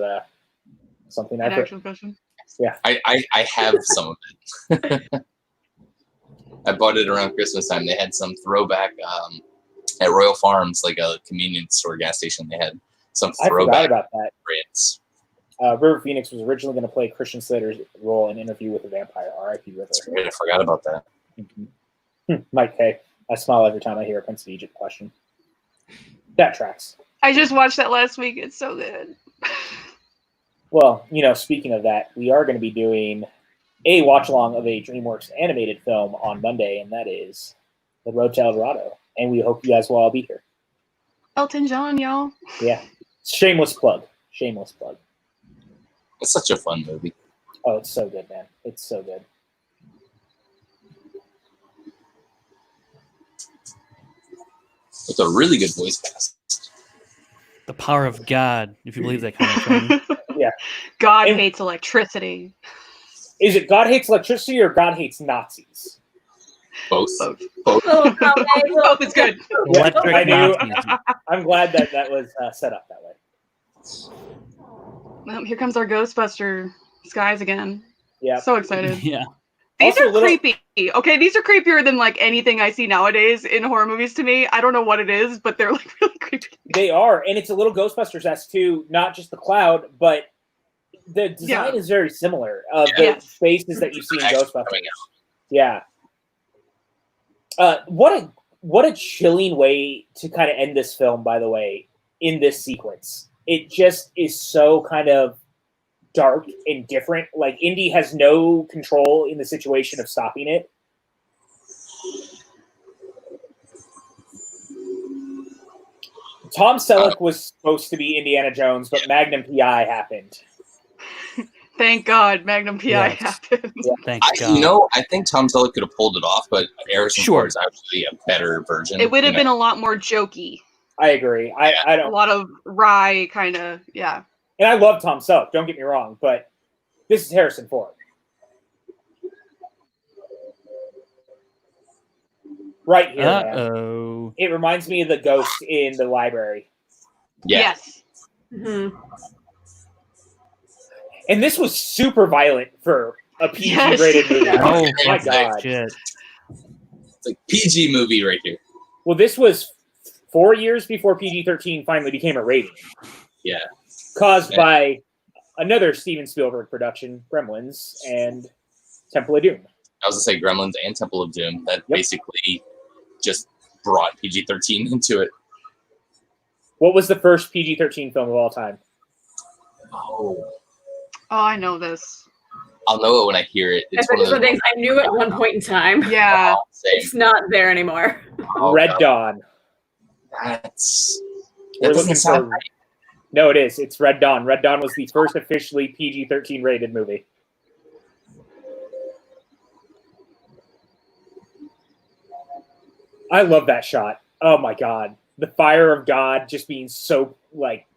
something An actual question. Yeah. I have some of it. I bought it around Christmas time. They had some throwback at Royal Farms, like a convenience store gas station. They had some throwback I forgot about that. brands. River Phoenix was originally going to play Christian Slater's role in Interview with a Vampire, R.I.P. River. I forgot about that. Mm-hmm. Mike K. I smile every time I hear a Prince of Egypt question. That tracks. I just watched that last week. It's so good. Well, you know, speaking of that, we are going to be doing a watch-along of a DreamWorks animated film on Monday, and that is The Road to El Dorado. And we hope you guys will all be here. Elton John, y'all. Yeah. Shameless plug. Shameless plug. It's such a fun movie. Oh, it's so good, man. It's so good. With a really good voice cast. The power of God, if you believe that kind of thing. Yeah. God hates electricity. Is it God hates electricity or God hates Nazis? Both. Oh, Both is good. Electric I knew. Nazis. I'm glad that was set up that way. Well, here comes our Ghostbuster skies again. Yeah. So excited. Yeah. These Also are creepy. Okay, these are creepier than like anything I see nowadays in horror movies to me. I don't know what it is, but they're like really creepy. They are, and it's a little Ghostbusters-esque too, not just the cloud, but the design is very similar of the faces that you see in Ghostbusters. Yeah. What a chilling way to kind of end this film, by the way, in this sequence. It just is so kind of dark and different. Like, Indy has no control in the situation of stopping it. Tom Selleck was supposed to be Indiana Jones, but Magnum PI happened. Thank God Magnum PI happened. Yeah. Thank God. You know, I think Tom Selleck could have pulled it off, but Harrison Ford is actually a better version. It would have been a lot more jokey. I agree. I don't. A lot of wry kind of, yeah. And I love Tom Selleck, don't get me wrong, but this is Harrison Ford. Right here, man. It reminds me of the ghost in the library. Yeah. Yes. Mm-hmm. And this was super violent for a PG-rated movie. Oh my God. Shit. It's like PG movie right here. Well, this was 4 years before PG-13 finally became a rating. Yeah. Caused by another Steven Spielberg production, Gremlins, and Temple of Doom. I was going to say Gremlins and Temple of Doom. That basically just brought PG-13 into it. What was the first PG-13 film of all time? Oh, I know this. I'll know it when I hear it. It's one of those things I knew at one point in time. Yeah. It's not there anymore. Red Dawn. That doesn't sound right. No, it is. It's Red Dawn. Red Dawn was the first officially PG-13 rated movie. I love that shot. Oh my God. The fire of God just being so, like,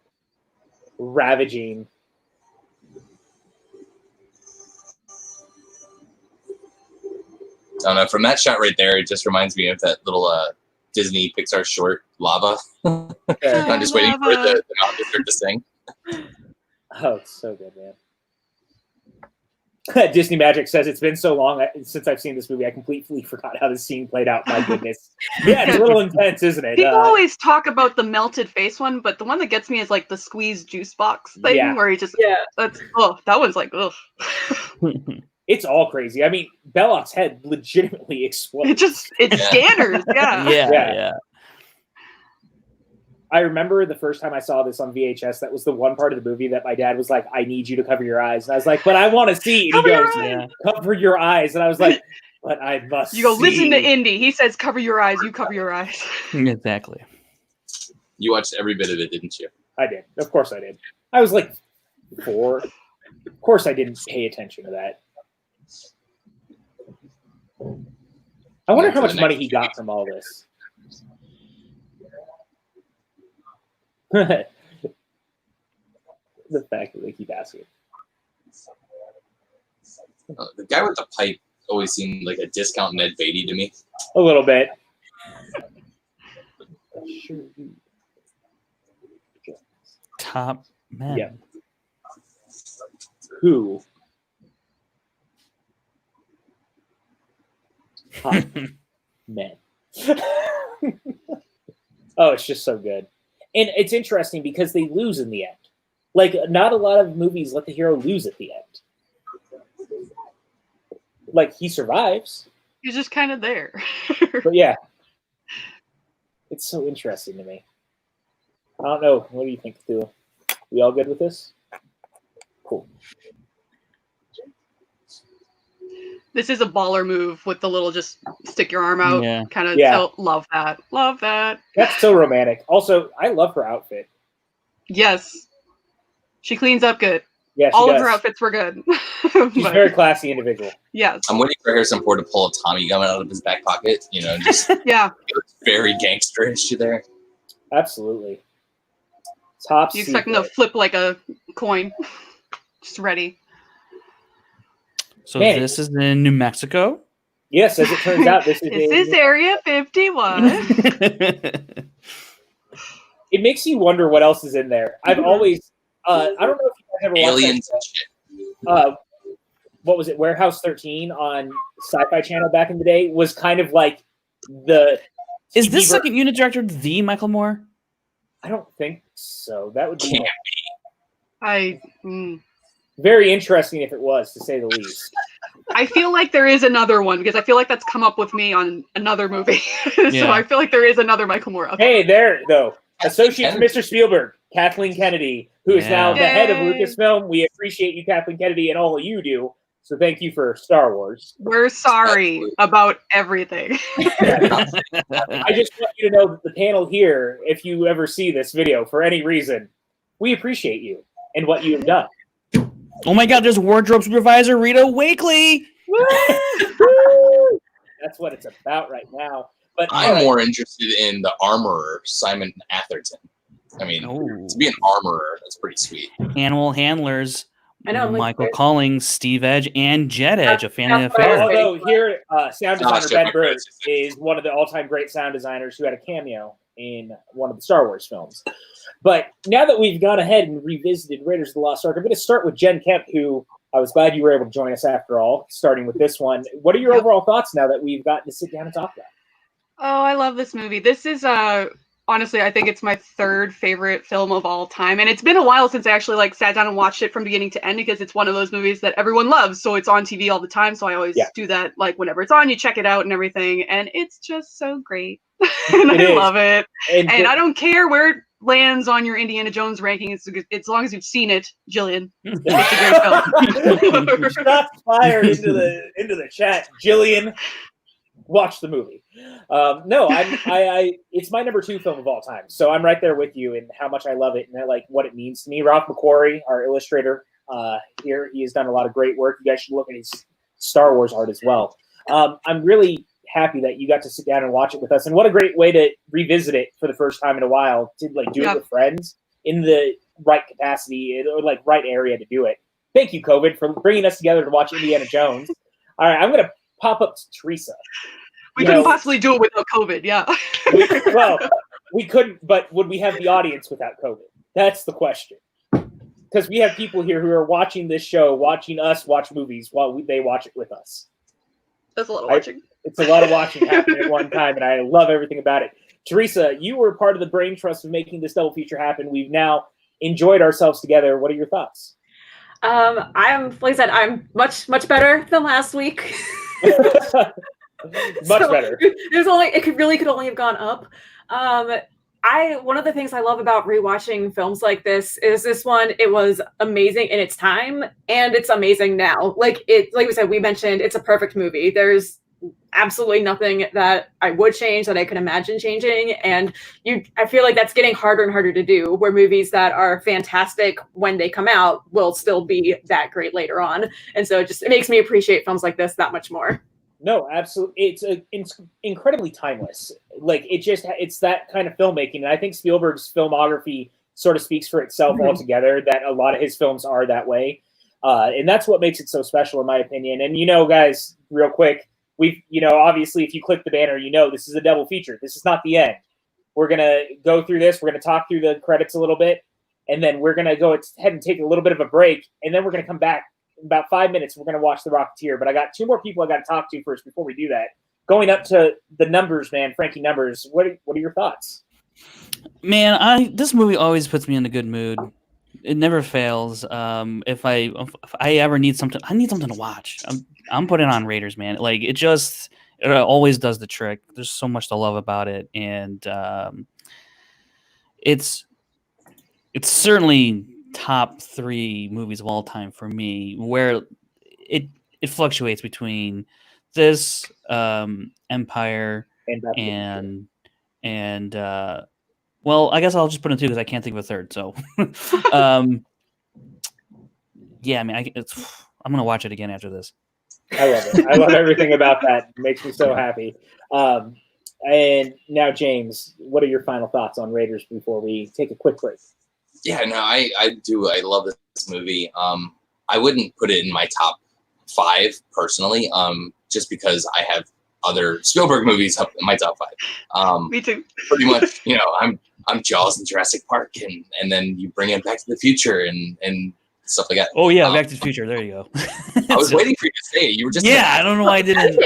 ravaging. I don't know. From that shot right there, it just reminds me of that little Disney Pixar short, Lava. I'm just waiting for the mountain to sing. Oh, it's so good, man. Disney Magic says it's been so long since I've seen this movie, I completely forgot how this scene played out. My goodness. Yeah, it's a little intense, isn't it? People always talk about the melted face one, but the one that gets me is like the squeezed juice box thing where he just, that one's like, ugh. It's all crazy. I mean, Belloc's head legitimately explodes. It's scanners, yeah. I remember the first time I saw this on VHS, that was the one part of the movie that my dad was like, I need you to cover your eyes. And I was like, but I want to see. And he goes, cover your eyes. And I was like, but I must You go, listen to Indy. He says, cover your eyes. You cover your eyes. Exactly. You watched every bit of it, didn't you? I did. Of course I did. I was like 4. Of course I didn't pay attention to that. I wonder how much money he got from all this. The fact that they keep asking. The guy with the pipe always seemed like a discount Ned Beatty to me. A little bit. Top men. Yeah. Who? Top men. Oh, it's just so good. And it's interesting because they lose in the end. Like, not a lot of movies let the hero lose at the end. Like, he survives. He's just kind of there. But yeah. It's so interesting to me. I don't know. What do you think, Stu? We all good with this? Cool. This is a baller move with the little just stick your arm out kind of. Yeah. So love that. Love that. That's so romantic. Also, I love her outfit. Yes. She cleans up good. Yeah, all of her outfits were good. She's a very classy individual. Yes. I'm waiting for Harrison Ford to pull a Tommy gun out of his back pocket. You know, just very gangsterish there. Absolutely. Top. You expect him to flip like a coin. Just ready. So this is in New Mexico? Yes, as it turns out, this is Area 51. It makes you wonder what else is in there. I've always, I don't know if you guys ever Aliens watched that, what was it, Warehouse 13 on Sci-Fi Channel back in the day, was kind of like the... Is this second unit director the Michael Moore? I don't think so. That would be... Very interesting if it was, to say the least. I feel like there is another one because I feel like that's come up with me on another movie. So I feel like there is another Michael Moore. Hey, there, though. Associate to Mr. Spielberg, Kathleen Kennedy, who is now the head of Yay. Lucasfilm. We appreciate you, Kathleen Kennedy, and all you do. So thank you for Star Wars. We're sorry about everything. I just want you to know that the panel here, if you ever see this video for any reason, we appreciate you and what you have done. Oh my God, there's wardrobe supervisor Rita Wakely. That's what it's about right now. But I'm more interested in the armorer, Simon Atherton. I mean, to be an armorer, that's pretty sweet. Animal handlers. I know, Michael Collins, Steve Edge, and Jet Edge, a Family Affair. Although here, sound designer Ben Burtt is one of the all-time great sound designers who had a cameo in one of the Star Wars films. But now that we've gone ahead and revisited Raiders of the Lost Ark, I'm going to start with Jen Kemp, who I was glad you were able to join us after all, starting with this one. What are your overall thoughts now that we've gotten to sit down and talk about it? Oh, I love this movie. This is honestly, I think it's my third favorite film of all time, and it's been a while since I actually sat down and watched it from beginning to end, because it's one of those movies that everyone loves, so it's on TV all the time. So I always do that, whenever it's on, you check it out and everything, and it's just so great. And I love it. And I don't care where it lands on your Indiana Jones ranking. It's as long as you've seen it, Jillian. It's a great film. Shots fired into the chat, Jillian. Watch the movie. No, I it's my number 2 film of all time. So I'm right there with you in how much I love it and what it means to me. Ralph McQuarrie, our illustrator here, he has done a lot of great work. You guys should look at his Star Wars art as well. I'm really happy that you got to sit down and watch it with us. And what a great way to revisit it for the first time in a while, to do it with friends in the right capacity or right area to do it. Thank you, COVID, for bringing us together to watch Indiana Jones. All right, I'm going to pop up to Theresa. We couldn't possibly do it without COVID, we couldn't, but would we have the audience without COVID? That's the question. Because we have people here who are watching this show, watching us watch movies while they watch it with us. That's a lot of watching. It's a lot of watching happening at one time, and I love everything about it. Theresa, you were part of the brain trust of making this double feature happen. We've now enjoyed ourselves together. What are your thoughts? Like I said, I'm much better than last week. Much better. It could only have gone up. One of the things I love about rewatching films like this is this one. It was amazing in its time, and it's amazing now. Like we said, we mentioned it's a perfect movie. There's absolutely nothing that I would change, that I could imagine changing, and I feel like that's getting harder and harder to do, where movies that are fantastic when they come out will still be that great later on. And so it makes me appreciate films like this that much more. No, absolutely. It's incredibly timeless. It's that kind of filmmaking. And I think Spielberg's filmography sort of speaks for itself altogether, that a lot of his films are that way. And that's what makes it so special, in my opinion. And, guys, real quick, obviously, if you click the banner, this is a double feature. This is not the end. We're going to go through this. We're going to talk through the credits a little bit. And then we're going to go ahead and take a little bit of a break. And then we're going to come back. In about 5 minutes, we're going to watch The Rocketeer, but I got 2 more people I got to talk to first before we do that. Going up to the numbers, man, Frankie Numbers. What are your thoughts? Man, this movie always puts me in a good mood. It never fails. If I ever need something, I need something to watch. I'm putting on Raiders, man. It always does the trick. There's so much to love about it, and it's certainly top 3 movies of all time for me, where it fluctuates between this, Empire, and well, I guess I'll just put in 2 because I can't think of a third. So, yeah, I mean, I'm gonna watch it again after this. I love it. I love everything about that. It makes me so happy. And now, James, what are your final thoughts on Raiders before we take a quick break? Yeah, no, I do. I love this movie. I wouldn't put it in my top 5 personally, just because I have other Spielberg movies up in my top 5. Me too. Pretty much, I'm Jaws and Jurassic Park, and then you bring it Back to the Future and stuff like that. Oh yeah, Back to the Future. There you go. I was waiting for you to say it. You were just I don't know why I didn't.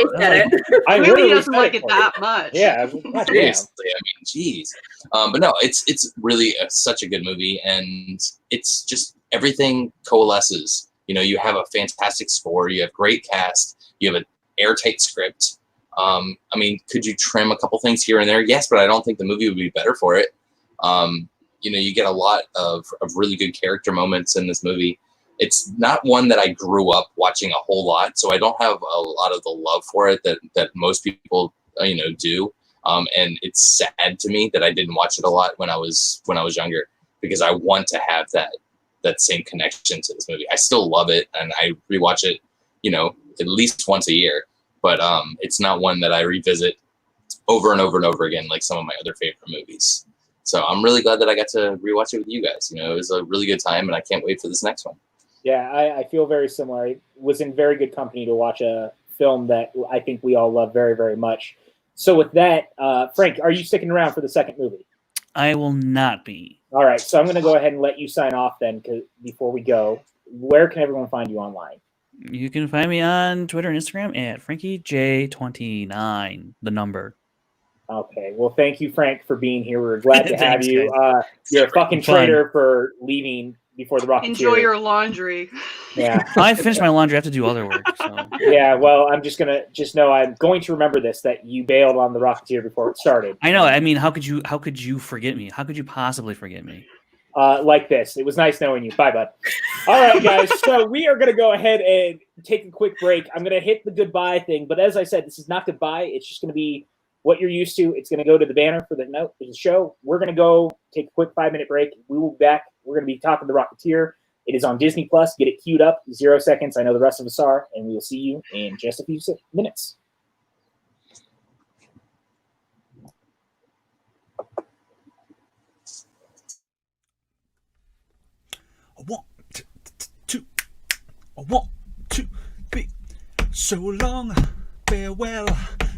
I really doesn't like it that much. Yeah, seriously. I mean, geez. But no, it's really such a good movie, and it's just everything coalesces. You have a fantastic score, you have great cast, you have an airtight script. I mean, could you trim a couple things here and there? Yes, but I don't think the movie would be better for it. you get a lot of really good character moments in this movie. It's not one that I grew up watching a whole lot, so I don't have a lot of the love for it that most people do. And it's sad to me that I didn't watch it a lot when I was younger, because I want to have that same connection to this movie. I still love it, and I rewatch it, at least once a year. But it's not one that I revisit over and over and over again like some of my other favorite movies. So I'm really glad that I got to rewatch it with you guys. It was a really good time, and I can't wait for this next one. Yeah, I feel very similar. I was in very good company to watch a film that I think we all love very, very much. So with that, Frank, are you sticking around for the second movie? I will not be. All right, so I'm going to go ahead and let you sign off then before we go. Where can everyone find you online? You can find me on Twitter and Instagram at FrankieJ29, the number. Okay, well, thank you, Frank, for being here. We're glad to have Thanks, you. You're a fucking traitor for leaving before the Rocketeer. Enjoy your laundry. Yeah. I finished my laundry. I have to do other work. So. Yeah, well, I'm just going to remember this, that you bailed on the Rocketeer before it started. I know. I mean, how could you forget me? How could you possibly forget me? Like this. It was nice knowing you. Bye, bud. All right, guys. So we are going to go ahead and take a quick break. I'm going to hit the goodbye thing. But as I said, this is not goodbye. It's just going to be what you're used to. It's going to go to the banner for the show. We're going to go take a quick 5-minute break. We will be back. We're going to be talking The Rocketeer. It is on Disney Plus. Get it queued up. 0 seconds. I know the rest of us are. And we will see you in just a few minutes. I want to be so long. Farewell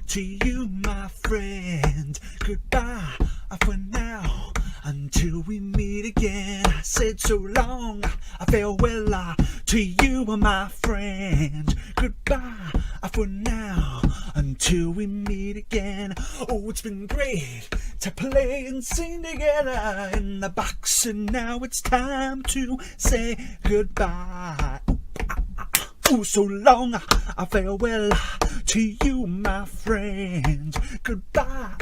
to you, my friend. Goodbye for now, until we meet again. I said so long. Farewell to you, my friend. Goodbye for now, until we meet again. Oh, it's been great to play and sing together in the box, and now it's time to say goodbye. Ooh, so long, farewell to you, my friend. Goodbye,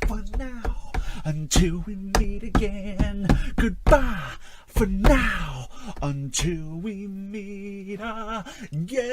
for now, until we meet again. Goodbye for now, until we meet again.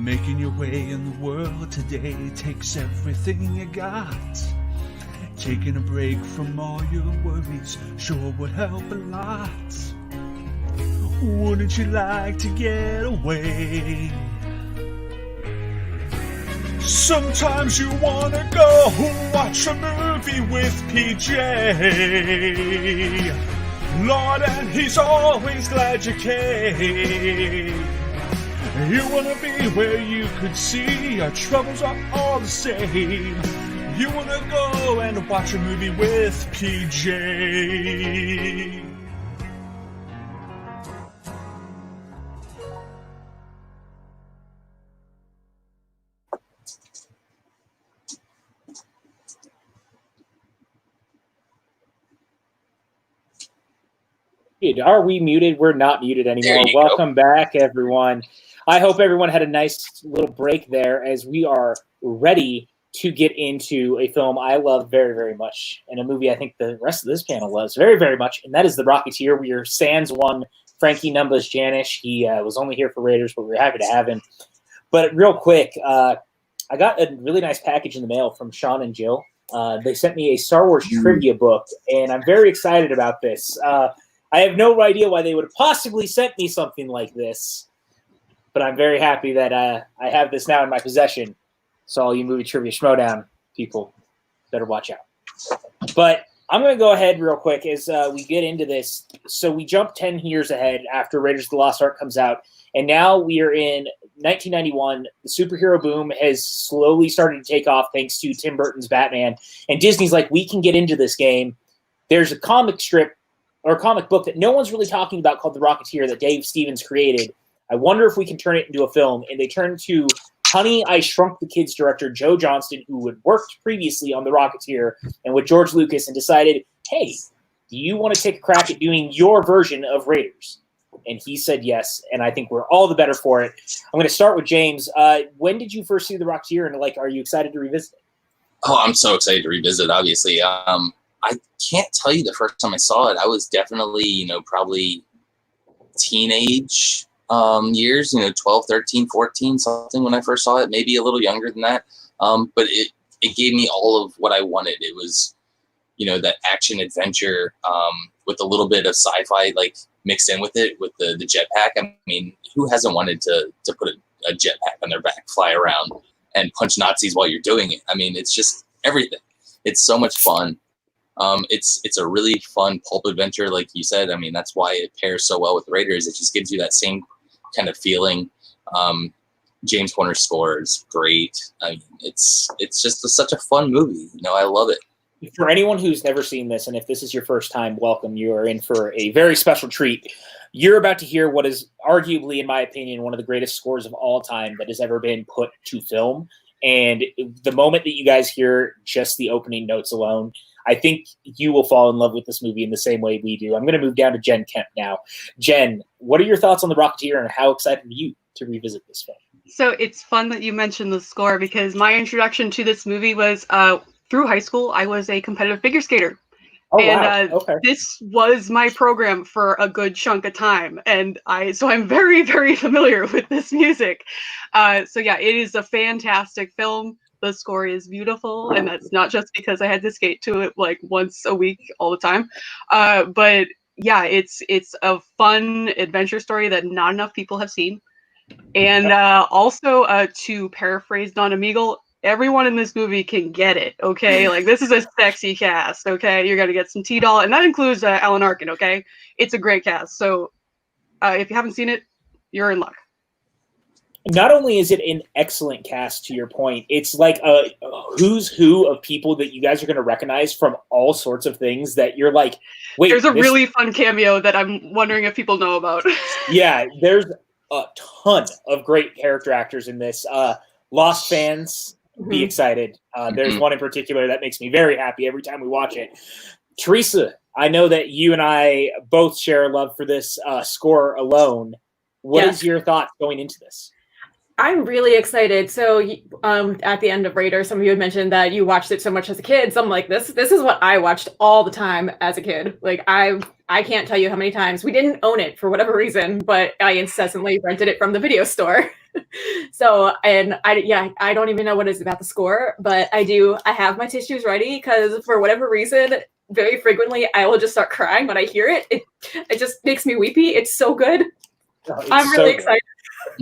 Making your way in the world today takes everything you got. Taking a break from all your worries sure would help a lot. Wouldn't you like to get away? Sometimes you wanna go watch a movie with PJ. Lord, and he's always glad you came. You wanna be where you could see our troubles are all the same. You wanna go and watch a movie with PJ. Are we muted? We're not muted anymore. Welcome back, everyone. I hope everyone had a nice little break there as we are ready to get into a film I love very, very much, and a movie I think the rest of this panel loves very, very much, and that is The Rocketeer. We are sans one Frankie Numbers Janisch. He was only here for Raiders, but we're happy to have him. But real quick, I got a really nice package in the mail from Sean and Jill. They sent me a Star Wars trivia book, and I'm very excited about this. I have no idea why they would have possibly sent me something like this, but I'm very happy that I have this now in my possession. So all you movie trivia schmodown people better watch out. But I'm going to go ahead real quick as we get into this. So we jump 10 years ahead after Raiders of the Lost Ark comes out, and now we are in 1991. The superhero boom has slowly started to take off thanks to Tim Burton's Batman, and Disney's like, we can get into this game. There's a comic strip or a comic book that no one's really talking about called The Rocketeer that Dave Stevens created. I wonder if we can turn it into a film. And they turned to Honey, I Shrunk the Kids director Joe Johnston, who had worked previously on The Rocketeer and with George Lucas, and decided, hey, do you want to take a crack at doing your version of Raiders? And he said yes, and I think we're all the better for it. I'm going to start with James. When did you first see The Rocketeer, and are you excited to revisit it? Oh, I'm so excited to revisit, obviously. I can't tell you the first time I saw it. I was definitely, probably teenage years, 12, 13, 14, something when I first saw it, maybe a little younger than that. But it gave me all of what I wanted. It was, that action adventure with a little bit of sci-fi mixed in with it, with the jetpack. I mean, who hasn't wanted to put a jetpack on their back, fly around, and punch Nazis while you're doing it? I mean, it's just everything. It's so much fun. It's a really fun pulp adventure, like you said. I mean, that's why it pairs so well with Raiders. It just gives you that same kind of feeling. James Horner's score is great. I mean, it's just such a fun movie. I love it. For anyone who's never seen this, and if this is your first time, welcome. You are in for a very special treat. You're about to hear what is arguably, in my opinion, one of the greatest scores of all time that has ever been put to film. And the moment that you guys hear just the opening notes alone, I think you will fall in love with this movie in the same way we do. I'm going to move down to Jen Kemp now. Jen, what are your thoughts on The Rocketeer, and how excited are you to revisit this film? So it's fun that you mentioned the score, because my introduction to this movie was through high school. I was a competitive figure skater. Oh, and wow. Okay. This was my program for a good chunk of time. And so I'm very, very familiar with this music. So yeah, it is a fantastic film. The score is beautiful, and that's not just because I had to skate to it once a week all the time. But yeah, it's a fun adventure story that not enough people have seen. And also, to paraphrase Don Amigal, everyone in this movie can get it, okay? This is a sexy cast, okay? You're going to get some T-Doll, and that includes Alan Arkin, okay? It's a great cast. So if you haven't seen it, you're in luck. Not only is it an excellent cast, to your point, it's like a who's who of people that you guys are going to recognize from all sorts of things that you're like, wait. There's a really fun cameo that I'm wondering if people know about. Yeah, there's a ton of great character actors in this. Lost fans, be excited. There's one in particular that makes me very happy every time we watch it. Theresa, I know that you and I both share a love for this score alone. What is your thoughts going into this? I'm really excited. So at the end of Raiders, some of you had mentioned that you watched it so much as a kid. So I'm like, this is what I watched all the time as a kid. I can't tell you how many times we didn't own it for whatever reason, but I incessantly rented it from the video store. So, and I don't even know what it's about the score, but I have my tissues ready because for whatever reason, very frequently I will just start crying when I hear it. It just makes me weepy. It's so good. I'm really excited.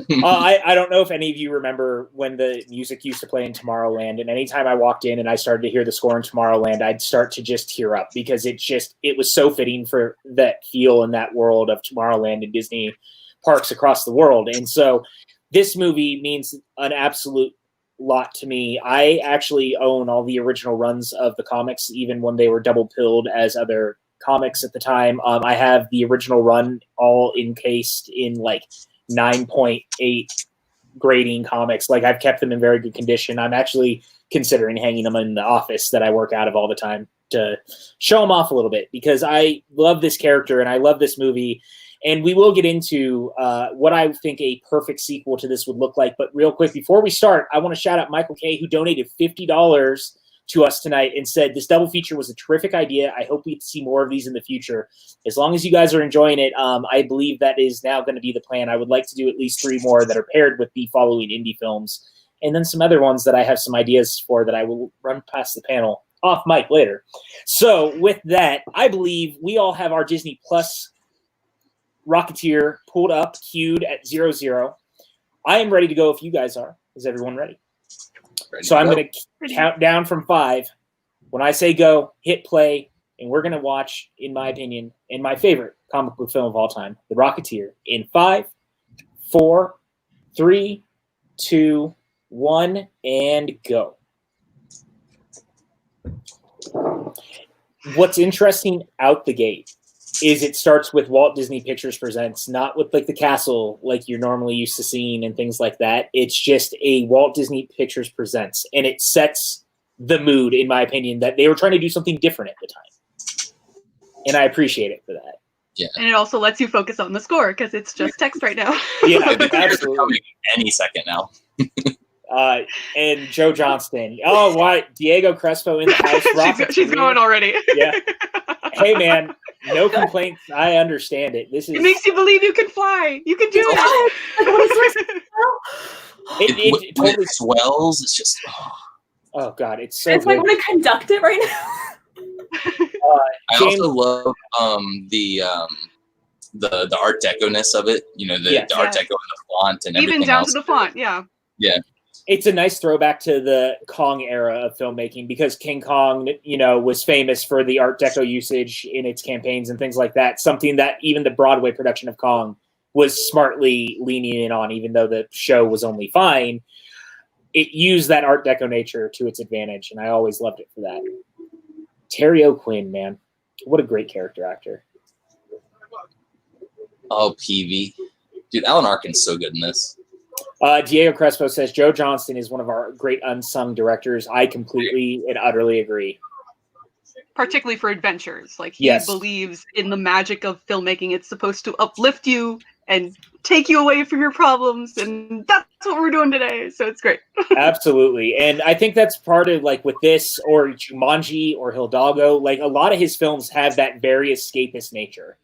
I don't know if any of you remember when the music used to play in Tomorrowland, and anytime I walked in and I started to hear the score in Tomorrowland, I'd start to just tear up because it was so fitting for that feel and that world of Tomorrowland and Disney parks across the world. And so this movie means an absolute lot to me. I actually own all the original runs of the comics, even when they were double pilled as other comics at the time. I have the original run all encased in like 9.8 grading comics. Like, I've kept them in very good condition. I'm actually considering hanging them in the office that I work out of all the time to show them off a little bit, because I love this character and I love this movie. And we will get into what I think a perfect sequel to this would look like. But real quick, before we start, I want to shout out Michael K., who donated $50 to us tonight and said this double feature was a terrific idea. I hope we see more of these in the future. As long as you guys are enjoying it, I believe that is now going to be the plan. I would like to do at least 3 more that are paired with the following indie films, and then some other ones that I have some ideas for that I will run past the panel off mic later. So with that, I believe we all have our Disney Plus Rocketeer pulled up, queued at 00. I am ready to go if you guys are. Is everyone ready? So I'm going to count down from 5. When I say go, hit play, and we're going to watch, in my opinion, and my favorite comic book film of all time, The Rocketeer, in 5, 4, 3, 2, 1, and go. What's interesting out the gate is it starts with Walt Disney Pictures Presents, not with like the castle like you're normally used to seeing and things like that. It's just a Walt Disney Pictures Presents, and it sets the mood, in my opinion, that they were trying to do something different at the time. And I appreciate it for that. Yeah. And it also lets you focus on the score because it's just text right now. Yeah, absolutely. Any second now. And Joe Johnston. Oh, what? Diego Crespo in the house. She's going already. Yeah. Hey, man. No complaints. I understand it. It makes you believe you can fly. You can do it. It when it swells, it's just. Oh God, it's so. It's good. like I want to conduct it right now. I also love the Art Deco-ness of it. You know, the Art Deco and the font and everything. Even down else. to the font, yeah. Yeah. It's a nice throwback to the Kong era of filmmaking, because King Kong, was famous for the Art Deco usage in its campaigns and things like that. Something that even the Broadway production of Kong was smartly leaning in on, even though the show was only fine. It used that Art Deco nature to its advantage, and I always loved it for that. Terry O'Quinn, man. What a great character actor. Oh, Peavy. Dude, Alan Arkin's so good in this. Diego Crespo says Joe Johnston is one of our great unsung directors. I completely and utterly agree. Particularly for adventures. Like, he believes in the magic of filmmaking. It's supposed to uplift you and take you away from your problems, and that's what we're doing today. So it's great. Absolutely. And I think that's part of, like, with this or Jumanji or Hidalgo, like, a lot of his films have that very escapist nature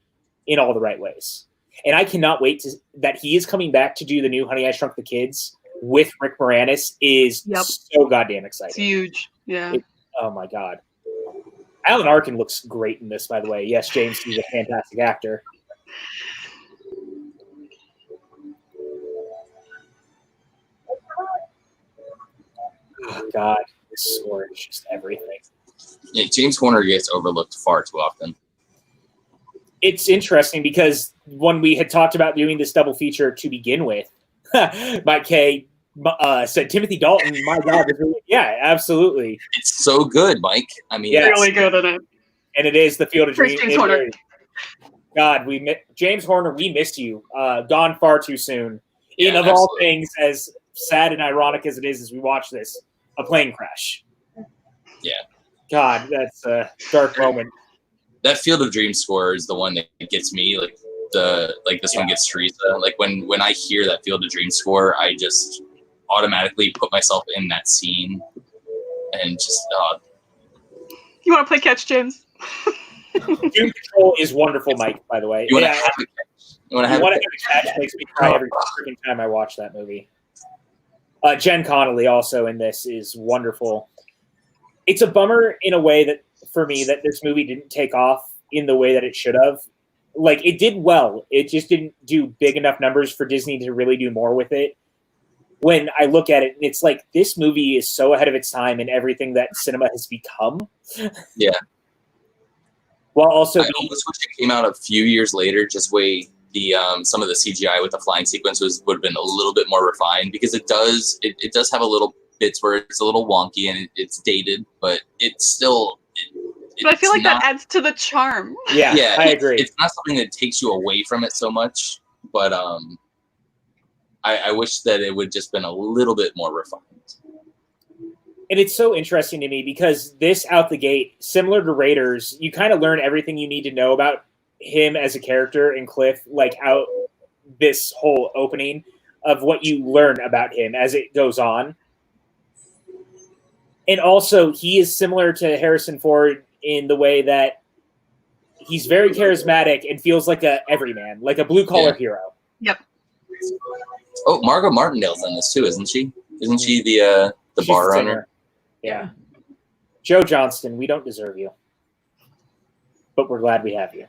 in all the right ways. And I cannot wait that he is coming back to do the new Honey, I Shrunk the Kids with Rick Moranis is so goddamn exciting. It's huge. Yeah. Oh my God. Alan Arkin looks great in this, by the way. Yes, James, he's a fantastic actor. Oh God, this score is just everything. Yeah, James Horner gets overlooked far too often. It's interesting because when we had talked about doing this double feature to begin with, Mike K said Timothy Dalton. My God, yeah, absolutely. It's so good, Mike. I mean, really good at it. And it is the Field of Dreams. James Horner. God, James Horner, we missed you. Gone far too soon. Yeah, of all things, as sad and ironic as it is, as we watch this, a plane crash. Yeah. God, that's a dark moment. That Field of Dreams score is the one that gets me. Like this one gets Theresa. Like when I hear that Field of Dreams score, I just automatically put myself in that scene and just. You want to play catch, James? Doom Patrol is wonderful, Mike. By the way, you want to have a catch. You want to have a catch. Makes me cry every freaking time I watch that movie. Jen Connolly also in this is wonderful. It's a bummer in a way that for me that this movie didn't take off in the way that it should have. Like, it did well. It just didn't do big enough numbers for Disney to really do more with it. When I look at it, it's like this movie is so ahead of its time in everything that cinema has become. Yeah. While also I almost wish it came out a few years later, just way the some of the CGI with the flying sequences would have been a little bit more refined, because it does have a little bits where it's a little wonky and it's dated, but it's still. But I feel like that adds to the charm. Yeah, I agree. It's not something that takes you away from it so much, but I wish that it would just been a little bit more refined. And it's so interesting to me because this out the gate, similar to Raiders, you kind of learn everything you need to know about him as a character and Cliff, like out this whole opening of what you learn about him as it goes on. And also, he is similar to Harrison Ford in the way that he's very charismatic and feels like a everyman, like a blue-collar hero. Yep. Oh, Margot Martindale's in this too, isn't she? Isn't she the bar owner? Yeah. Joe Johnston, we don't deserve you, but we're glad we have you.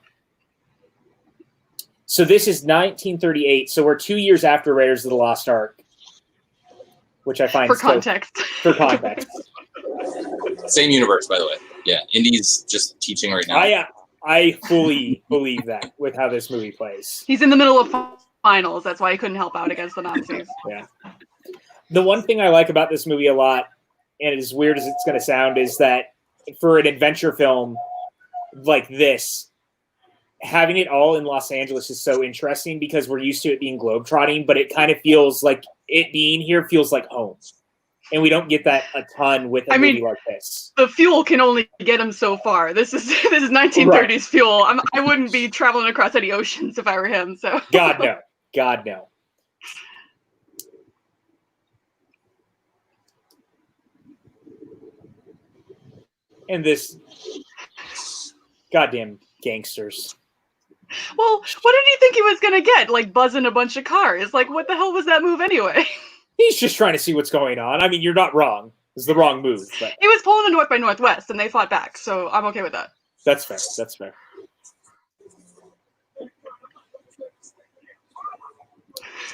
So this is 1938. So we're 2 years after Raiders of the Lost Ark, which I find for context. For context. Same universe, by the way. Yeah, Indy's just teaching right now. I fully believe that with how this movie plays. He's in the middle of finals. That's why he couldn't help out against the Nazis. Yeah. The one thing I like about this movie a lot, and as weird as it's going to sound, is that for an adventure film like this, having it all in Los Angeles is so interesting because we're used to it being globetrotting, but it kind of feels like it being here feels like home. And we don't get that a ton with a movie like this. The fuel can only get him so far. This is 1930s fuel. I wouldn't be traveling across any oceans if I were him. So God no. And this goddamn gangsters. Well, what did he think he was gonna get? Like buzzing a bunch of cars? Like what the hell was that move anyway? He's just trying to see what's going on. I mean, you're not wrong. It's the wrong move. But he was pulling the North by Northwest, and they fought back, so I'm okay with that. That's fair. That's fair.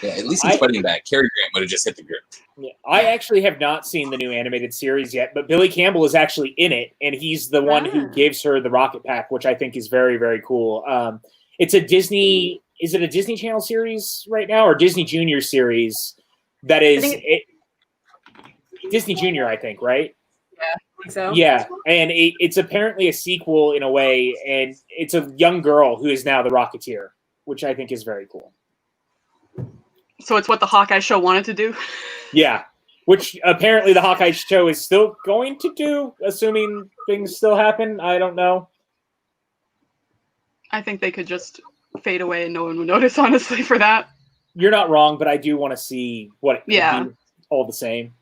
Yeah, at least he's fighting back. Cary Grant would have just hit the grip. Yeah, I actually have not seen the new animated series yet, but Billy Campbell is actually in it, and he's the one who gives her the rocket pack, which I think is very, very cool. It's a Disney. Is it a Disney Channel series right now, or Disney Junior series? That is Disney Junior, I think, right? Yeah, I think so. Yeah, and it's apparently a sequel in a way, and it's a young girl who is now the Rocketeer, which I think is very cool. So it's what the Hawkeye show wanted to do? Yeah, which apparently the Hawkeye show is still going to do, assuming things still happen. I don't know. I think they could just fade away and no one would notice, honestly, for that. You're not wrong, but I do want to see what it could do all the same.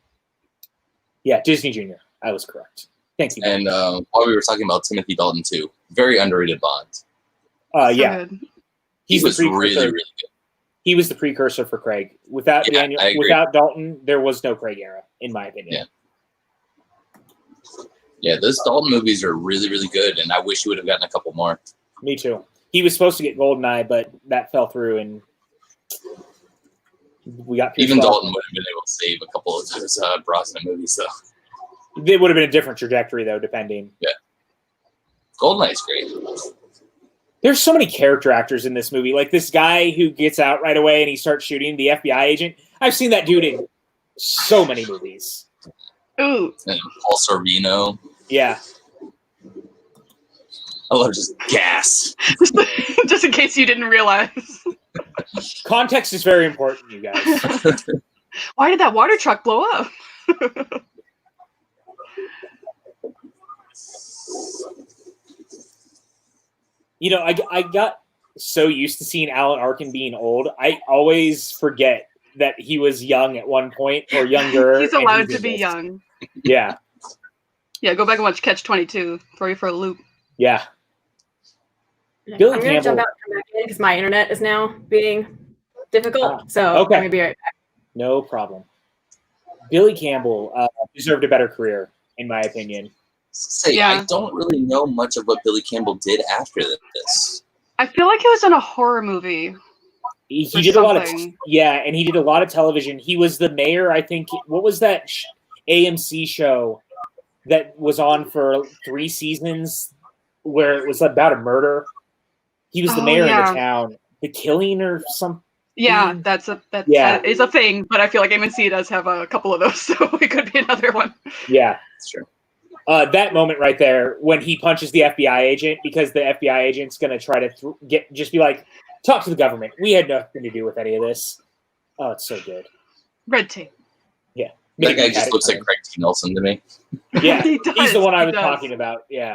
Yeah, Disney Junior. I was correct. Thank you. And while we were talking about Timothy Dalton, too, very underrated Bond. Yeah. Good. He was really, really good. He was the precursor for Craig. Without Dalton, there was no Craig era, in my opinion. Yeah, those Dalton movies are really, really good, and I wish he would have gotten a couple more. Me too. He was supposed to get Goldeneye, but that fell through, and we got even Dalton would have been able to save a couple of those Brosnan movies, though. It would have been a different trajectory, though, depending. Yeah, Goldeneye's great. There's so many character actors in this movie. Like this guy who gets out right away and he starts shooting, the FBI agent. I've seen that dude in so many movies. Ooh. And Paul Sorvino. Yeah. I love just gas. Just in case you didn't realize. Context is very important, you guys. Why did that water truck blow up? You know, I got so used to seeing Alan Arkin being old. I always forget that he was young at one point or younger. He's allowed to be young. Yeah. Yeah, go back and watch Catch-22. Throw you for a loop. Yeah. I'm going to jump out and come back in because my internet is now being difficult. So I'm going to be right back. No problem. Billy Campbell deserved a better career, in my opinion. I don't really know much of what Billy Campbell did after this. I feel like he was in a horror movie. He did a lot of and he did a lot of television. He was the mayor, I think. What was that AMC show that was on for 3 seasons where it was about a murder? He was the mayor in the town. The Killing or something. Yeah, that is a thing, but I feel like AMC does have a couple of those, so it could be another one. Yeah, that's true. That moment right there when he punches the FBI agent, because the FBI agent's going to try to just be like, talk to the government. We had nothing to do with any of this. Oh, it's so good. Red tape. Yeah. That guy just looks like Craig T. Nelson to me. Yeah, he's the one I was talking about. Yeah.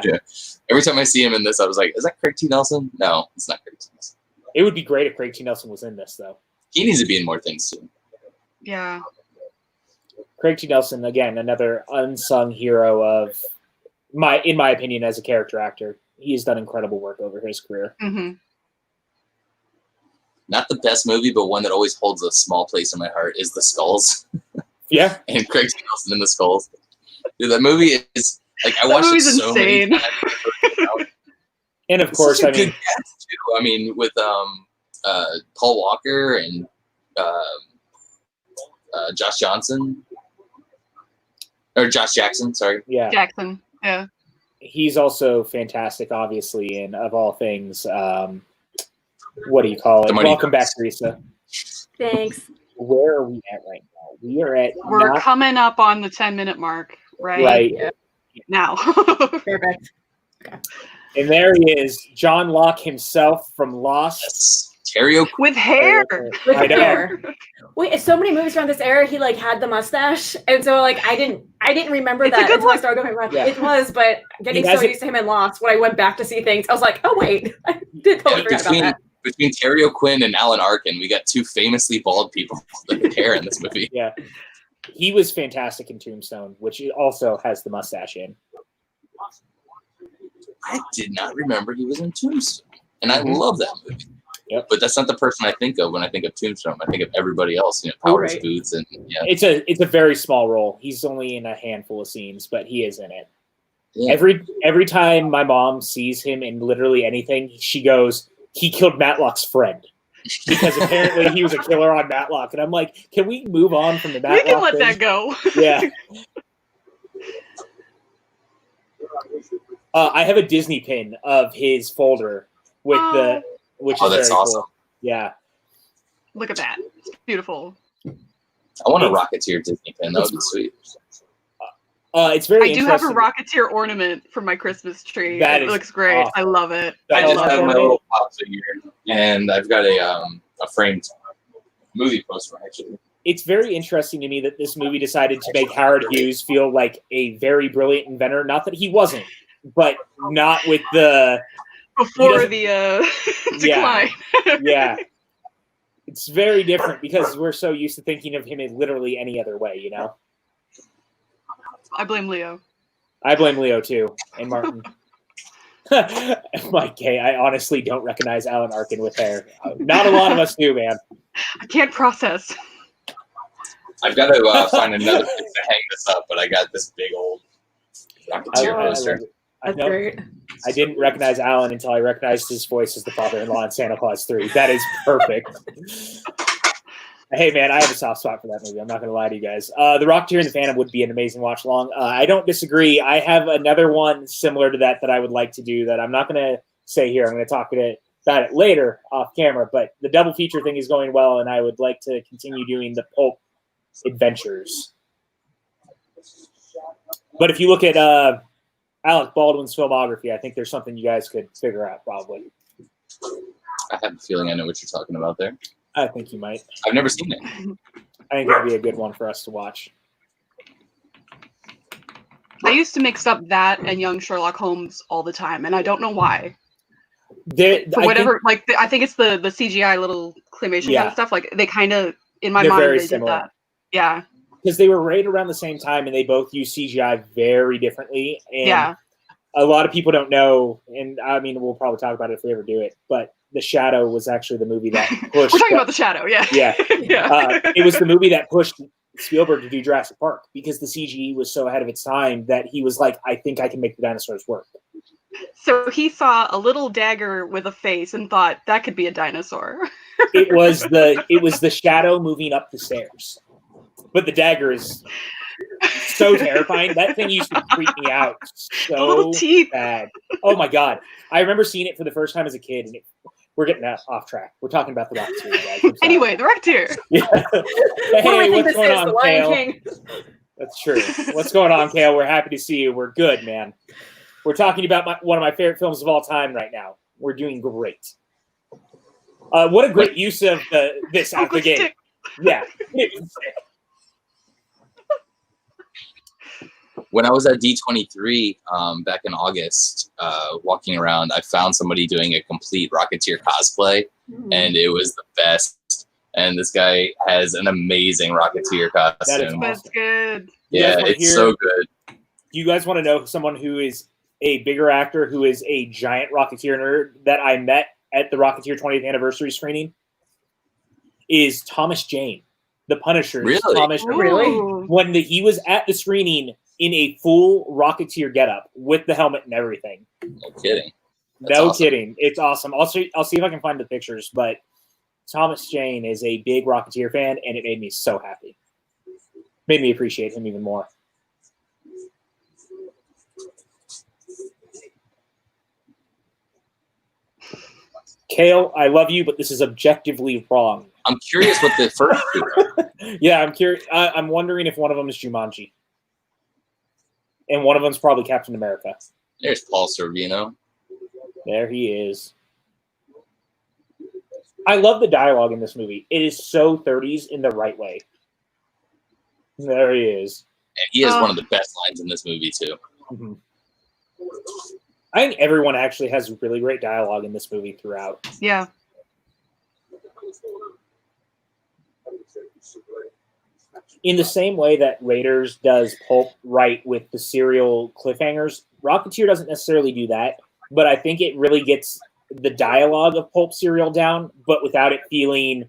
Every time I see him in this, I was like, is that Craig T. Nelson? No, it's not Craig T. Nelson. It would be great if Craig T. Nelson was in this, though. He needs to be in more things, too. Yeah. Craig T. Nelson, again, another unsung hero of in my opinion, as a character actor. He has done incredible work over his career. Mm-hmm. Not the best movie, but one that always holds a small place in my heart is The Skulls. Yeah. And Craig T. Nelson in The Skulls. Dude, that movie is like, I watched it so insane. many times. And of course, I mean, good cast too. I mean, with Paul Walker and Josh Jackson, sorry. Yeah. Jackson. Yeah. He's also fantastic, obviously, and of all things, what do you call it? Welcome back, Theresa. Thanks. Where are we at right now? We're coming up on the 10-minute mark, right? Right. Yeah. Now. Perfect. Okay. And there he is, John Locke himself from Lost. Terry with hair. With hair. Wait, so many movies around this era, he like had the mustache, and so like I didn't remember that until I started going around. Yeah. It was, but getting so used to him in Lost, when I went back to see things, I was like, oh wait, I did totally forget about that. Between Terry O'Quinn and Alan Arkin, we got 2 famously bald people with hair in this movie. Yeah, he was fantastic in Tombstone, which also has the mustache in. I did not remember he was in Tombstone, and I love that movie. Yep. But that's not the person I think of when I think of Tombstone. I think of everybody else, Powers Boots, and It's a very small role. He's only in a handful of scenes, but he is in it. Yeah. Every time my mom sees him in literally anything, she goes, "He killed Matlock's friend," because apparently he was a killer on Matlock. And I'm like, can we move on from the Matlock? We can let thing? that go. Yeah. I have a Disney pin of his folder with which is that's very awesome. Cool. Yeah. Look at that. It's beautiful. I want a Rocketeer Disney pin. That would be sweet. It's very I do have a Rocketeer ornament for my Christmas tree. It looks great. Awesome. I love it. I just have my little pop figure, and I've got a framed movie poster, actually. It's very interesting to me that this movie decided to make Howard Hughes feel like a very brilliant inventor. Not that he wasn't, but not with the... Before the decline. Yeah. It's very different because we're so used to thinking of him in literally any other way, I blame Leo. I blame Leo too, and Martin. Mike K, I honestly don't recognize Alan Arkin with hair. Not a lot of us do, man. I can't process. I've got to find another place to hang this up, but I got this big old Rocketeer poster. That's great. I didn't recognize Alan until I recognized his voice as the father-in-law in Santa Claus 3. That is perfect. Hey, man, I have a soft spot for that movie. I'm not going to lie to you guys. The Rocketeer and the Phantom would be an amazing watch-along. I don't disagree. I have another one similar to that I would like to do that I'm not going to say here. I'm going to talk about it later off camera, but the double feature thing is going well, and I would like to continue doing the pulp adventures. But if you look at Alec Baldwin's filmography, I think there's something you guys could figure out, probably. I have a feeling I know what you're talking about there. I think you might. I've never seen it. I think it'd be a good one for us to watch. I used to mix up that and Young Sherlock Holmes all the time, and I don't know why. I think it's the CGI little claymation kind of stuff. Like they kind of, in my mind, they did that. Yeah. Because they were right around the same time, and they both use CGI very differently. And a lot of people don't know, and I mean, we'll probably talk about it if we ever do it, but The Shadow was actually the movie that pushed... We're talking about The Shadow, yeah. Yeah. It was the movie that pushed Spielberg to do Jurassic Park because the CGI was so ahead of its time that he was like, I think I can make the dinosaurs work. So he saw a little dagger with a face and thought that could be a dinosaur. It was the shadow moving up the stairs. But the dagger is so terrifying. That thing used to freak me out The little so teeth. bad. Oh my god. I remember seeing it for the first time as a kid, and we're getting off track. We're talking about the Rocketeer, guys. I'm sorry. Anyway, the Rocketeer. Yeah. What do Hey, we think what's this going is? on, The Lion Kale? King. That's true. What's going on, Kale? We're happy to see you. We're good, man. We're talking about one of my favorite films of all time right now. We're doing great. What a great use of this out the gate. Yeah. When I was at D23 back in August, walking around, I found somebody doing a complete Rocketeer cosplay, and it was the best. And this guy has an amazing Rocketeer costume. That's good. Yeah, it's so good. Do you guys want to know someone who is a bigger actor who is a giant Rocketeer nerd that I met at the Rocketeer 20th anniversary screening? Is Thomas Jane, the Punisher. Really? Thomas Jane. Ooh. When he was at the screening in a full Rocketeer getup with the helmet and everything. No kidding. That's No awesome. kidding. It's awesome. I'll see if I can find the pictures, but Thomas Jane is a big Rocketeer fan, and it made me so happy. Made me appreciate him even more. Kale, I love you, but this is objectively wrong. I'm curious what the first two are. Yeah, I'm curious. I'm wondering if one of them is Jumanji. And one of them's probably Captain America. There's Paul Sorvino. There he is. I love the dialogue in this movie. It is so 30s in the right way. There he is. And he has one of the best lines in this movie, too. Mm-hmm. I think everyone actually has really great dialogue in this movie throughout. Yeah. In the same way that Raiders does Pulp right with the serial cliffhangers, Rocketeer doesn't necessarily do that, but I think it really gets the dialogue of Pulp serial down, but without it feeling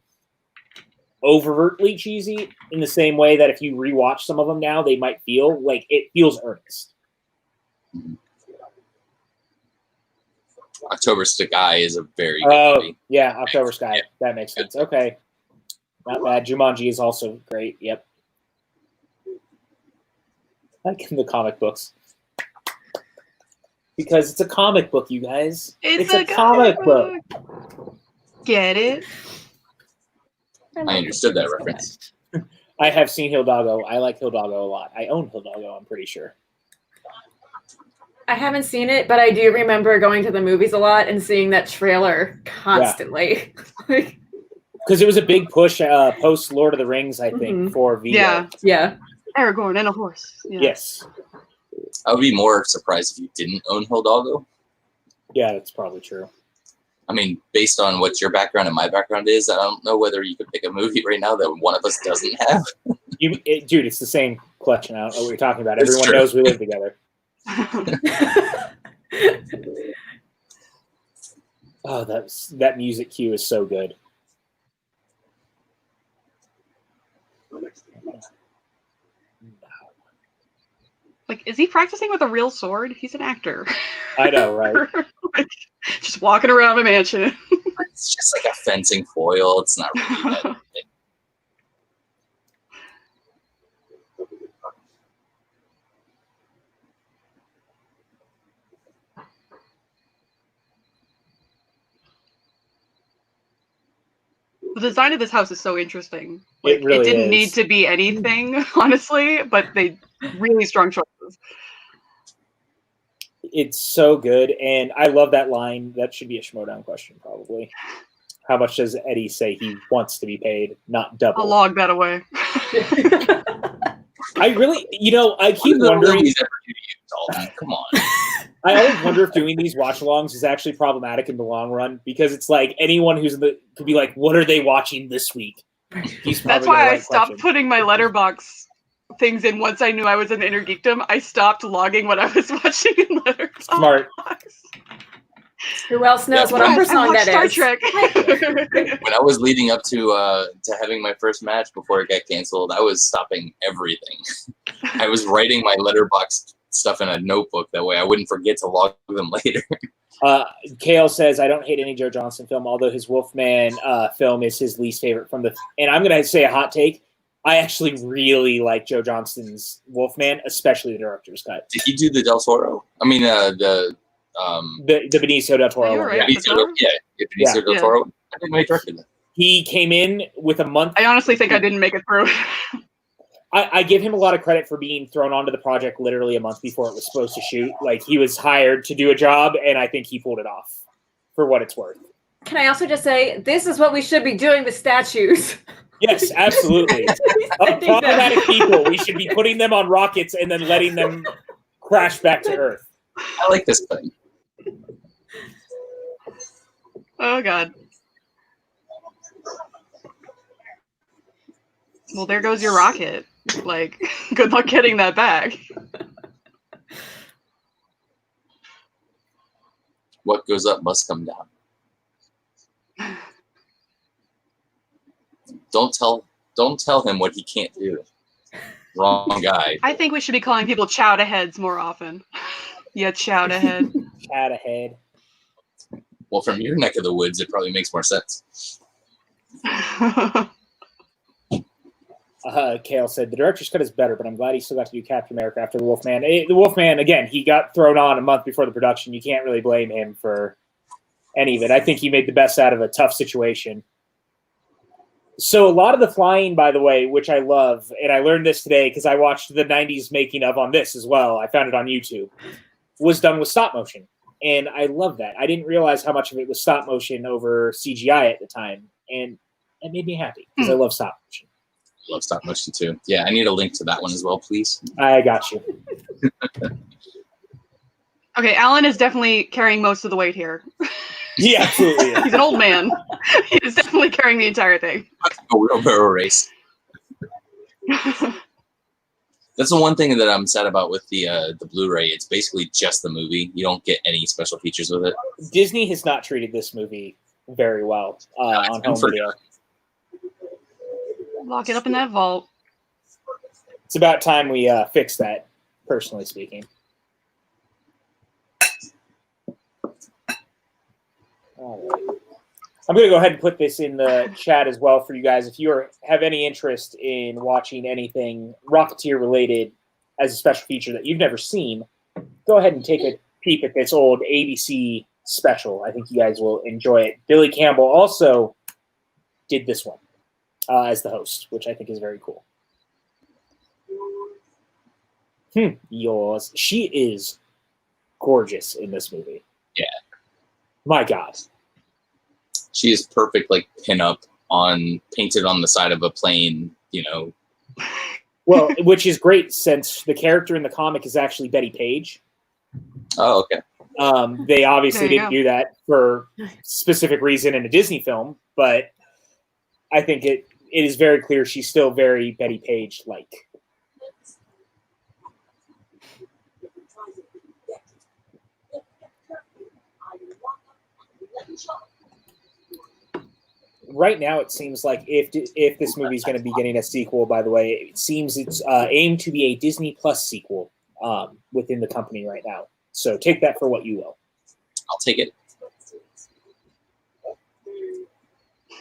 overtly cheesy, in the same way that if you rewatch some of them now, they might feel like it feels earnest. October Sky is a very good movie. Yeah, October Sky. That makes sense. Okay. Not bad. Jumanji is also great. Yep. Like the comic books. Because it's a comic book, you guys. It's a comic book. Get it? I understood that reference. I have seen Hidalgo. I like Hidalgo a lot. I own Hidalgo, I'm pretty sure. I haven't seen it, but I do remember going to the movies a lot and seeing that trailer constantly. Because it was a big push post Lord of the Rings, I think, for Vito. Yeah. Aragorn and a horse. Yeah. Yes. I would be more surprised if you didn't own Hidalgo. Yeah, that's probably true. I mean, based on what your background and my background is, I don't know whether you could pick a movie right now that one of us doesn't have. Dude, it's the same collection. I don't know what you're talking about. It's Everyone true. knows we live together. Oh, that music cue is so good. Like, is he practicing with a real sword? He's an actor. I know, right? Like, just walking around a mansion. It's just like a fencing foil. It's not really that big. The design of this house is so interesting. Like, It really didn't is. need to be anything, honestly, but they really strong choices. It's so good, and I love that line. That should be a Schmodown question, probably. How much does Eddie say he wants to be paid, not double? I'll log that away. I really, I keep What wondering. movies ever do to you, Dalton? Come on. I always wonder if doing these watch-alongs is actually problematic in the long run, because it's like anyone who's could be like, "What are they watching this week?" That's why I stopped putting my letterbox things in once I knew I was in Inner Geekdom. I stopped logging what I was watching in Letterboxd. Smart. Who else knows Yeah, what opera I song watched that Star is? Trek. When I was leading up to having my first match before it got canceled, I was stopping everything. I was writing my letterbox stuff in a notebook. That way I wouldn't forget to log them later. Kale says, I don't hate any Joe Johnston film, although his Wolfman film is his least favorite from the... And I'm going to say a hot take. I actually really like Joe Johnston's Wolfman, especially the director's cut. Did he do the Del Toro? I mean, the Benicio del Toro Yeah, you're one, right. yeah. Benicio del Toro. I didn't know he directed that. He came in with a month. I honestly think I didn't make it through. I give him a lot of credit for being thrown onto the project literally a month before it was supposed to shoot. Like, he was hired to do a job, and I think he pulled it off for what it's worth. Can I also just say, this is what we should be doing with statues. Yes, absolutely. Problematic people, we should be putting them on rockets and then letting them crash back to Earth. I like this thing. Oh, God. Well, there goes your rocket. Like, good luck getting that back. What goes up must come down. Don't tell him what he can't do. Wrong guy. I think we should be calling people chowder heads more often. Yeah, chowder head. Chat ahead. Well, from your neck of the woods, it probably makes more sense. Kale said, the director's cut is better, but I'm glad he still got to do Captain America after the Wolfman. The Wolfman, again, he got thrown on a month before the production. You can't really blame him for any of it. I think he made the best out of a tough situation. So a lot of the flying, by the way, which I love, and I learned this today because I watched the 90s making of on this as well. I found it on YouTube. Was done with stop motion. And I love that. I didn't realize how much of it was stop motion over CGI at the time. And it made me happy because I love stop motion. Love stop motion too. Yeah, I need a link to that one as well, please. I got you. Okay, Alan is definitely carrying most of the weight here. He absolutely is. He's an old man. He's definitely carrying the entire thing. A wheelbarrow race. That's the one thing that I'm sad about with the Blu-ray. It's basically just the movie. You don't get any special features with it. Disney has not treated this movie very well on home video. Lock it up in that vault. It's about time we fix that, personally speaking. All right. I'm going to go ahead and put this in the chat as well for you guys. If you have any interest in watching anything Rocketeer related as a special feature that you've never seen, go ahead and take a peep at this old ABC special. I think you guys will enjoy it. Billy Campbell also did this one as the host, which I think is very cool. Yours. She is gorgeous in this movie. Yeah. My God. She is perfect, like pinup painted on the side of a plane, you know. Well, which is great since the character in the comic is actually Betty Page. Oh, okay. They obviously There you didn't go. do that for specific reason in a Disney film, but I think it is very clear she's still very Betty Page-like. Right now, it seems like if this movie is going to be getting a sequel, by the way, it seems it's aimed to be a Disney Plus sequel within the company right now. So take that for what you will. I'll take it.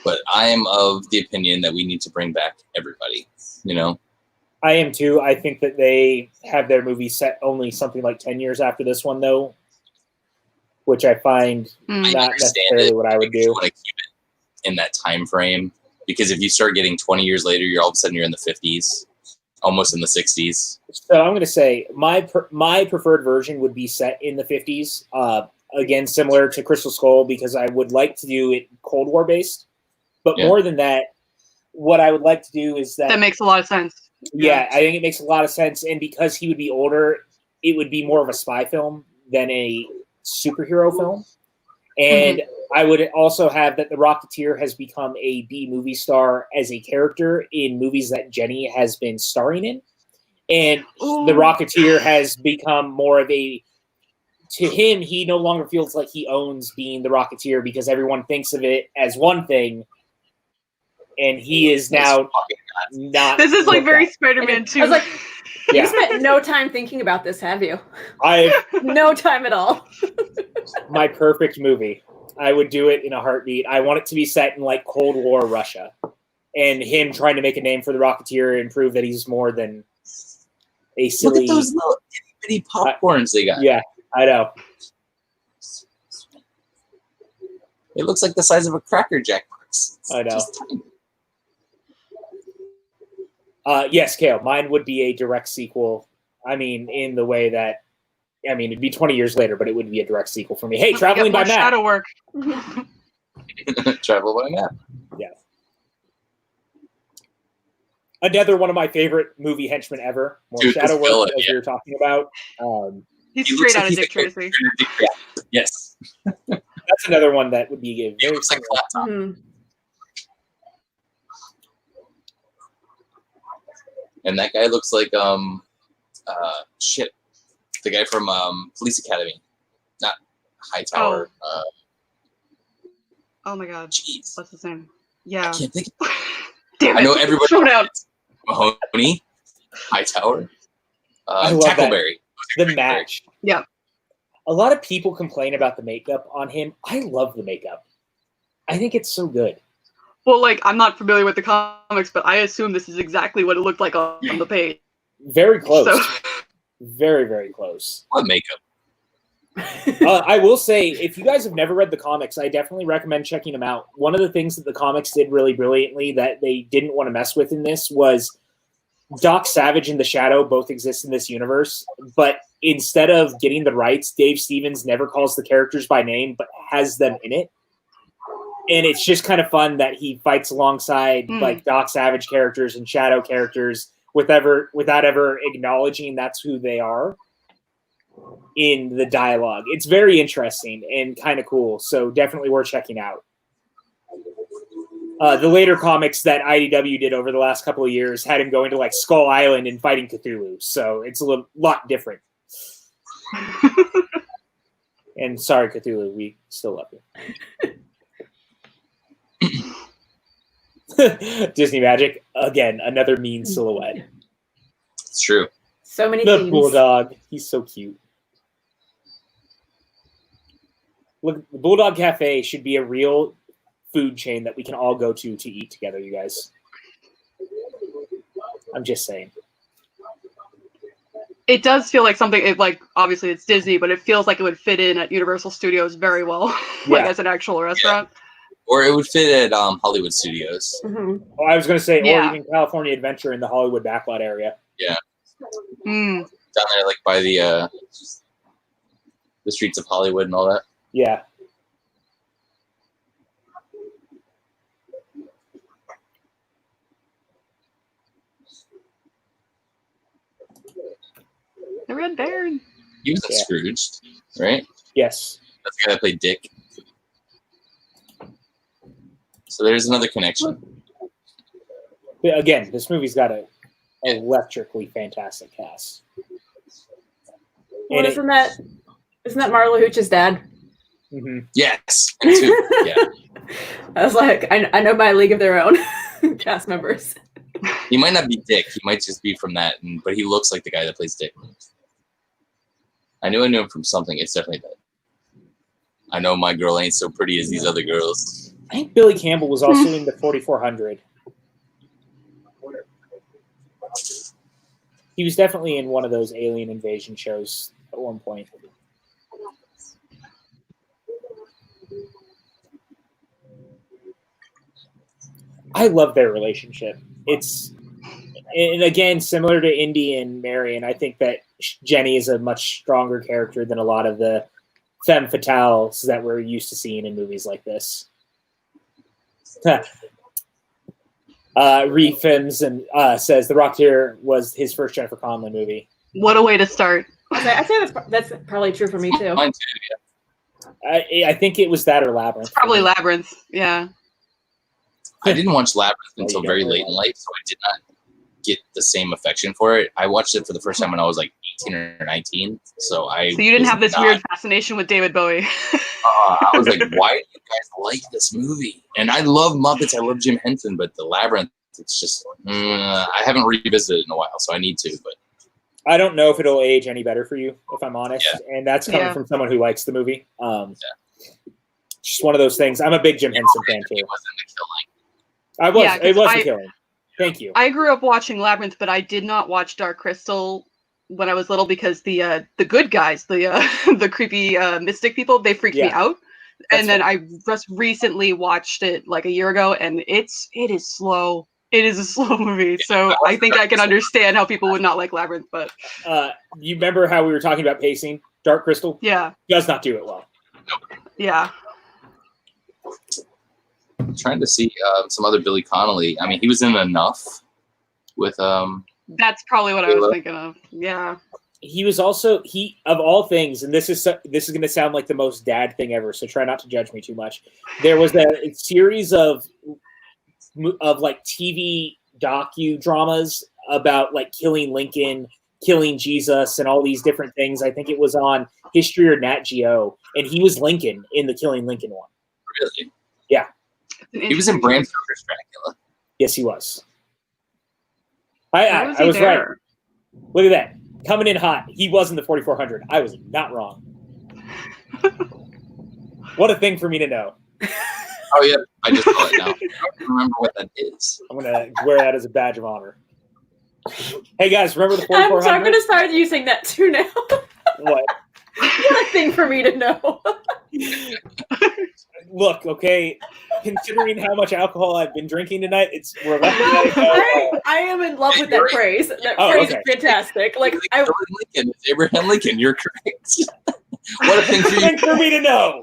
But I am of the opinion that we need to bring back everybody, you know? I am too. I think that they have their movie set only something like 10 years after this one, though, which I find not necessarily what I would do. Want to keep it in that time frame, because if you start getting 20 years later, you're all of a sudden you're in the 50s, almost in the 60s. So I'm going to say my preferred version would be set in the 50s. Again, similar to Crystal Skull, because I would like to do it Cold War based. But more than that, what I would like to do is that makes a lot of sense. Yeah, I think it makes a lot of sense. And because he would be older, it would be more of a spy film than a superhero film. And I would also have that the Rocketeer has become a B movie star as a character in movies that Jenny has been starring in. And the Rocketeer has become more of a to him, he no longer feels like he owns being the Rocketeer because everyone thinks of it as one thing, and he is now not. This is like very that. Spider-Man 2. I was like, Yeah. you spent no time thinking about this, have you? I No time at all. my perfect movie. I would do it in a heartbeat. I want it to be set in like Cold War Russia, and him trying to make a name for the Rocketeer and prove that he's more than a silly. Look at those little itty bitty popcorns they got. Yeah, I know. It looks like the size of a Cracker Jack box. It's I know. just tiny. Yes, Kale. Mine would be a direct sequel. I mean, in the way that, I mean, it'd be 20 years later, but it would be a direct sequel for me. Hey, Traveling by Map. Shadow work. Travel by map. Yeah. Another one of my favorite movie henchmen ever. More Dude, shadow this work, villain, as we were talking about. He's He straight looks out like of he's Dick a Tracy. Yeah. Yes. That's another one that would be a He very looks like similar. Flat Top. Mhm. And that guy looks like shit. The guy from Police Academy. Not Hightower. Oh my god. Jeez. What's his name? I Yeah. can't think of Damn I it. know everybody. Showdown. Mahoney, Hightower, I love that. Tackleberry. The match. Yeah. A lot of people complain about the makeup on him. I love the makeup. I think it's so good. Well, like, I'm not familiar with the comics, but I assume this is exactly what it looked like on the page. Very close. So, Very, very close. What makeup? I will say, if you guys have never read the comics, I definitely recommend checking them out. One of the things that the comics did really brilliantly that they didn't want to mess with in this was Doc Savage and the Shadow both exist in this universe, but instead of getting the rights, Dave Stevens never calls the characters by name, but has them in it. And it's just kind of fun that he fights alongside like Doc Savage characters and Shadow characters without ever acknowledging that's who they are in the dialogue. It's very interesting and kind of cool, so definitely worth checking out. The later comics that IDW did over the last couple of years had him going to like Skull Island and fighting Cthulhu, so it's a lot different. And sorry, Cthulhu, we still love you. Disney Magic, again, another mean silhouette. It's true. So many The themes. Bulldog, he's so cute. Look, the Bulldog Cafe should be a real food chain that we can all go to eat together, you guys. I'm just saying. it does feel like something, like, obviously it's Disney, but it feels like it would fit in at Universal Studios very well, like as an actual restaurant. Or it would fit at Hollywood Studios. Mhm. Oh, I was going to say, Yeah. or even California Adventure in the Hollywood backlot area. Yeah. Mm. Down there, like by the streets of Hollywood and all that. Yeah. The Red Baron. He was in Yeah. Scrooged, right? Yes. That's the guy that played Dick. So there's another connection. Yeah, again, this movie's got a electrically fantastic cast. Well, And isn't that Marla Hooch's dad? Mhm. Yes. And two. Yeah. I was like, I know my League of Their Own cast members. He might not be Dick. He might just be from that, but he looks like the guy that plays Dick. I knew him from something. It's definitely that. I know my girl ain't so pretty as these other girls. I think Billy Campbell was also in the 4400. He was definitely in one of those alien invasion shows at one point. I love their relationship. And again, similar to Indy and Marion, I think that Jenny is a much stronger character than a lot of the femme fatales that we're used to seeing in movies like this. Reefins and says The Rocketeer was his first Jennifer Connelly movie. What a way to start. I'd say that's probably true for me too. Mine too, yeah. I think it was that or Labyrinth. It's probably Labyrinth. Yeah. I didn't watch Labyrinth Oh, until you very don't late in life, so I did not get the same affection for it. I watched it for the first time when I was like 18 or 19. So you didn't have this weird fascination with David Bowie. I was like, why do you guys like this movie? And I love Muppets. I love Jim Henson, but The Labyrinth, it's just, I haven't revisited it in a while, so I need to. But I don't know if it'll age any better for you, if I'm honest. Yeah. And that's coming from someone who likes the movie. Just one of those things. I'm a big Jim Henson fan, too. It wasn't The Killing. It was The Killing. Thank you. I grew up watching Labyrinth, but I did not watch Dark Crystal when I was little because the good guys, the creepy mystic people, they freaked me out. And then I just recently watched it like a year ago, and it is slow. It is a slow movie, so I think I can understand how people would not like Labyrinth. But you remember how we were talking about pacing? Dark Crystal? Yeah. Does not do it well. Yeah. I'm trying to see some other Billy Connolly. I mean, he was in Enough with That's probably what I was thinking of. Yeah. He was also of all things, and this is going to sound like the most dad thing ever, so try not to judge me too much. There was a series of like TV docudramas about like killing Lincoln, killing Jesus, and all these different things. I think it was on History or Nat Geo, and he was Lincoln in the Killing Lincoln one. Really? Yeah. He was in Bram Stoker's Dracula. Yes, he was. I was right. Look at that. Coming in hot. He was in the 4400. I was not wrong. What a thing for me to know. Oh, yeah. I just saw it now. I don't remember what that is. I'm going to wear that as a badge of honor. Hey, guys, remember the 4400? I'm going to start using that too now. What? What a thing for me to know. Look, okay, considering how much alcohol I've been drinking tonight, we're lucky to I am in love with that phrase. That phrase is fantastic. Like Lincoln, it's Abraham Lincoln. You're correct. What a thing for me to know.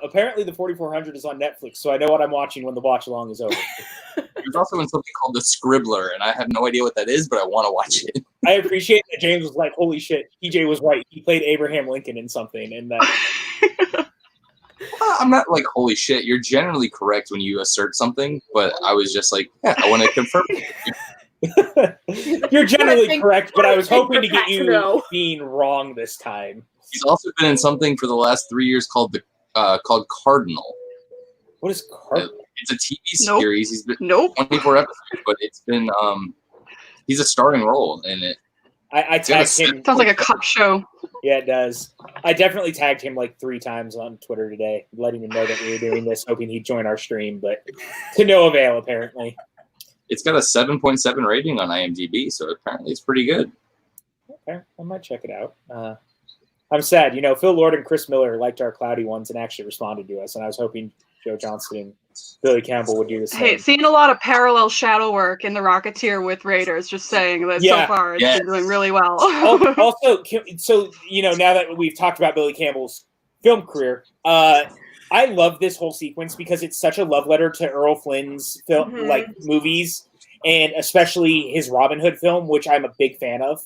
Apparently, the 4400 is on Netflix, so I know what I'm watching when the watch along is over. There's also in something called The Scribbler, and I have no idea what that is, but I want to watch it. I appreciate that James was like, "Holy shit, PJ was right. He played Abraham Lincoln in something," and that. I'm not like, "Holy shit." You're generally correct when you assert something, but I was just like, "Yeah, I want to confirm." You're generally correct, but I was hoping to get you being wrong this time. He's also been in something for the last 3 years called Cardinal. What is Cardinal? It's a TV series. He's been 24 episodes, but it's been he's a starring role in it. I tagged him. Sounds like a cop show. Yeah, it does. I definitely tagged him like 3 times on Twitter today, letting him know that we were doing this, hoping he'd join our stream, but to no avail, apparently. It's got a 7.7 rating on IMDb, so apparently it's pretty good. Okay, I might check it out. I'm sad. Phil Lord and Chris Miller liked our cloudy ones and actually responded to us, and I was hoping Joe Johnston and Billy Campbell would do the same. Hey, seeing a lot of parallel shadow work in the Rocketeer with Raiders, just saying that so far it's been doing really well. Also, so, now that we've talked about Billy Campbell's film career, I love this whole sequence because it's such a love letter to Errol Flynn's film, like movies, and especially his Robin Hood film, which I'm a big fan of.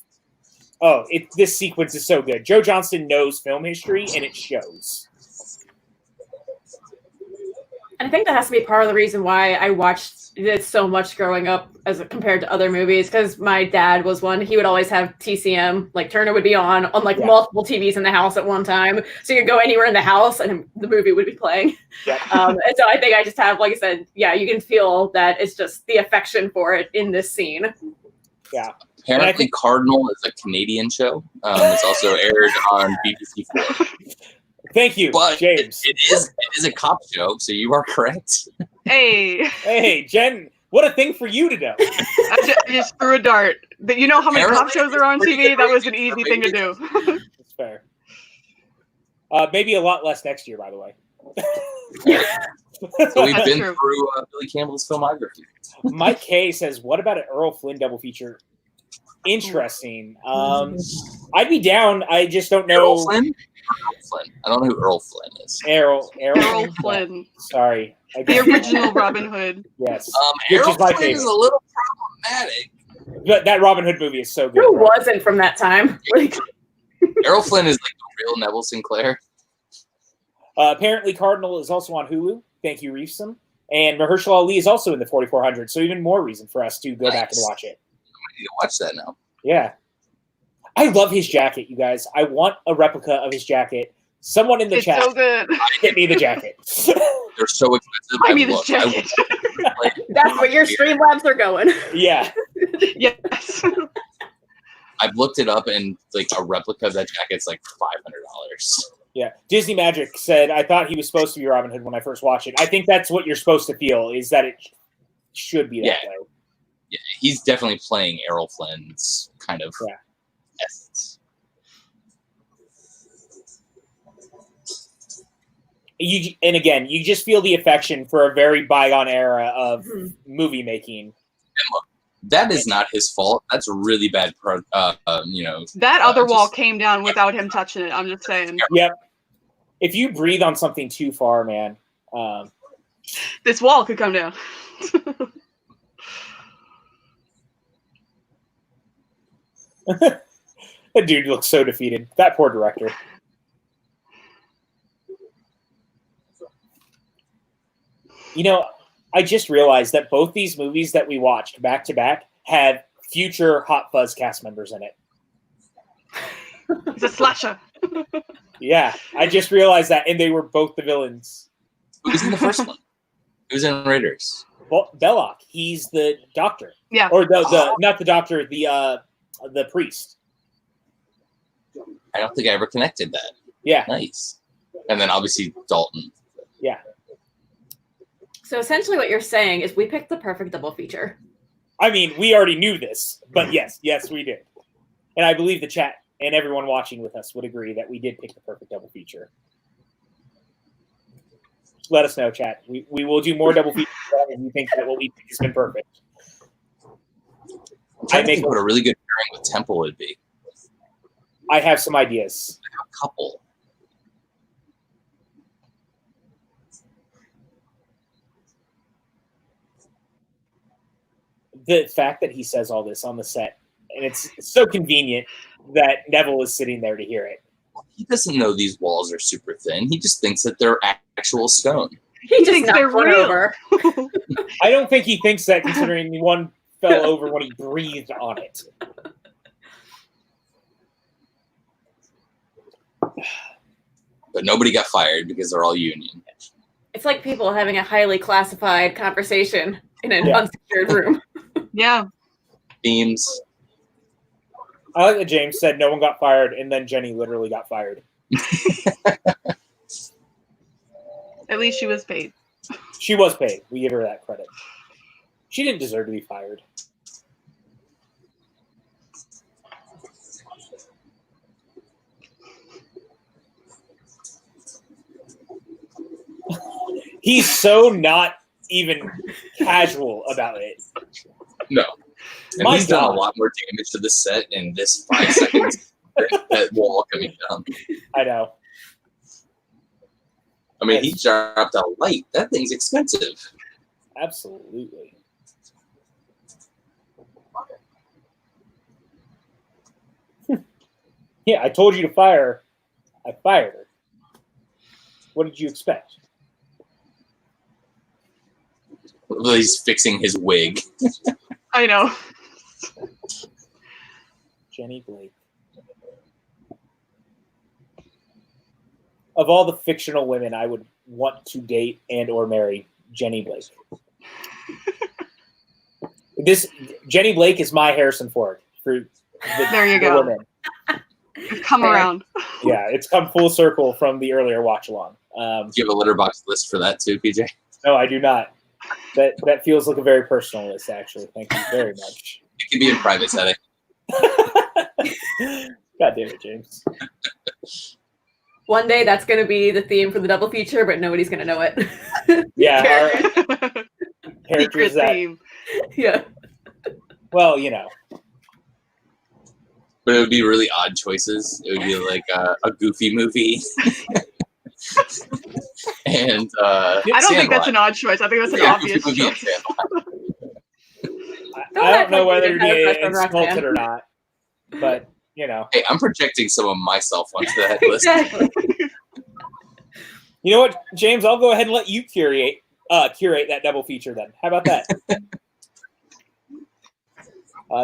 Oh, this sequence is so good. Joe Johnston knows film history, and it shows. And I think that has to be part of the reason why I watched it so much growing up as compared to other movies, because my dad was one. He would always have TCM, like Turner would be on like multiple TVs in the house at one time. So you could go anywhere in the house and the movie would be playing. Yeah. And so I think I just have, like I said, you can feel that it's just the affection for it in this scene. Yeah. Apparently Cardinal is a Canadian show. It's also aired on BBC 4. Thank you, but James. It is a cop show, so you are correct. Hey, Jen, what a thing for you to know. I just threw a dart. But you know how many cop shows are on TV? That was an easy thing to do. That's fair. Maybe a lot less next year, by the way. So we've been through Billy Campbell's filmography. Mike K says, "What about an Earl Flynn double feature?" Interesting. I'd be down. I just don't know. Earl Flynn? I don't know who Earl Flynn is. Errol Flynn. Sorry. The original Robin Hood. Yes. Errol Flynn is a little problematic. But that Robin Hood movie is so good. Who wasn't from that time? Errol Flynn is like the real Neville Sinclair. Apparently, Cardinal is also on Hulu. Thank you, Reefsum. And Mahershala Ali is also in the 4400, so even more reason for us to go back and watch it. I need to watch that now. Yeah. I love his jacket, you guys. I want a replica of his jacket. Someone in the It's chat, so good. get me the jacket. They're so expensive. I mean, this jacket. That's where your Streamlabs are going. Yeah. Yes. I've looked it up, and like a replica of that jacket's like $500. Yeah. Disney Magic said, I thought he was supposed to be Robin Hood when I first watched it. I think that's what you're supposed to feel, is that it should be that way. Yeah, he's definitely playing Errol Flynn's kind of essence. And again, you just feel the affection for a very bygone era of movie making. And look, that is not his fault. That's really bad, you know. That other wall came down without him touching it. I'm just saying. Yep. If you breathe on something too far, man. This wall could come down. That dude looks so defeated. That poor director. You know, I just realized that both these movies that we watched back to back had future Hot Fuzz cast members in it. It's a slasher. Yeah, I just realized that, and they were both the villains. Who was in the first one? Who was in Raiders? Well, Belloc, he's the doctor. Yeah. Or the not the doctor, the priest. I don't think I ever connected that. Yeah. Nice. And then obviously Dalton. Yeah. So essentially what you're saying is we picked the perfect double feature. I mean, we already knew this, but yes, we did. And I believe the chat and everyone watching with us would agree that we did pick the perfect double feature. Just let us know, chat. We will do more double features if you think that what we picked has been perfect. I'm trying to think what a really good pairing with Temple would be. I have some ideas. A couple. The fact that he says all this on the set, and it's so convenient that Neville is sitting there to hear it. He doesn't know these walls are super thin. He just thinks that they're actual stone. He just thinks they're real. over. I don't think he thinks that, considering one fell over when he breathed on it. But nobody got fired because they're all union. It's like people having a highly classified conversation in an unsecured room. Yeah. Themes. I like that James said no one got fired, and then Jenny literally got fired. At least she was paid. She was paid. We give her that credit. She didn't deserve to be fired. He's so not even casual about it. No. And My he's done a God. lot more damage to the set in this 5 seconds than that wall coming down. I know. I mean, he dropped a light. That thing's expensive. Absolutely. Yeah, I told you to fire her. I fired her. What did you expect? Well, he's fixing his wig. I know. Jenny Blake. Of all the fictional women I would want to date and or marry, Jenny Blake. Jenny Blake is my Harrison Ford for There you go. women. It's come around. Yeah, it's come full circle from the earlier watch along. Do you have a letterbox list for that too, PJ? No, I do not. That feels like a very personal list, actually. Thank you very much. It can be in private setting. God damn it, James. One day that's going to be the theme for the double feature, but nobody's going to know it. Yeah, our characters Secret that, theme. Yeah. well, you know. But it would be really odd choices. It would be like a goofy movie. And I don't think that's an odd choice. I think that's an obvious goofy movie choice. I don't know whether to have a be crush on insulted Roxanne. or not, but, you know. Hey, I'm projecting some of myself onto that list. Exactly. You know what, James? I'll go ahead and let you curate curate that double feature then. How about that?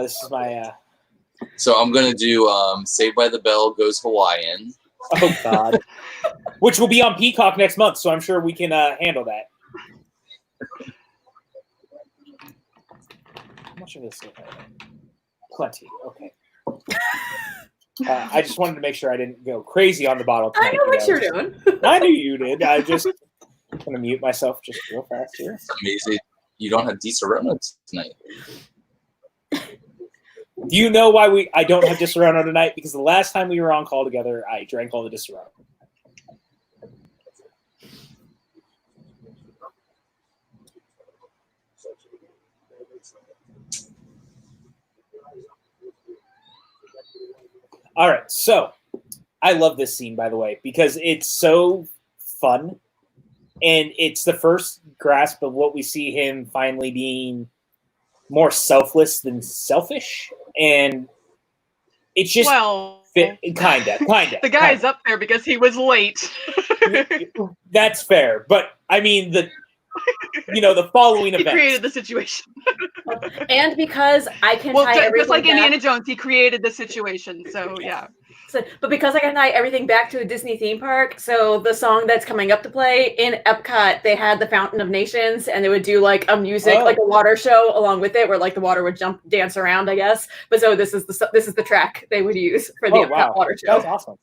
This is my. So I'm gonna do Saved by the Bell Goes Hawaiian. Oh God. Which will be on Peacock next month, so I'm sure we can handle that. How much of this? Plenty. Okay. I just wanted to make sure I didn't go crazy on the bottle tonight. I know what you're doing. I knew you did. I'm gonna mute myself just real fast here. It's amazing. You don't have Di-Serrano tonight. Do you know why I don't have Di-Serrano tonight? Because the last time we were on call together, I drank all the Di-Serrano. All right, so I love this scene, by the way, because it's so fun, and it's the first grasp of what we see him finally being more selfless than selfish, and it's just kinda. The guy's up there because he was late. That's fair, but I mean the following He events. created the situation. And because I can tie everything just like back, Indiana Jones, he created the situation. So yeah. but because I can tie everything back to a Disney theme park, so the song that's coming up to play in Epcot, they had the Fountain of Nations, and they would do like a music, like a water show along with it, where like the water would dance around, I guess. But so this is the track they would use for the Epcot water show. That's awesome.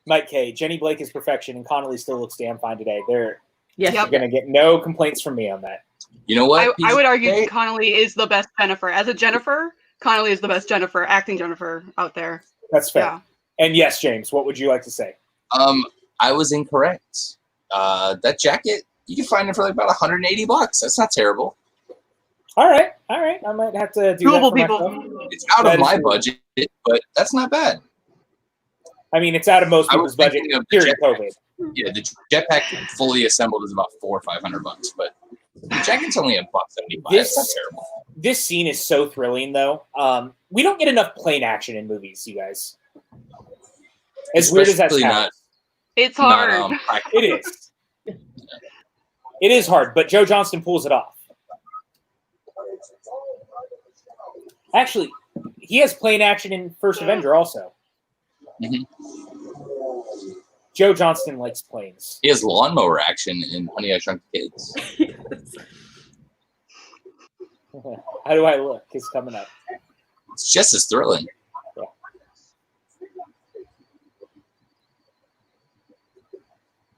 Mike K. Jenny Blake is perfection, and Connolly still looks damn fine today. You're gonna get no complaints from me on that. You know what? I would argue Connolly is the best Jennifer. As a Jennifer, Connolly is the best Jennifer, acting Jennifer out there. That's fair. Yeah. And yes, James, what would you like to say? I was incorrect. That jacket, you can find it for like about $180. That's not terrible. All right. I might have to do Doable, that for people. myself. It's out of my budget, but that's not bad. I mean, it's out of most people's budget during COVID. Yeah, the jetpack fully assembled is about $400 or $500, but the jacket's only $175. That's not terrible. This scene is so thrilling, though. We don't get enough plane action in movies, you guys. As weird as that sounds, it's hard. It is. It is hard, but Joe Johnston pulls it off. Actually, he has plane action in First Avenger also. Mm-hmm. Joe Johnston likes planes. He has lawnmower action in Honey, I Shrunk the Kids. How do I look? It's coming up. It's just as thrilling. Yeah.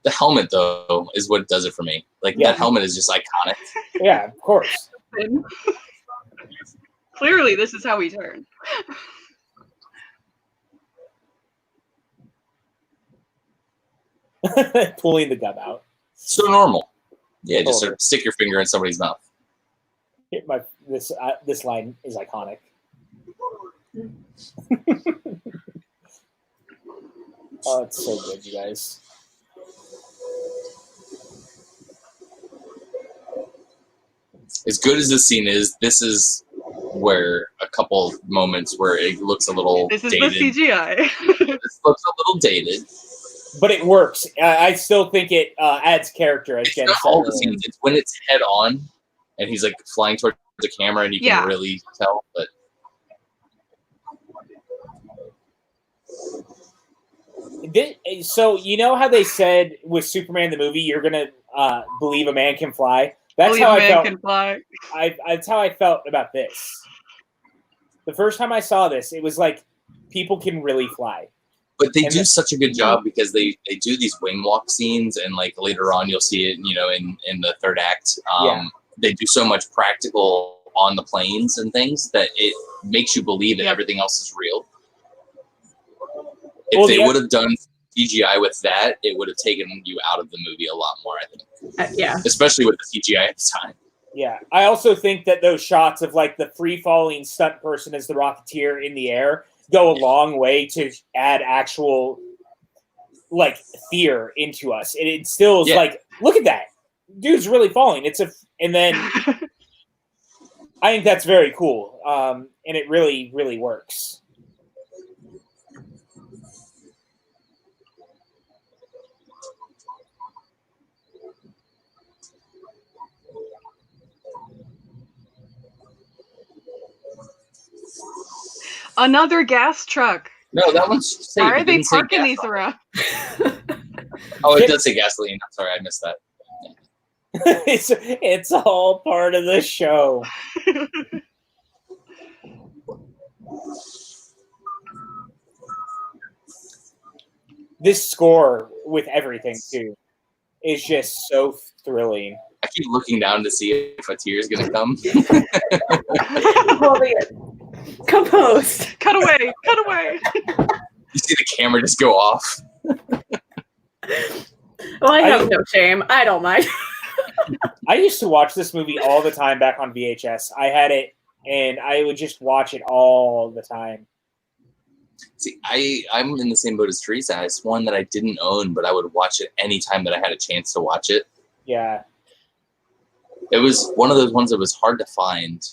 The helmet, though, is what does it for me. That helmet is just iconic. Yeah, of course. Clearly, this is how we turn. Pulling the gum out. So normal. Yeah, just sort of stick your finger in somebody's mouth. This line is iconic. Oh, it's so good, you guys. As good as this scene is, this is where a couple moments where it looks a little dated. This is the CGI. This looks a little dated. But it works. I still think it adds character, as Jen said. All the scenes. It's when it's head on, and he's like flying towards the camera, and you can really tell. But so you know how they said with Superman the movie, you're gonna believe a man can fly. That's how I felt. Can fly. That's how I felt about this. The first time I saw this, it was like people can really fly. But they do such a good job because they do these wing walk scenes, and like later on you'll see it, in the third act. They do so much practical on the planes and things that it makes you believe that everything else is real. If they would have done CGI with that, it would have taken you out of the movie a lot more, I think. Especially with the CGI at the time. Yeah. I also think that those shots of like the free-falling stunt person as the Rocketeer in the air go a long way to add actual like fear into us. And it still is like, look at that. Dude's really falling. And then I think that's very cool. And it really, really works. Another gas truck. No, that one's safe. Why are It they didn't say parking gas these on it. around? Oh, it does say gasoline. I'm sorry, I missed that. It's all part of the show. This score with everything too is just so thrilling. I keep looking down to see if a tear is gonna come. Holding it. Composed. Cut away. Cut away. You see the camera just go off. Well, I have no shame. I don't mind. I used to watch this movie all the time back on VHS. I had it, and I would just watch it all the time. See, I'm in the same boat as Theresa. It's one that I didn't own, but I would watch it anytime that I had a chance to watch it. Yeah. It was one of those ones that was hard to find.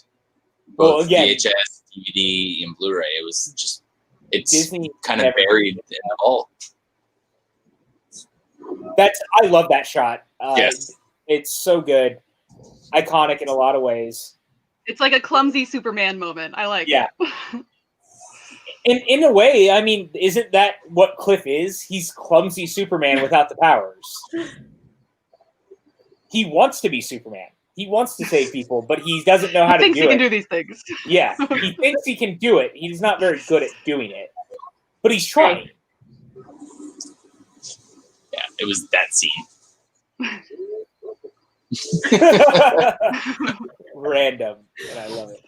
Both VHS, DVD, and Blu-ray. It was just, it's Disney kind of buried in the vault. I love that shot. Yes. It's so good. Iconic in a lot of ways. It's like a clumsy Superman moment. I like it. In a way, I mean, isn't that what Cliff is? He's clumsy Superman without the powers. He wants to be Superman. He wants to save people, but he doesn't know how to do it. He thinks he can do these things. Yeah, he thinks he can do it. He's not very good at doing it, but he's trying. Yeah, it was that scene. Random, and I love it.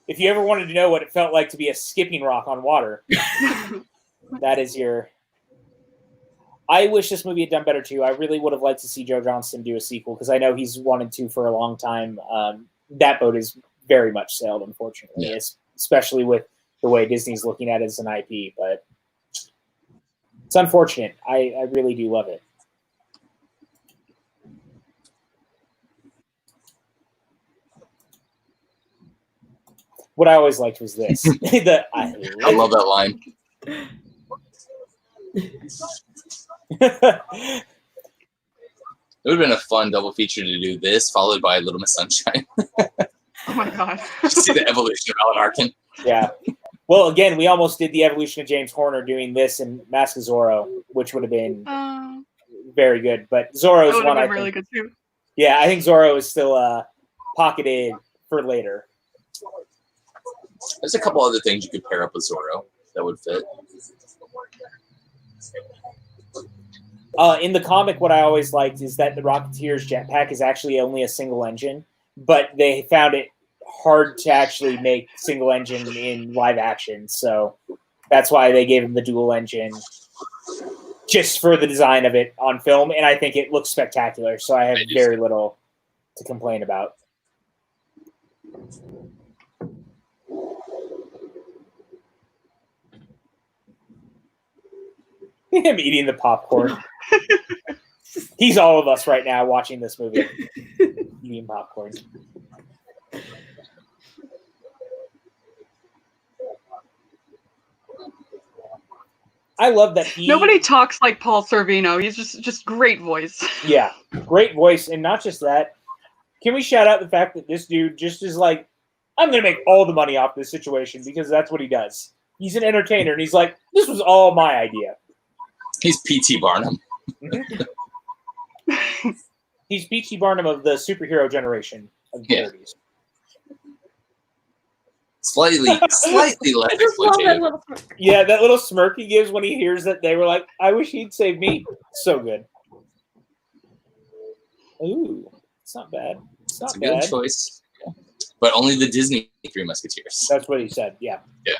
If you ever wanted to know what it felt like to be a skipping rock on water, that is your... I wish this movie had done better, too. I really would have liked to see Joe Johnston do a sequel, because I know he's wanted to for a long time. That boat is very much sailed, unfortunately, especially with the way Disney's looking at it as an IP. But it's unfortunate. I really do love it. What I always liked was this. I love that line. It would have been a fun double feature to do this, followed by Little Miss Sunshine. Oh my god. See the evolution of Alan Arkin. Yeah. Well, again, we almost did the evolution of James Horner doing this in Mask of Zorro, which would have been very good. But Zorro is one I think really good too. Yeah, I think Zorro is still pocketed for later. There's a couple other things you could pair up with Zorro that would fit. In the comic, what I always liked is that the Rocketeer's jetpack is actually only a single engine, but they found it hard to actually make single engine in live action. So that's why they gave him the dual engine just for the design of it on film. And I think it looks spectacular. So I have very little to complain about. Him eating the popcorn. He's all of us right now watching this movie. Eating popcorn. I love that nobody talks like Paul Sorvino. He's just great voice. Yeah, great voice. And not just that. Can we shout out the fact that this dude just is like, I'm going to make all the money off this situation because that's what he does. He's an entertainer, and he's like, this was all my idea. He's P.T. Barnum. He's P.T. Barnum of the superhero generation of the 30s. Slightly less exploitative. Yeah, that little smirk he gives when he hears that they were like, I wish he'd save me. So good. Ooh, it's not bad. It's a good choice. Yeah. But only the Disney Three Musketeers. That's what he said, yeah. Yeah.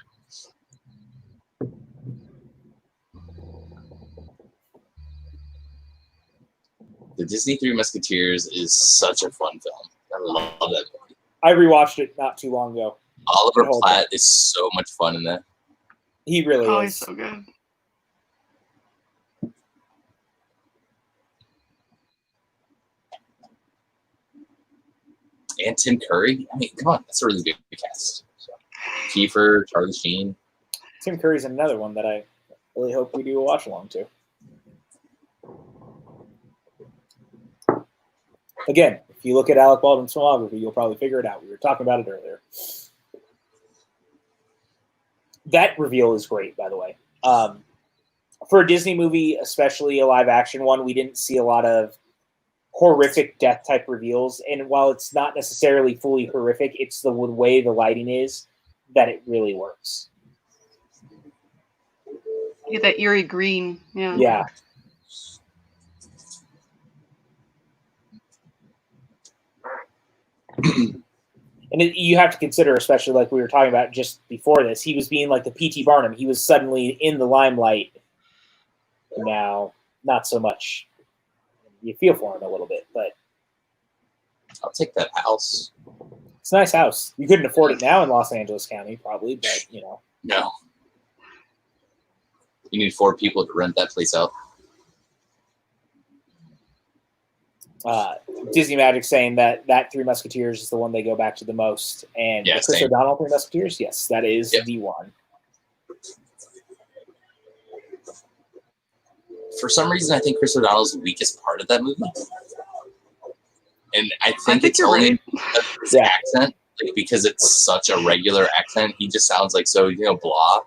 The Disney Three Musketeers is such a fun film. I love that movie. I rewatched it not too long ago. Oliver Platt is so much fun in that. He really is. Oh, he's so good. And Tim Curry. I mean, come on, that's a really good cast. So, Kiefer, Charlie Sheen. Tim Curry's another one that I really hope we do a watch along to. Again, If you look at Alec Baldwin's filmography, you'll probably figure it out. We were talking about it earlier. That reveal is great, by the way. For a Disney movie, especially a live-action one, we didn't see a lot of horrific death-type reveals. And while it's not necessarily fully horrific, it's the way the lighting is that it really works. You get that eerie green. Yeah. Yeah. And you have to consider, especially like we were talking about just before this, he was being like the P.T. Barnum. He was suddenly in the limelight. Now, not so much. You feel for him a little bit, but I'll take that house. it's a nice house. You couldn't afford it now in Los Angeles County, probably, but you know. No. You need 4 people to rent that place out. Disney Magic saying that Three Musketeers is the one they go back to the most, and Yeah, the Chris same. O'Donnell Three Musketeers, yes, that is Yep. the one. For some reason, I think Chris O'Donnell's the weakest part of that movie. And I think it's you're only right. because of his Yeah. accent, like, because it's such a regular accent. He just sounds like so, blah.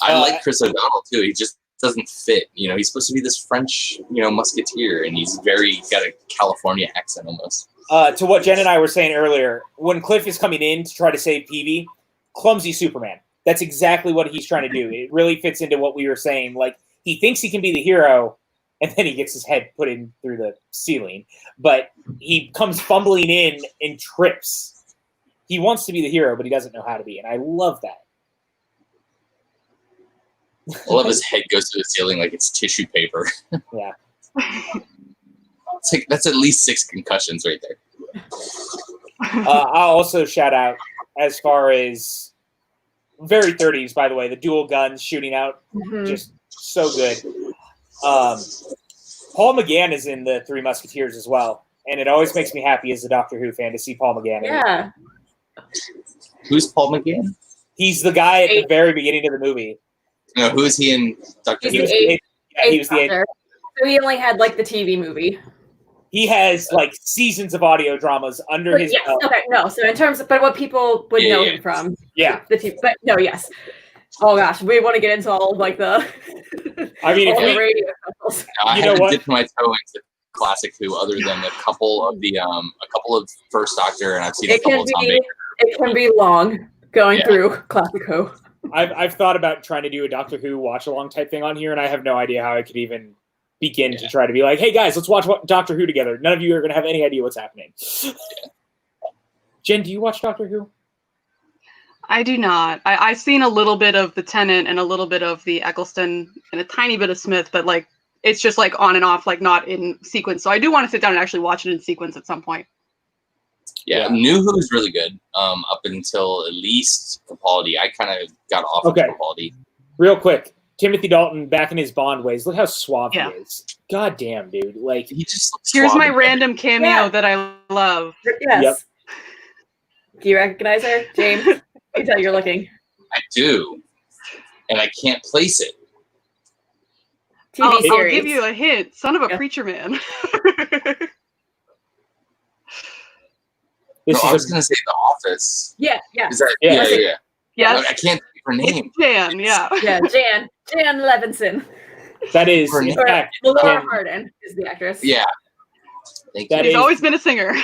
I like Chris O'Donnell, too. He just doesn't fit. He's supposed to be this French, musketeer, and he's got a California accent almost. To what Jen and I were saying earlier, when Cliff is coming in to try to save Peavy, clumsy Superman. That's exactly what he's trying to do. It really fits into what we were saying. Like, he thinks he can be the hero, and then he gets his head put in through the ceiling. But he comes fumbling in and trips. He wants to be the hero, but he doesn't know how to be, and I love that. I love his head goes to the ceiling like it's tissue paper. Yeah. That's at least 6 concussions right there. I'll also shout out, as far as very 30s, by the way, the dual guns shooting out, just so good. Paul McGann is in the Three Musketeers as well, and it always makes me happy as a Doctor Who fan to see Paul McGann. Yeah. Who's Paul McGann? He's the guy at the very beginning of the movie. No, who is he in Doctor He's Who? the eighth- He was the eighth. Doctor. So he only had like the TV movie. He has like seasons of audio dramas under his Yes. belt. Okay. No. So in terms of, but what people would know him from. Yeah. The TV. But no. Yes. Oh gosh, we want to get into all of like the. I mean, all if the we, radio shows. I You know haven't what? dipped my toe into classic Who other than a couple of First Doctor, and I've seen a It couple can of Tom be. Baker. It can be long going Yeah. through classic Who. I've thought about trying to do a Doctor Who watch along type thing on here, and I have no idea how I could even begin to try to be like, hey guys, let's watch Doctor Who together. None of you are going to have any idea what's happening. Jen, do you watch Doctor Who? I do not. I've seen a little bit of the Tennant and a little bit of the Eccleston and a tiny bit of Smith, but like it's just like on and off, like not in sequence. So I do want to sit down and actually watch it in sequence at some point. Yeah, New Who's really good. Up until at least Capaldi, I kind of got off of Capaldi. Real quick, Timothy Dalton back in his Bond ways. Look how suave Yeah. he is. God damn, dude. Like, He just looks Here's suave my and random cameo Yeah. that I love. Yes. Yep. Do you recognize her, James? I can tell you're looking. I do, and I can't place it. TV I'll series. give you a hint. Son of a Yeah. preacher man. this I was is going to say The Office. Yeah. Yeah. Is that? Yeah. Yeah. Yes. I can't think of her name. Jan, yeah. Yeah. Jan Levinson. that is, Her in name- Or fact, Laura Jen- Hardin is the actress. Yeah. Thank That you. He's is- always been a singer.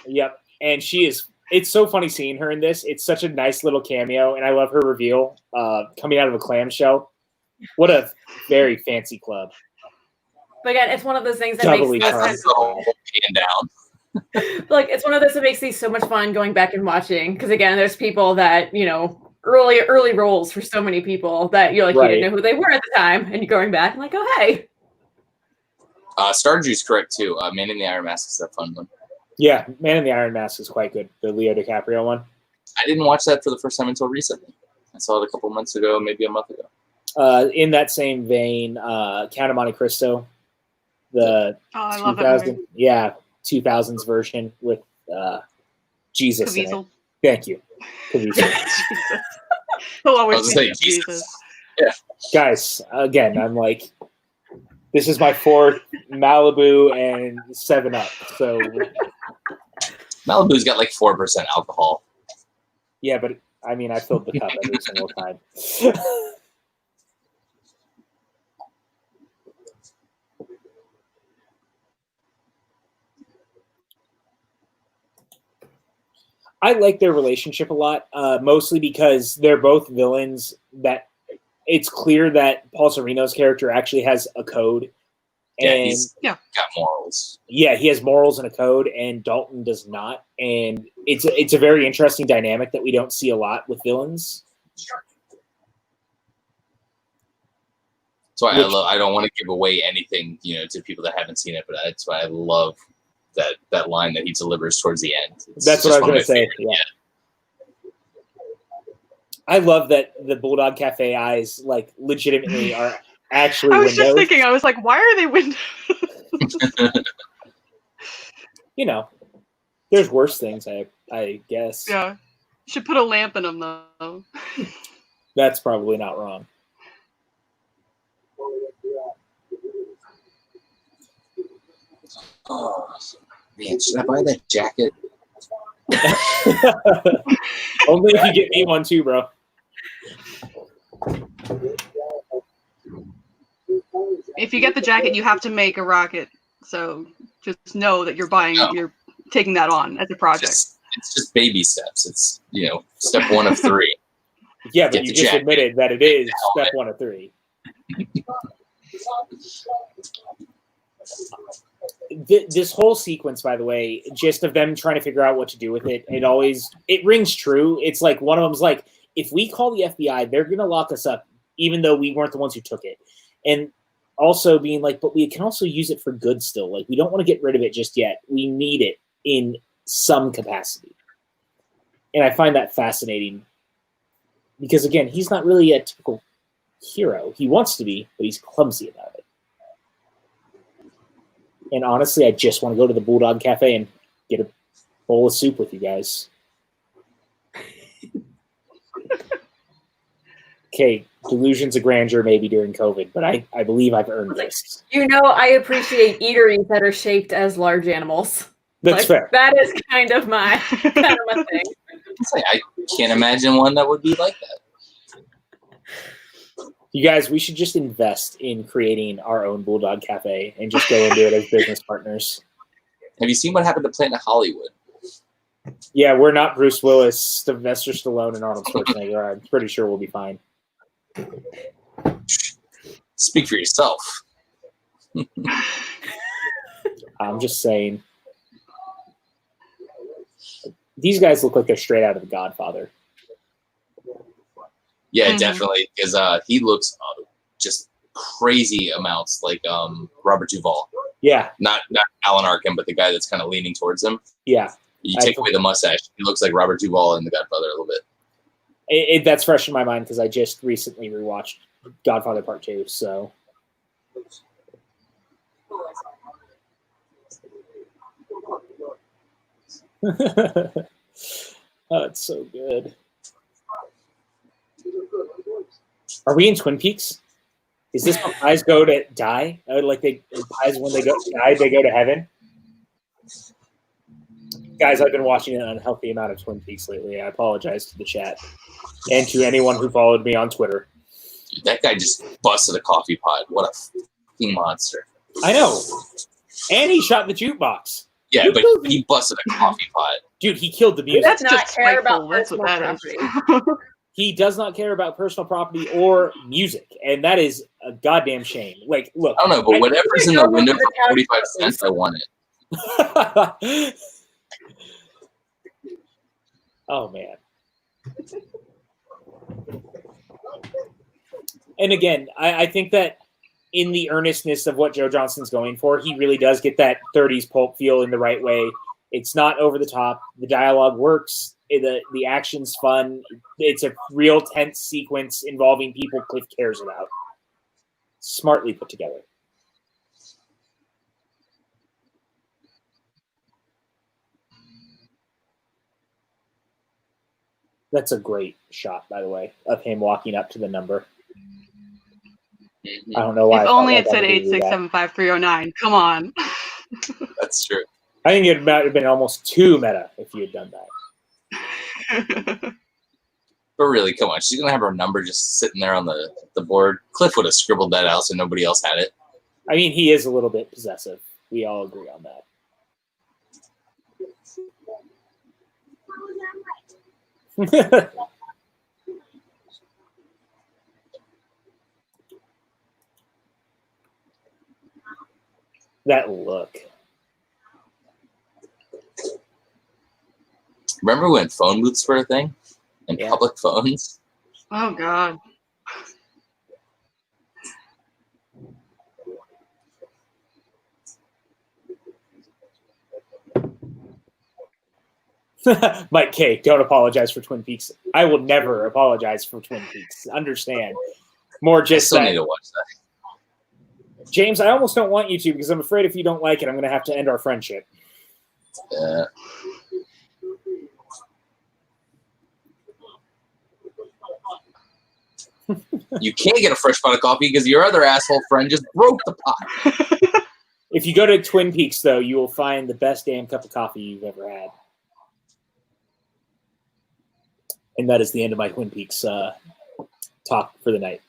Yep. And she is, it's so funny seeing her in this. It's such a nice little cameo, and I love her reveal coming out of a clamshell. What a very fancy club. But again, it's one of those things that Doubly makes charmed. these, So hand down. like it's one of those that makes these so much fun going back and watching. Because again, there's people that early roles for so many people that you didn't know who they were at the time, and you're going back and like, oh hey. Stardew's correct too. Man in the Iron Mask is a fun one. Yeah, Man in the Iron Mask is quite good. The Leo DiCaprio one. I didn't watch that for the first time until recently. I saw it a couple months ago, maybe a month ago. In that same vein, Count of Monte Cristo, the I love that movie. 2000s version with Jesus in it. Caviezel. Thank you. Caviezel. Jesus. He'll always I was be gonna say, Jesus. Guys, again, I'm like, This is my 4th Malibu and 7-Up. So Malibu's got like 4% alcohol. yeah, but I mean, I filled the cup every single time. I like their relationship a lot, mostly because they're both villains that it's clear that Paul Sorvino's character actually has a code. Yeah, And he's got morals. yeah, he has morals and a code, and Dalton does not. And it's a very interesting dynamic that we don't see a lot with villains. So I don't want to give away anything, to people that haven't seen it, but that's why I love that line that he delivers towards the end. That's what I was going to say. Yeah. I love that the Bulldog Cafe eyes, like, legitimately are actually I was windows. just thinking, I was like, why are they windows? There's worse things, I guess. Yeah. You should put a lamp in them, though. That's probably not wrong. Oh, man, should I buy that jacket? Only if you get me one too, bro. If you get the jacket, you have to make a rocket. So just know that you're taking that on as a project. It's just baby steps. It's, step 1 of 3. Yeah, but you just admitted that it is step 1 of 3. This whole sequence, by the way, just of them trying to figure out what to do with it, it rings true. It's like one of them's like, if we call the FBI, they're going to lock us up, even though we weren't the ones who took it. And also being like, but we can also use it for good still. Like, we don't want to get rid of it just yet. We need it in some capacity. And I find that fascinating because, again, he's not really a typical hero. He wants to be, but he's clumsy about it. And honestly, I just want to go to the Bulldog Cafe and get a bowl of soup with you guys. Okay, delusions of grandeur maybe during COVID, but I believe I've earned this. I appreciate eateries that are shaped as large animals. That's fair. That is kind of my thing. I can't imagine one that would be like that. You guys, we should just invest in creating our own Bulldog Cafe and just go into it as business partners. Have you seen what happened to Planet Hollywood? Yeah, we're not Bruce Willis, Sylvester Stallone, and Arnold Schwarzenegger. I'm pretty sure we'll be fine. Speak for yourself. I'm just saying. These guys look like they're straight out of The Godfather. Yeah, definitely, because he looks just crazy amounts like Robert Duvall. Yeah. Not Alan Arkin, but the guy that's kind of leaning towards him. Yeah. You take away the mustache, he looks like Robert Duvall in The Godfather a little bit. That's fresh in my mind because I just recently rewatched Godfather Part 2, so... Oh, it's so good. Are we in Twin Peaks? Is this when pies go to die? Pies when they go die, they go to heaven? Guys, I've been watching an unhealthy amount of Twin Peaks lately. I apologize to the chat and to anyone who followed me on Twitter. Dude, that guy just busted a coffee pot. What a fucking monster. I know. And he shot the jukebox. Yeah, but he busted a coffee pot. Dude, he killed the music. That's not care about personal property. He does not care about personal property or music, and that is a goddamn shame. Like, look. I don't know, but whatever's in the window for 45 cents, I want it. Oh, man. And again, I think that in the earnestness of what Joe Johnston's going for, he really does get that 30s pulp feel in the right way. It's not over the top. The dialogue works. The action's fun. It's a real tense sequence involving people Cliff cares about. Smartly put together. That's a great shot, by the way, of him walking up to the number. I don't know why. If I felt only like it I said needed to do that. 8675309. Come on. That's true. I think it might have been almost too meta if you had done that. But really, come on. She's going to have her number just sitting there on the board. Cliff would have scribbled that out so nobody else had it. I mean, he is a little bit possessive. We all agree on that. That look. Remember when phone booths were a thing? And Yeah. public phones? Oh, God. Mike K, don't apologize for Twin Peaks. I will never apologize for Twin Peaks. Understand. More I just still that. need to watch that. James, I almost don't want you to because I'm afraid if you don't like it, I'm going to have to end our friendship. You can't get a fresh pot of coffee because your other asshole friend just broke the pot. If you go to Twin Peaks, though, you will find the best damn cup of coffee you've ever had. And that is the end of my Twin Peaks talk for the night.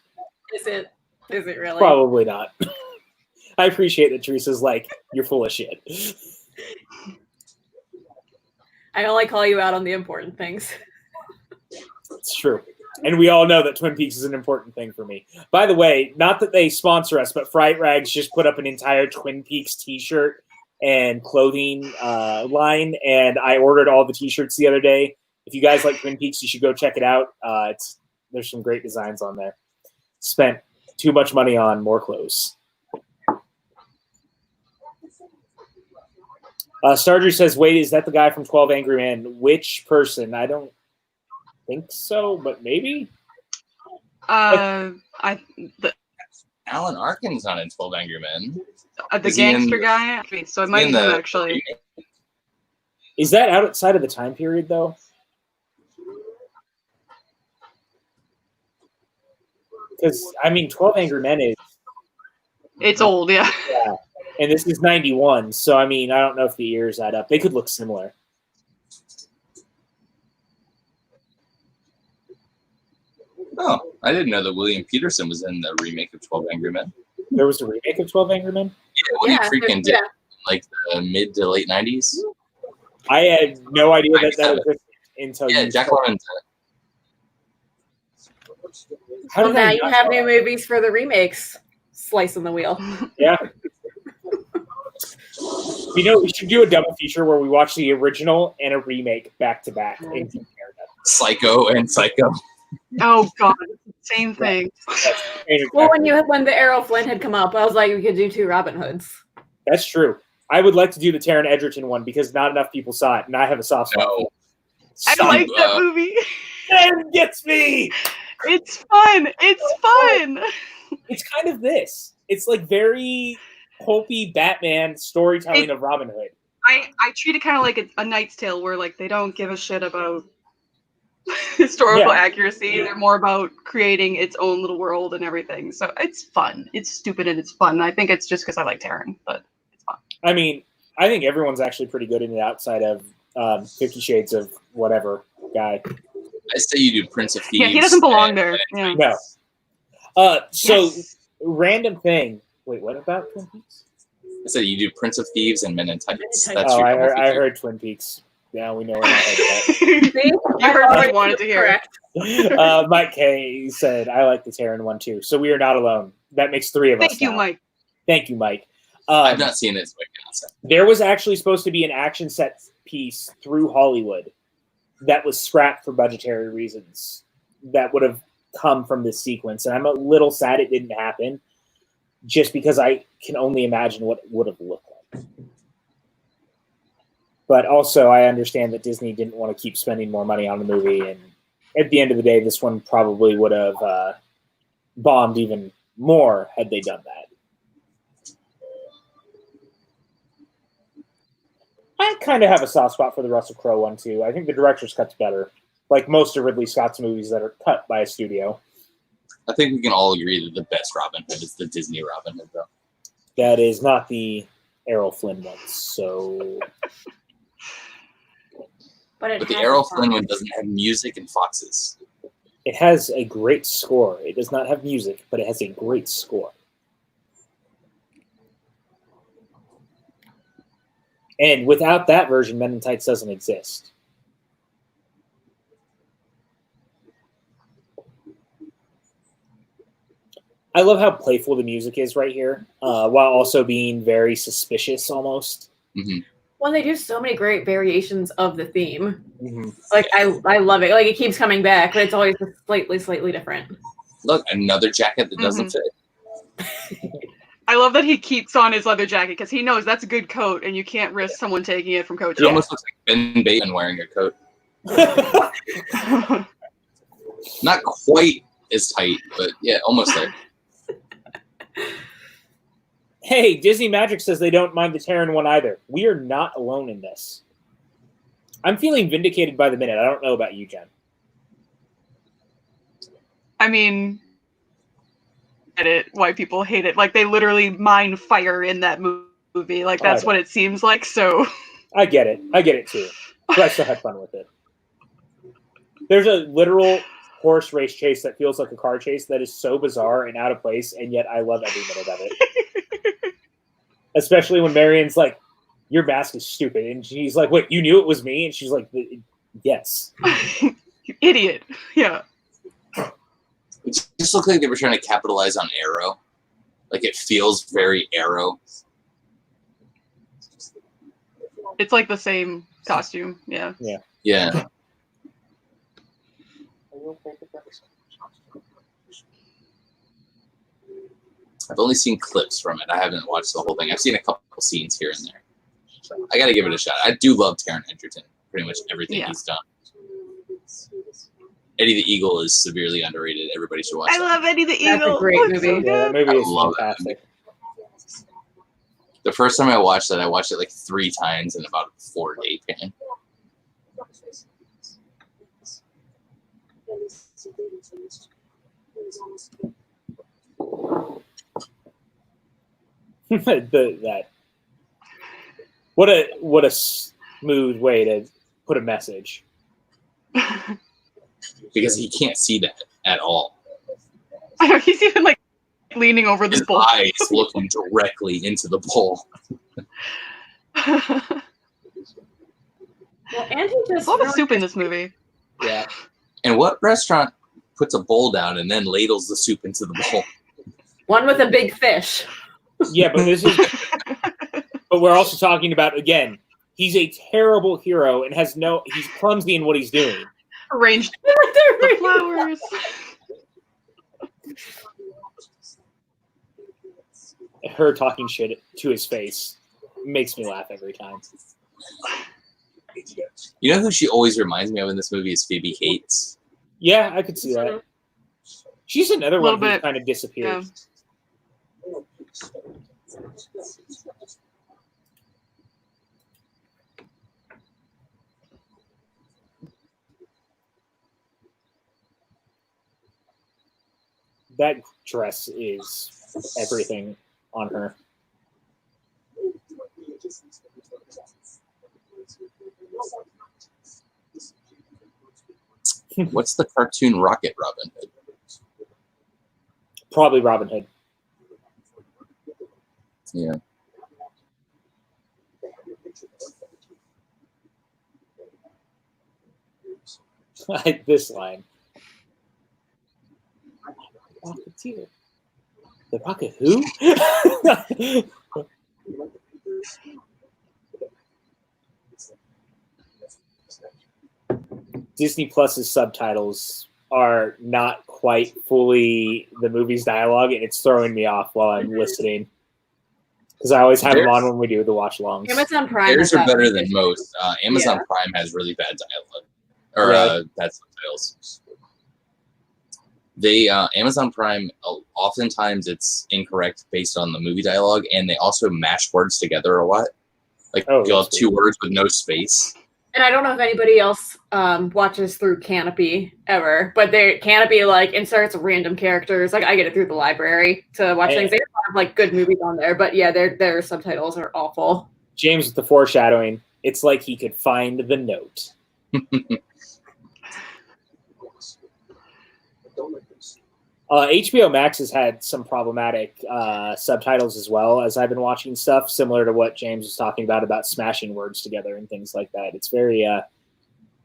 Is it really? Probably not. I appreciate that Teresa's like, you're full of shit. I only call you out on the important things. It's true. And we all know that Twin Peaks is an important thing for me. By the way, not that they sponsor us, but Fright Rags just put up an entire Twin Peaks t-shirt and clothing line, and I ordered all the t-shirts the other day. If you guys like Twin Peaks, you should go check it out. There's some great designs on there. Spent too much money on more clothes. Stardew says, wait, is that the guy from 12 Angry Men? Which person? I don't think so, but maybe. Alan Arkin's not in 12 Angry Men. The Is he in- gangster guy. So it might be him actually. Is that outside of the time period, though? Because, I mean, 12 Angry Men is... It's old, yeah. Yeah. And this is 91, so, I mean, I don't know if the years add up. They could look similar. Oh, I didn't know that William Peterson was in the remake of 12 Angry Men. There was a remake of 12 Angry Men? Yeah, what he freaking did in like the mid to late 90s. I had no idea that existed until Yeah, Jack Lemmon. How Well, did I now you not have know new that? movies for the remakes. Slicing the wheel. Yeah. You know, we should do a double feature where we watch the original and a remake back to back and compare them. Psycho and Psycho. Oh God, same thing. Well, when the Errol Flynn had come up, I was like, we could do 2 Robin Hoods. That's true. I would like to do the Taron Egerton one because not enough people saw it, and I have a soft spot. No. I like that movie. That gets me. It's fun. It's fun. It's kind of this. It's like very pulpy Batman storytelling of Robin Hood. I treat it kind of like a Knight's Tale, where like they don't give a shit about historical accuracy. They're more about creating its own little world and everything. So it's fun. It's stupid and it's fun. I think it's just because I like Taron, but it's fun. I mean, I think everyone's actually pretty good in it outside of 50 Shades of whatever guy. I say you do Prince of Thieves. Yeah, he doesn't belong there. Yeah. No. So, Yes. Random thing. Wait, what about Twin Peaks? I said you do Prince of Thieves and Men in Tights. Men in That's Oh, your I double feature. heard Twin Peaks. Yeah, we know what I heard You heard what I wanted to hear. Correct. about. Mike K said, I like the Taron one too. So we are not alone. That makes 3 of us. Thank you, now. Mike. Thank you, Mike. I've not seen it, so I cannot say. There was actually supposed to be an action set piece through Hollywood that was scrapped for budgetary reasons that would have come from this sequence. And I'm a little sad it didn't happen just because I can only imagine what it would have looked like. But also I understand that Disney didn't want to keep spending more money on the movie. And at the end of the day, this one probably would have bombed even more had they done that. I kind of have a soft spot for the Russell Crowe one, too. I think the director's cut's better. Like most of Ridley Scott's movies that are cut by a studio. I think we can all agree that the best Robin Hood is the Disney Robin Hood, though. That is not the Errol Flynn one. So, But the Errol Flynn one doesn't have music and foxes. it has a great score. It does not have music, but it has a great score. And without that version, Men in Tights doesn't exist. I love how playful the music is right here, while also being very suspicious almost. Mm-hmm. Well, they do so many great variations of the theme. Mm-hmm. Like I love it. Like it keeps coming back, but it's always slightly different. Look, another jacket that doesn't fit. I love that he keeps on his leather jacket because he knows that's a good coat, and you can't risk someone taking it from coat to It almost looks like Ben Bateman wearing a coat. Not quite as tight, but yeah, almost there. Hey, Disney Magic says they don't mind the Terran one either. We are not alone in this. I'm feeling vindicated by the minute. I don't know about you, Jen. I mean, I get it. Why people hate it? Like they literally mine fire in that movie. Like that's what it seems like. So I get it. I get it too. But I still had fun with it. There's a literal horse race chase that feels like a car chase that is so bizarre and out of place, and yet I love every minute of it. Especially when Marion's like, "Your mask is stupid," and she's like, "Wait, you knew it was me?" And she's like, "Yes." You idiot. Yeah. It just looked like they were trying to capitalize on Arrow. Like it feels very Arrow. It's like the same costume. Yeah. Yeah. Yeah. I've only seen clips from it. I haven't watched the whole thing. I've seen a couple scenes here and there. So I got to give it a shot. I do love Taron Egerton. Pretty much everything he's done. Eddie the Eagle is severely underrated. Everybody should watch I that. love Eddie the Eagle. That's a great movie. So Yeah, that movie I is love fantastic. The first time I watched it like 3 times in about a 4-day span. What a smooth way to put a message. Because he can't see that at all. I know he's even like leaning over the His bowl. eyes looking directly into the bowl. Well, and he just There's a lot of soup in this movie. Yeah. And what restaurant puts a bowl down and then ladles the soup into the bowl? one with a big fish. Yeah, but this is. But we're also talking about, again, he's a terrible hero and he's clumsy in what he's doing. Arranged the flowers. Her talking shit to his face makes me laugh every time. You know who she always reminds me of in this movie is Phoebe Cates. Yeah, I could see that. She's another one who bit. kind of disappeared. Yeah. That dress is everything on her. What's the cartoon Rocket Robin Hood? Probably Robin Hood. Yeah. This line. Rocketeer. The Rocket who? Disney Plus's subtitles are not quite fully the movie's dialogue, and it's throwing me off while I'm listening. Because I always have them on when we do the watch-alongs. Amazon Prime. Theirs are better than most. Amazon Prime has really bad dialogue. Or bad subtitles. Amazon Prime, oftentimes it's incorrect based on the movie dialogue, and they also mash words together a lot. Like you'll have 2 words with no space. And I don't know if anybody else watches through Canopy ever, but Canopy like inserts random characters. Like I get it through the library to watch things. They have like good movies on there, but yeah, their subtitles are awful. James with the foreshadowing. It's like he could find the note. HBO Max has had some problematic subtitles as well, as I've been watching stuff similar to what James was talking about smashing words together and things like that. It's very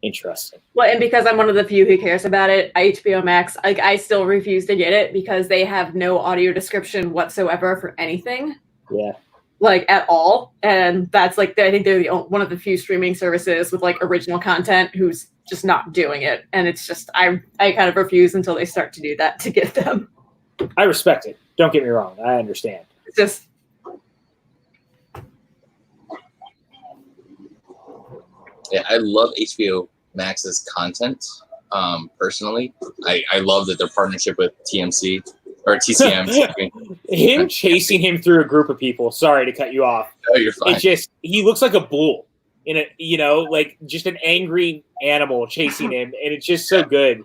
interesting. Well, and because I'm one of the few who cares about it, HBO Max, like I still refuse to get it because they have no audio description whatsoever for anything. Yeah. Like at all. And that's like, I think they're one of the few streaming services with like original content who's just not doing it. And it's just, I kind of refuse until they start to do that to get them. I respect it. Don't get me wrong. I understand. It's just. Yeah, I love HBO Max's content. Personally, I love that their partnership with TMC or TCM. Him chasing him through a group of people. Sorry to cut you off. Oh, you're fine. It just, he looks like a bull in a, like just an angry animal chasing him, and it's just so good.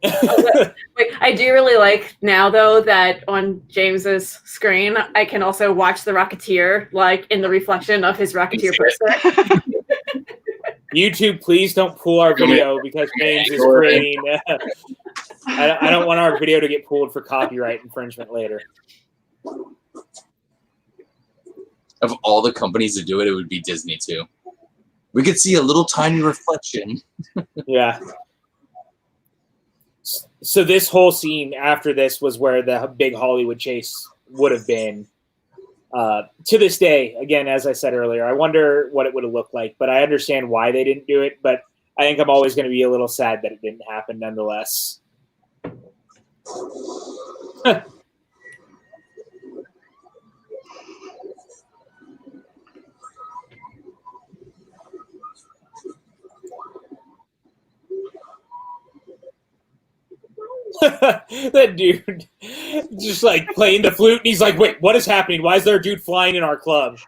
Wait, I do really like now though that on James's screen I can also watch the Rocketeer like in the reflection of his Rocketeer poster. YouTube, please don't pull our video because James is creating. I don't want our video to get pulled for copyright infringement later. Of all the companies to do it, it would be Disney too. We could see a little tiny reflection. Yeah. So this whole scene after this was where the big Hollywood chase would have been. To this day, again, as I said earlier, I wonder what it would have looked like, but I understand why they didn't do it. But I think I'm always going to be a little sad that it didn't happen nonetheless. That dude just like playing the flute, and he's like, wait, what is happening? Why is there a dude flying in our club?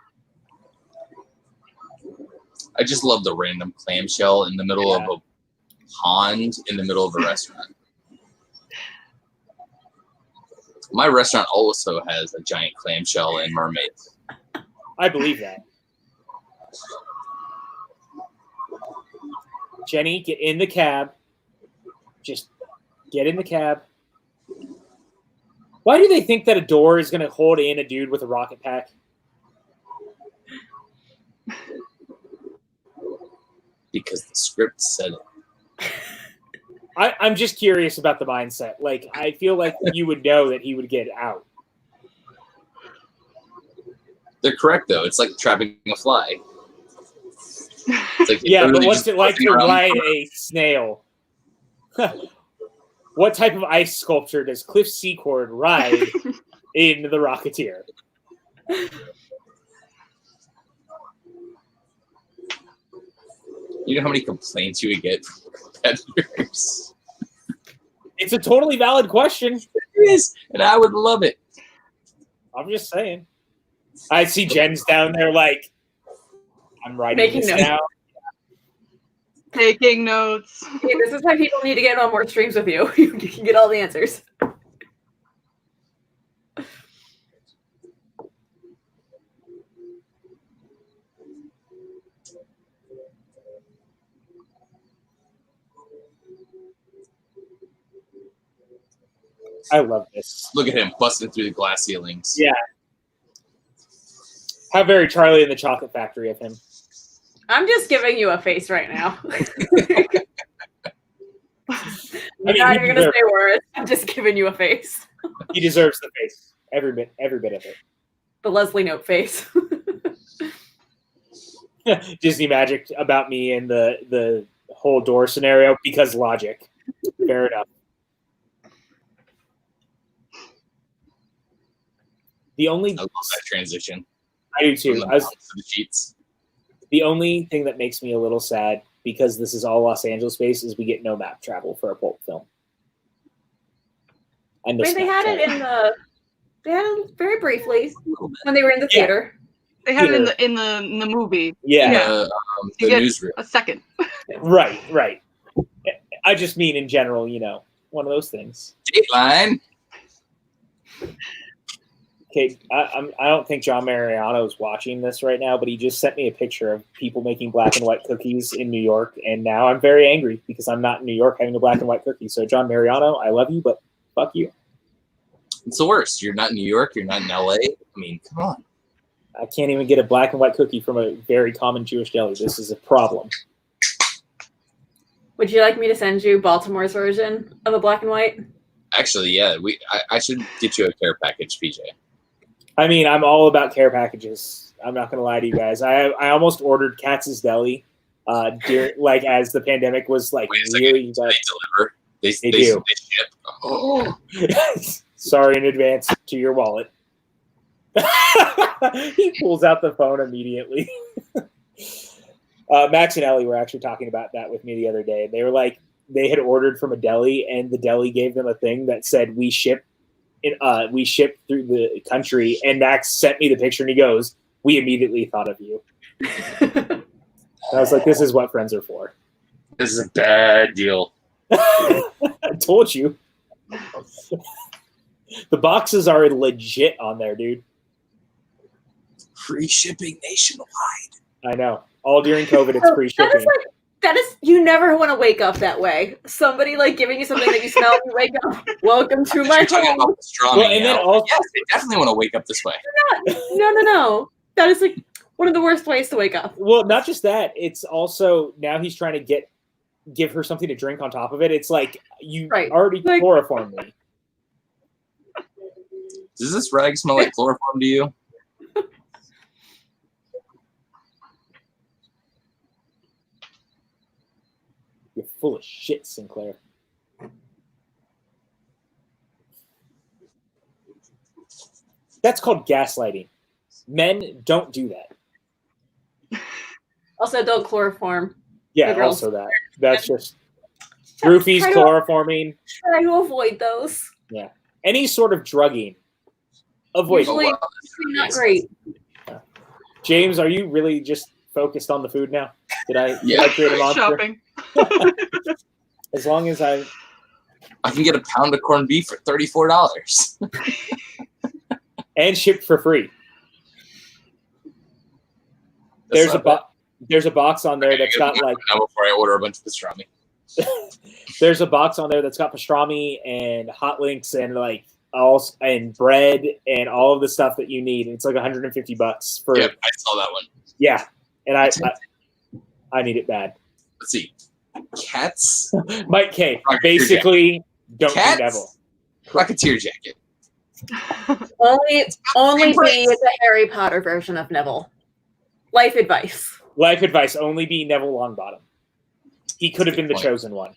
I just love the random clamshell in the middle of a pond in the middle of a restaurant. My restaurant also has a giant clamshell and mermaids. I believe that. Jenny, get in the cab. Just get in the cab. Why do they think that a door is going to hold in a dude with a rocket pack? Because the script said it. I'm just curious about the mindset. Like, I feel like you would know that he would get out. They're correct, though. It's like trapping a fly. It's like yeah, but what's it like to ride a snail? What type of ice sculpture does Cliff Secord ride in The Rocketeer? You know how many complaints you would get from competitors? It's a totally valid question. It is, and I would love it. I'm just saying. I see Jen's down there like, I'm writing Making this notes. down. Taking notes. Hey, this is why people need to get on more streams with you. You can get all the answers. I love this. Look at him busting through the glass ceilings. Yeah. How very Charlie and the Chocolate Factory of him. I'm just giving you a face right now. I mean, Not even gonna say words. I'm just giving you a face. He deserves the face. Every bit of it. The Leslie Note face. Disney magic about me and the whole door scenario because logic. Fair enough. The only I love that transition. I do too. From the mountains to the sheets. The only thing that makes me a little sad, because this is all Los Angeles based, is we get no map travel for a pulp film. Wait, they had it in the. They had it very briefly when they were in the theater. They had Here. it in the movie. Yeah. Yeah. The You get newsroom. a second. Right. I just mean in general, one of those things. Dateline. Okay, I don't think John Mariano is watching this right now, but he just sent me a picture of people making black and white cookies in New York, and now I'm very angry because I'm not in New York having a black and white cookie. So John Mariano, I love you, but fuck you. It's the worst. You're not in New York. You're not in LA. I mean, come on. I can't even get a black and white cookie from a very common Jewish deli. This is a problem. Would you like me to send you Baltimore's version of a black and white? Actually, yeah. I should get you a care package, PJ. I mean, I'm all about care packages. I'm not going to lie to you guys. I almost ordered Katz's Deli, as the pandemic was Wait a really. second. They deliver. They do. They ship. Oh. Sorry in advance to your wallet. He pulls out the phone immediately. Max and Ellie were actually talking about that with me the other day. They were like, they had ordered from a deli, and the deli gave them a thing that said, we ship through the country. And Max sent me the picture, and he goes, we immediately thought of you. I was like, this is what friends are for. This is a bad deal. I told you. The boxes are legit on there, dude. Free shipping nationwide. I know. All during COVID, it's free shipping. That is, you never want to wake up that way. Somebody giving you something that you smell and you wake up. Welcome to my home. Well, and then also, yes, they definitely want to wake up this way. No. That is one of the worst ways to wake up. well, not just that. It's also now he's trying to give her something to drink on top of it. It's like you already chloroformed me. Does this rag smell like chloroform to you? You're full of shit, Sinclair. That's called gaslighting. Men don't do that. Also, don't chloroform. Yeah, the girls. also that. That's just roofies, chloroforming. Try to avoid those. Yeah. Any sort of drugging. Avoid. Usually not great. James, are you really just focused on the food now? Did I create a monster? Shopping. As long as I can get a pound of corned beef for $34. and shipped for free. There's a box on there that's got now before I order a bunch of pastrami. There's a box on there that's got pastrami and hot links and and bread and all of the stuff that you need. And it's like $150 for. Yep, I saw that one. Yeah, and I need it bad. Let's see. Cats. Mike K. Rocketeer Basically, don't Cats? do Neville. Rocketeer jacket. Only be the Harry Potter version of Neville. Life advice. Life advice: only be Neville Longbottom. He could have been the point. chosen one.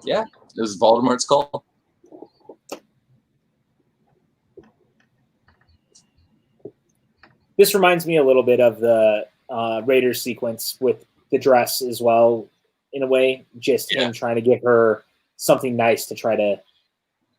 Yeah, it was Voldemort's call. This reminds me a little bit of the Raiders sequence with the dress as well, in a way. Just him trying to give her something nice to try to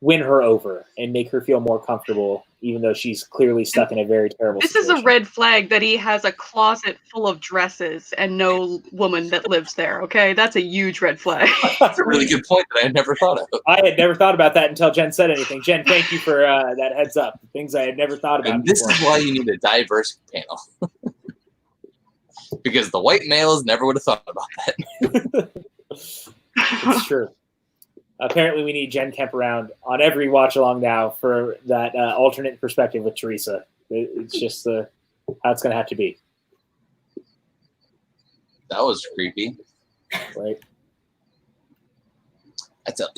win her over and make her feel more comfortable, even though she's clearly stuck in a very terrible situation. This is a red flag that he has a closet full of dresses and no woman that lives there, okay? That's a huge red flag. That's a really good point that I had never thought of. I had never thought about that until Jen said anything. Jen, thank you for that heads up. Things I had never thought about And this before. is why you need a diverse panel. Because the white males never would have thought about that. It's true. Apparently, we need Jen Kemp around on every watch along now for that alternate perspective with Theresa. It's just how it's going to have to be. That was creepy. Right?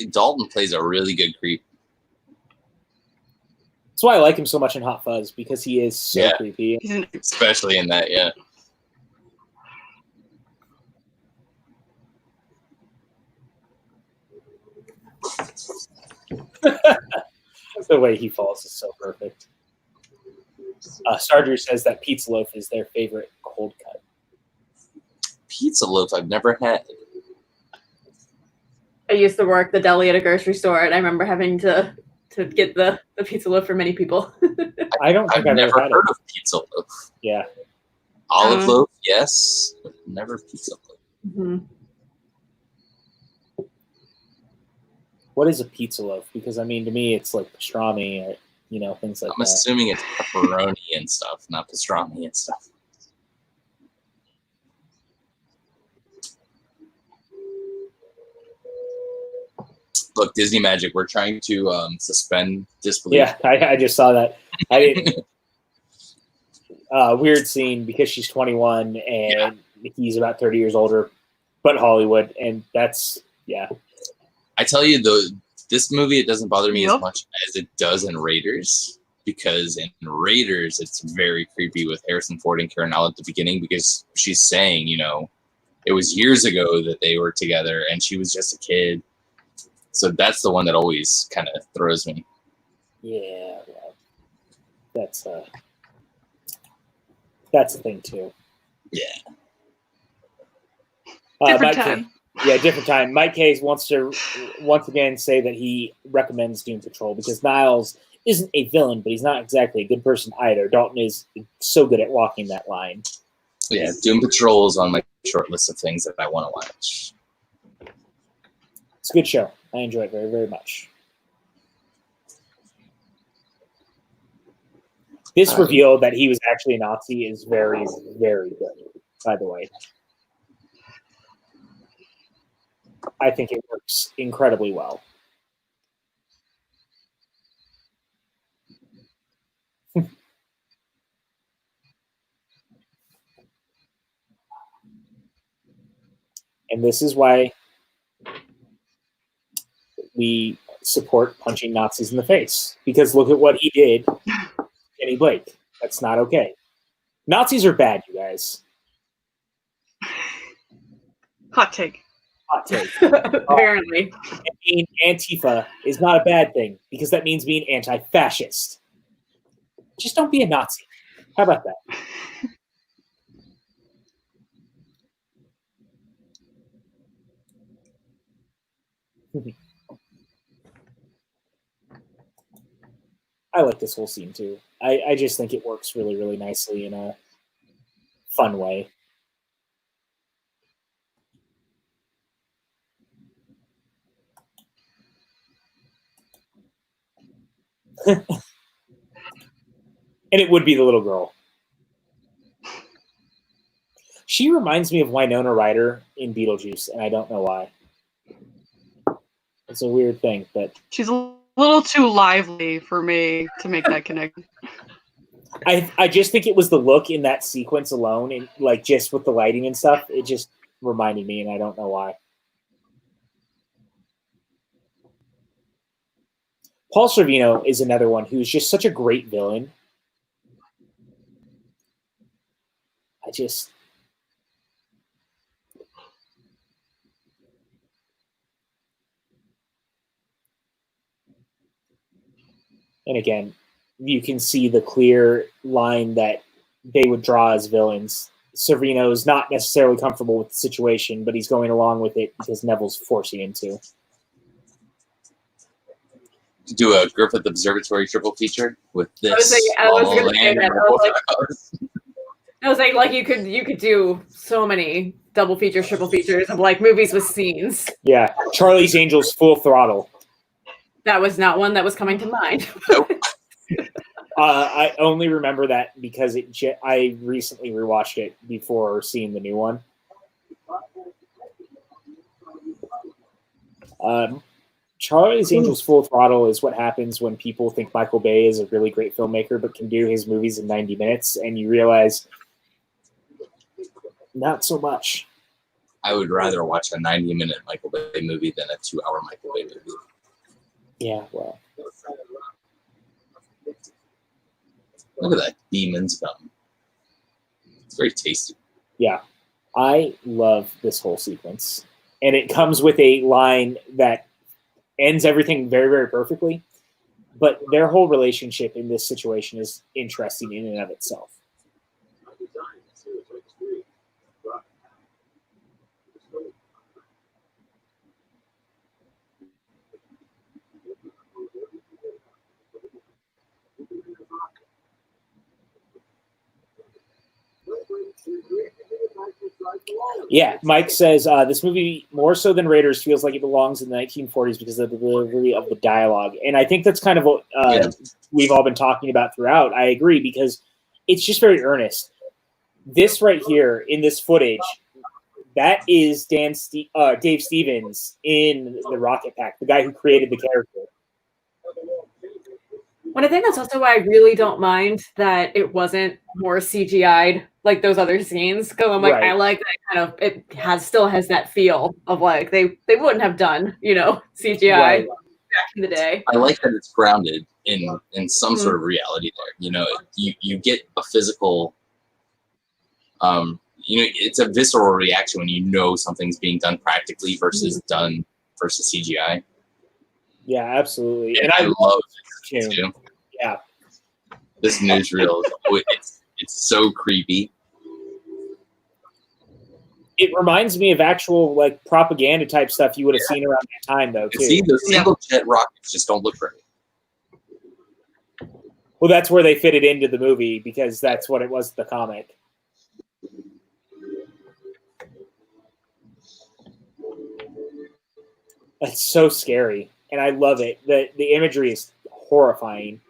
Dalton plays a really good creep. That's why I like him so much in Hot Fuzz, because he is so creepy. Especially in that, yeah. The way he falls is so perfect. Stardew says that pizza loaf is their favorite cold cut. Pizza loaf I've never had. I used to work the deli at a grocery store, and I remember having to to get the pizza loaf for many people. I don't think I've I've never ever had heard it. of pizza loaf. Yeah. Olive loaf, yes, but never pizza loaf. Mhm. What is a pizza loaf? Because I mean, to me, it's like pastrami, or, you know, things like I'm that. assuming it's pepperoni and stuff, not pastrami and stuff. Look, Disney Magic, we're trying to suspend disbelief. Yeah, I just saw that. I didn't. Weird scene because she's 21 and he's about 30 years older, but Hollywood, and that's I tell you though, this movie, it doesn't bother me Yep. as much as it does in Raiders, because in Raiders it's very creepy with Harrison Ford and Karen Allen at the beginning, because she's saying, you know, it was years ago that they were together and she was just a kid. So that's the one that always kind of throws me. Yeah, well, that's a thing too. Yeah. Different Mike time. different time. Mike Hayes wants to once again say that he recommends Doom Patrol because Niles isn't a villain, but he's not exactly a good person either. Dalton is so good at walking that line. Yeah, Doom Patrol is on my short list of things that I want to watch. It's a good show. I enjoy it very, very much. This reveal that he was actually a Nazi is very, very good, by the way. I think it works incredibly well. And this is why we support punching Nazis in the face. Because look at what he did to Kenny Blake. That's not okay. Nazis are bad, you guys. Hot take. Hot take. Apparently. And being Antifa is not a bad thing because that means being anti-fascist. Just don't be a Nazi. How about that? I like this whole scene too. I just think it works really, really nicely in a fun way. And it would be the little girl. She reminds me of Winona Ryder in Beetlejuice, and I don't know why. It's a weird thing, but She's a little too lively for me to make that connection. I just think it was the look in that sequence alone, and like just with the lighting and stuff, it just reminded me, and I don't know why. Paul Sorvino is another one who's just such a great villain. And again, you can see the clear line that they would draw as villains. Sorvino is not necessarily comfortable with the situation, but he's going along with it because Neville's forcing him to. Do a Griffith Observatory triple feature with this. I was gonna say that. I was like you could do so many double features, triple features of like movies with scenes. Yeah, Charlie's Angels Full Throttle. That was not one that was coming to mind. Nope. I only remember that because I recently rewatched it before seeing the new one. Charlie's Angels Full Throttle is what happens when people think Michael Bay is a really great filmmaker but can do his movies in 90 minutes, and you realize not so much. I would rather watch a 90-minute Michael Bay movie than a 2-hour Michael Bay movie. Yeah, well. Look at that demon's gum. It's very tasty. Yeah, I love this whole sequence. And it comes with a line that ends everything very, very perfectly. But their whole relationship in this situation is interesting in and of itself. Yeah, Mike says this movie, more so than Raiders, feels like it belongs in the 1940s because of the delivery of the dialogue. And I think that's kind of what we've all been talking about throughout. I agree, because it's just very earnest. This right here in this footage, that is Dave Stevens in the Rocket Pack, the guy who created the character. But I think that's also why I really don't mind that it wasn't more CGI'd like those other scenes, because I'm like, Right. I like that kind of, it still has that feel of like they wouldn't have done, CGI Right. back in the day. I like that it's grounded in some sort of reality there. You get a physical, it's a visceral reaction when you know something's being done practically versus CGI. Yeah, absolutely. And I love it too. Yeah. This newsreel, it's so creepy. It reminds me of actual like propaganda type stuff you would have seen around that time, though. Too. See, those single jet rockets just don't look right. Well, that's where they fit it into the movie because that's what it was, the comic. That's so scary, and I love it. The imagery is horrifying.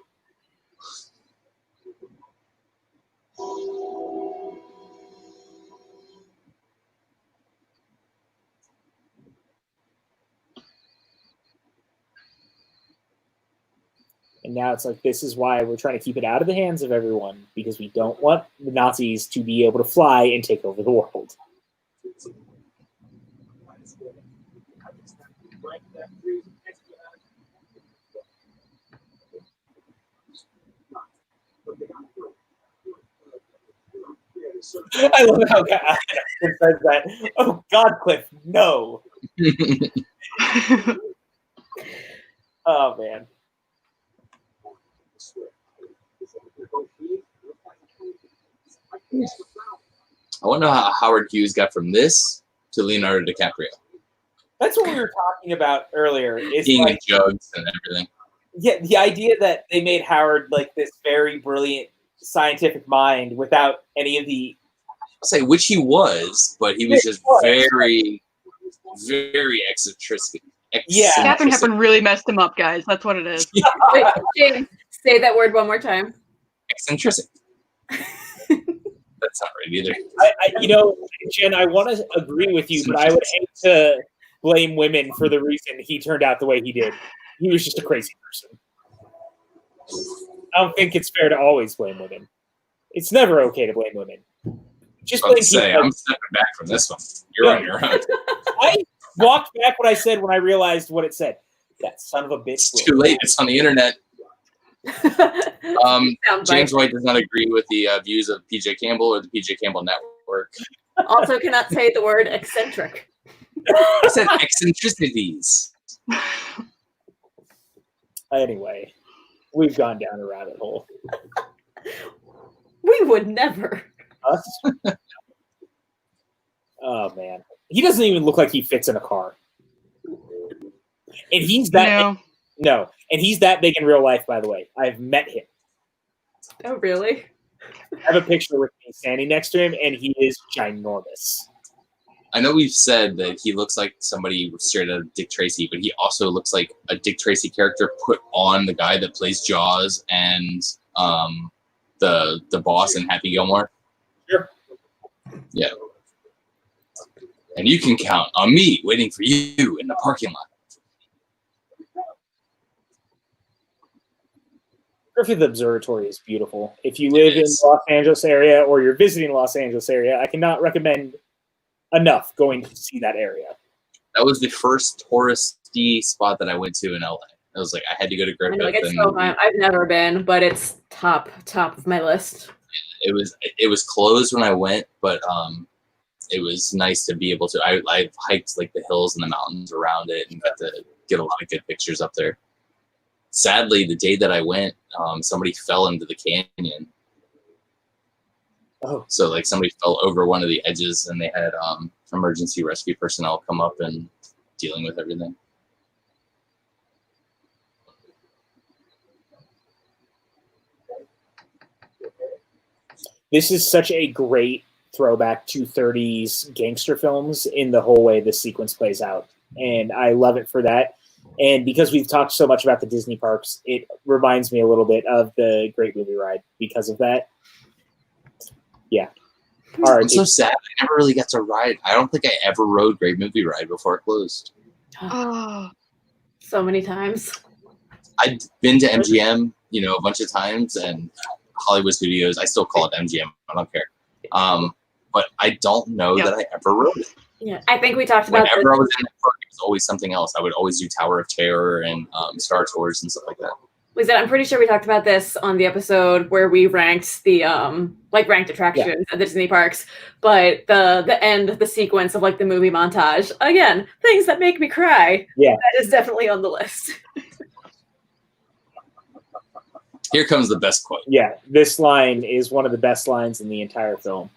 And now it's like, this is why we're trying to keep it out of the hands of everyone, because we don't want the Nazis to be able to fly and take over the world. I love how God says that. Oh, God, Cliff, no. Oh, man. I wonder how Howard Hughes got from this to Leonardo DiCaprio. That's what we were talking about earlier. Being like, in jugs and everything. Yeah, the idea that they made Howard like this very brilliant scientific mind without any of the... I'll say which he was, but he was just very, very eccentric. Yeah. Catherine Hepburn really messed him up, guys. That's what it is. Wait, James, say that word one more time. Eccentric. That's not right either. Jen, I want to agree with you, but I would hate to blame women for the reason he turned out the way he did. He was just a crazy person. I don't think it's fair to always blame women. It's never okay to blame women. Just blame people. I'm stepping back from this one. You're on your own. I walked back what I said when I realized what it said. That son of a bitch. It's too late. It's on the internet. James White does not agree with the views of PJ Campbell or the PJ Campbell Network. Also cannot say the word eccentric. I said eccentricities. Anyway, we've gone down a rabbit hole. We would never. Us? Oh, man. He doesn't even look like he fits in a car. And he's that... No. And he's that big in real life, by the way. I've met him. Oh, really? I have a picture with me standing next to him, and he is ginormous. I know we've said that he looks like somebody straight out of Dick Tracy, but he also looks like a Dick Tracy character put on the guy that plays Jaws and the boss in Happy Gilmore. Sure. Yeah. And you can count on me waiting for you in the parking lot. Griffith Observatory is beautiful. If you live in the Los Angeles area or you're visiting Los Angeles area, I cannot recommend enough going to see that area. That was the first touristy spot that I went to in LA. I was like, I had to go to Griffith. I've never been, but it's top of my list. It was closed when I went, but it was nice to be able to. I hiked like the hills and the mountains around it and got to get a lot of good pictures up there. Sadly, the day that I went, somebody fell into the canyon. Oh. So like somebody fell over one of the edges, and they had emergency rescue personnel come up and dealing with everything. This is such a great throwback to 30s gangster films in the whole way this sequence plays out. And I love it for that. And because we've talked so much about the Disney parks, it reminds me a little bit of the Great Movie Ride because of that. Yeah. All right. I'm so sad. I never really got to ride. I don't think I ever rode Great Movie Ride before it closed. Oh, So many times. I've been to MGM, a bunch of times, and Hollywood Studios. I still call it MGM. I don't care. But I don't know that I ever rode it. Yeah, I think we talked about Whenever I was in the park, it was always something else. I would always do Tower of Terror and Star Tours and stuff like that. I'm pretty sure we talked about this on the episode where we ranked the ranked attractions at the Disney parks. But the end, the sequence of the movie montage, again, things that make me cry. Yeah, that is definitely on the list. Here comes the best quote. Yeah, this line is one of the best lines in the entire film.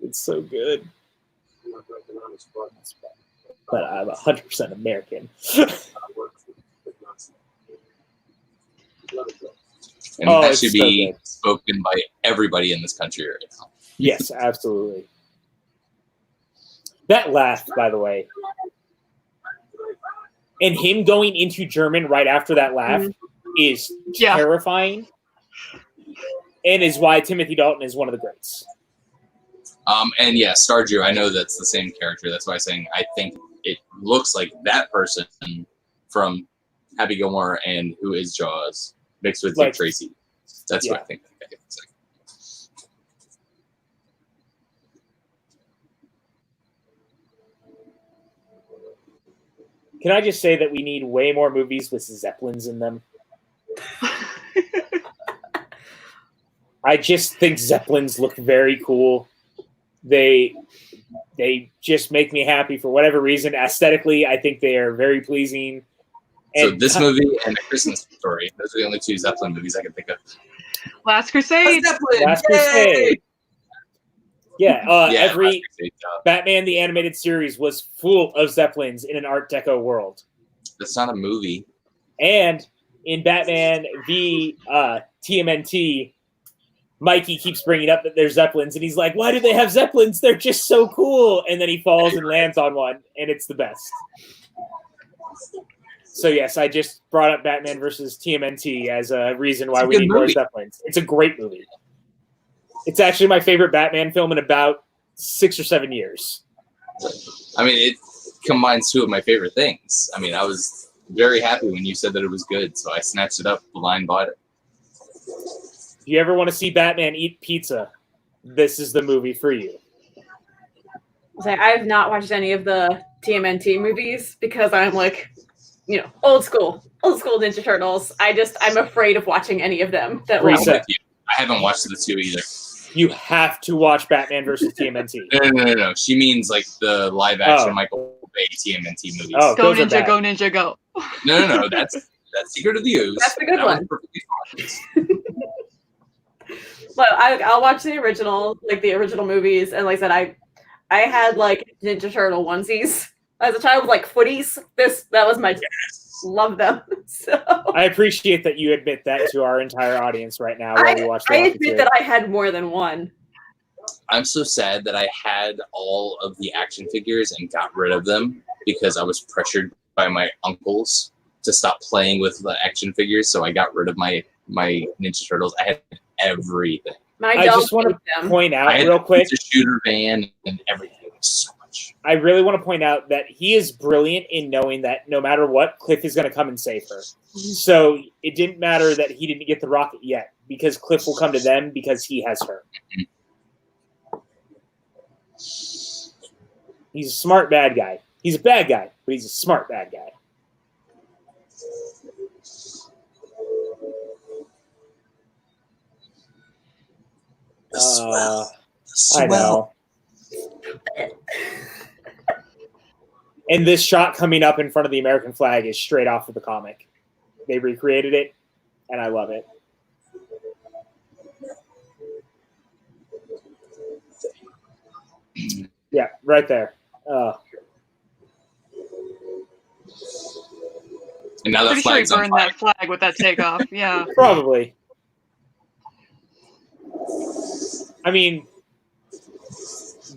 It's so good. But I'm 100% American. And that should be spoken by everybody in this country right now. Yes, absolutely. That laugh, by the way. And him going into German right after that laugh is terrifying. And is why Timothy Dalton is one of the greats. And yeah, Stardew, I know that's the same character. That's why I'm saying I think it looks like that person from Happy Gilmore and Who is Jaws mixed with Dick Tracy. That's what I think. Can I just say that we need way more movies with Zeppelins in them? I just think Zeppelins look very cool. They just make me happy for whatever reason. Aesthetically, I think they are very pleasing. So this movie and A Christmas Story, those are the only two Zeppelin movies I can think of. Last Crusade. Last Crusade. Yeah, every Crusade, Batman the Animated Series was full of Zeppelins in an Art Deco world. That's not a movie. And in Batman v TMNT, Mikey keeps bringing up that there's Zeppelins, and he's like, why do they have Zeppelins? They're just so cool. And then he falls and lands on one, and it's the best. So, yes, I just brought up Batman versus TMNT as a reason why we need more Zeppelins. It's a great movie. It's actually my favorite Batman film in about 6 or 7 years. I mean, it combines two of my favorite things. I mean, I was very happy when you said that it was good, so I snatched it up, blind bought it. If you ever want to see Batman eat pizza, this is the movie for you. I have not watched any of the TMNT movies because I'm old school Ninja Turtles. I'm afraid of watching any of them. I haven't watched the two either. You have to watch Batman versus TMNT. No. She means the live action Michael Bay TMNT movies. Oh, go Ninja, go. No. That's Secret of the Ooze. That's the good one. Well, I'll watch the original movies, and like I said, I had Ninja Turtle onesies as a child with footies. That was my love them. So I appreciate that you admit that to our entire audience right now while we watch the I admit that I had more than one. I'm so sad that I had all of the action figures and got rid of them because I was pressured by my uncles to stop playing with the action figures. So I got rid of my Ninja Turtles. I had everything. I just want to point out real quick. The shooter van and everything. It was so much. I really want to point out that he is brilliant in knowing that no matter what, Cliff is going to come and save her. So it didn't matter that he didn't get the rocket yet because Cliff will come to them because he has her. He's a smart bad guy. He's a bad guy, but he's a smart bad guy. I know. And this shot coming up in front of the American flag is straight off of the comic. They recreated it, and I love it. right there. And now that Pretty sure he flag's on burned fire. that flag with that takeoff. Yeah. Probably. I mean,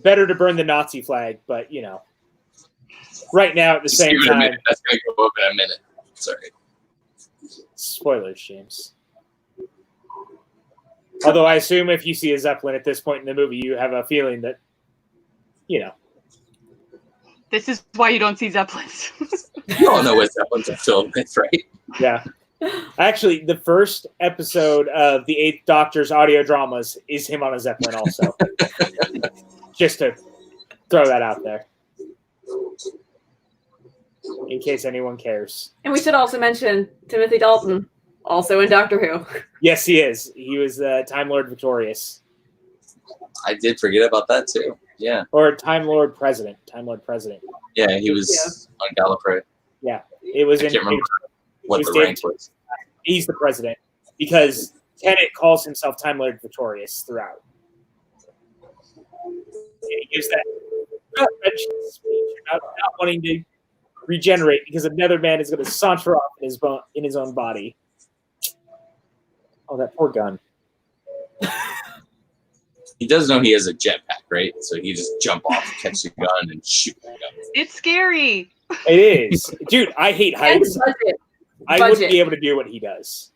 better to burn the Nazi flag, but you know, right now at the Just same give it a time. minute. That's going to go up in a minute. Sorry. Spoilers, James. Although I assume if you see a Zeppelin at this point in the movie, you have a feeling that, you know. This is why you don't see Zeppelins. You all know what Zeppelins are filled with, right? Yeah. Actually, the first episode of the Eighth Doctor's audio dramas is him on a Zeppelin also. Just to throw that out there. In case anyone cares. And we should also mention Timothy Dalton, also in Doctor Who. Yes, he is. He was Time Lord Victorious. I did forget about that too. Yeah. Or Time Lord President. Time Lord President. Yeah, he was on Gallifrey. Yeah. It was I can't remember what was the David- rank was. He's the president because Tennant calls himself Time Lord Victorious throughout. And he gives that speech about not wanting to regenerate because another man is going to saunter off in his own body. Oh, that poor gun. He does know he has a jetpack, right? So he just jump off, catch the gun, and shoot the gun. It's scary. It is. Dude, I hate And heights. budget. I wouldn't be able to do what he does.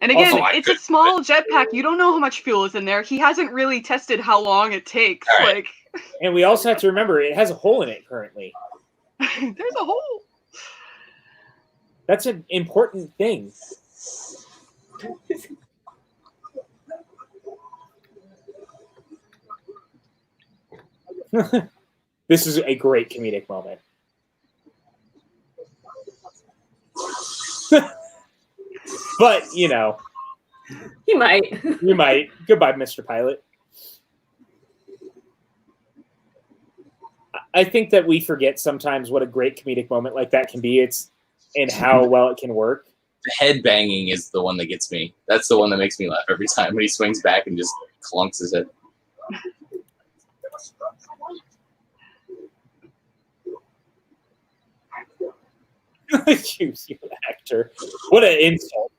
And again, Also, I it's a could- small jetpack. You don't know how much fuel is in there. He hasn't really tested how long it takes. All right. Like, And we also have to remember it has a hole in it currently. there's a hole. That's an important thing. This is a great comedic moment. But, you know, He might. you might. Goodbye, Mr. Pilot. I think that we forget sometimes what a great comedic moment like that can be. It's and how well it can work. The head banging is the one that gets me. That's the one that makes me laugh every time when he swings back and just clunks his head. you actor. What an insult.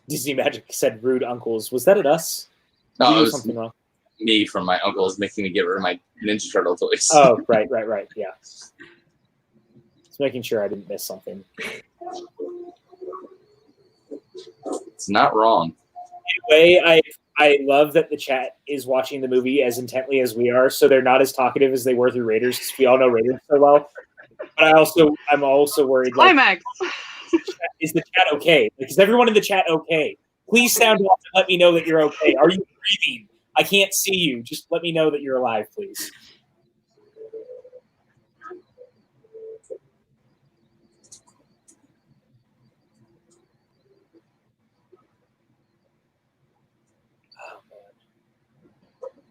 Disney Magic said rude uncles. Was that at us? No, We it did was something wrong. me from my uncles making me get rid of my Ninja Turtle toys. Oh, right. Yeah. Just making sure I didn't miss something. It's not wrong. Anyway, I love that the chat is watching the movie as intently as we are, so they're not as talkative as they were through Raiders, because we all know Raiders so well. But I'm also worried. Like, Climax. is the chat okay? Like, is everyone in the chat okay? Please sound off and let me know that you're okay. Are you breathing? I can't see you. Just let me know that you're alive, please. Oh, man.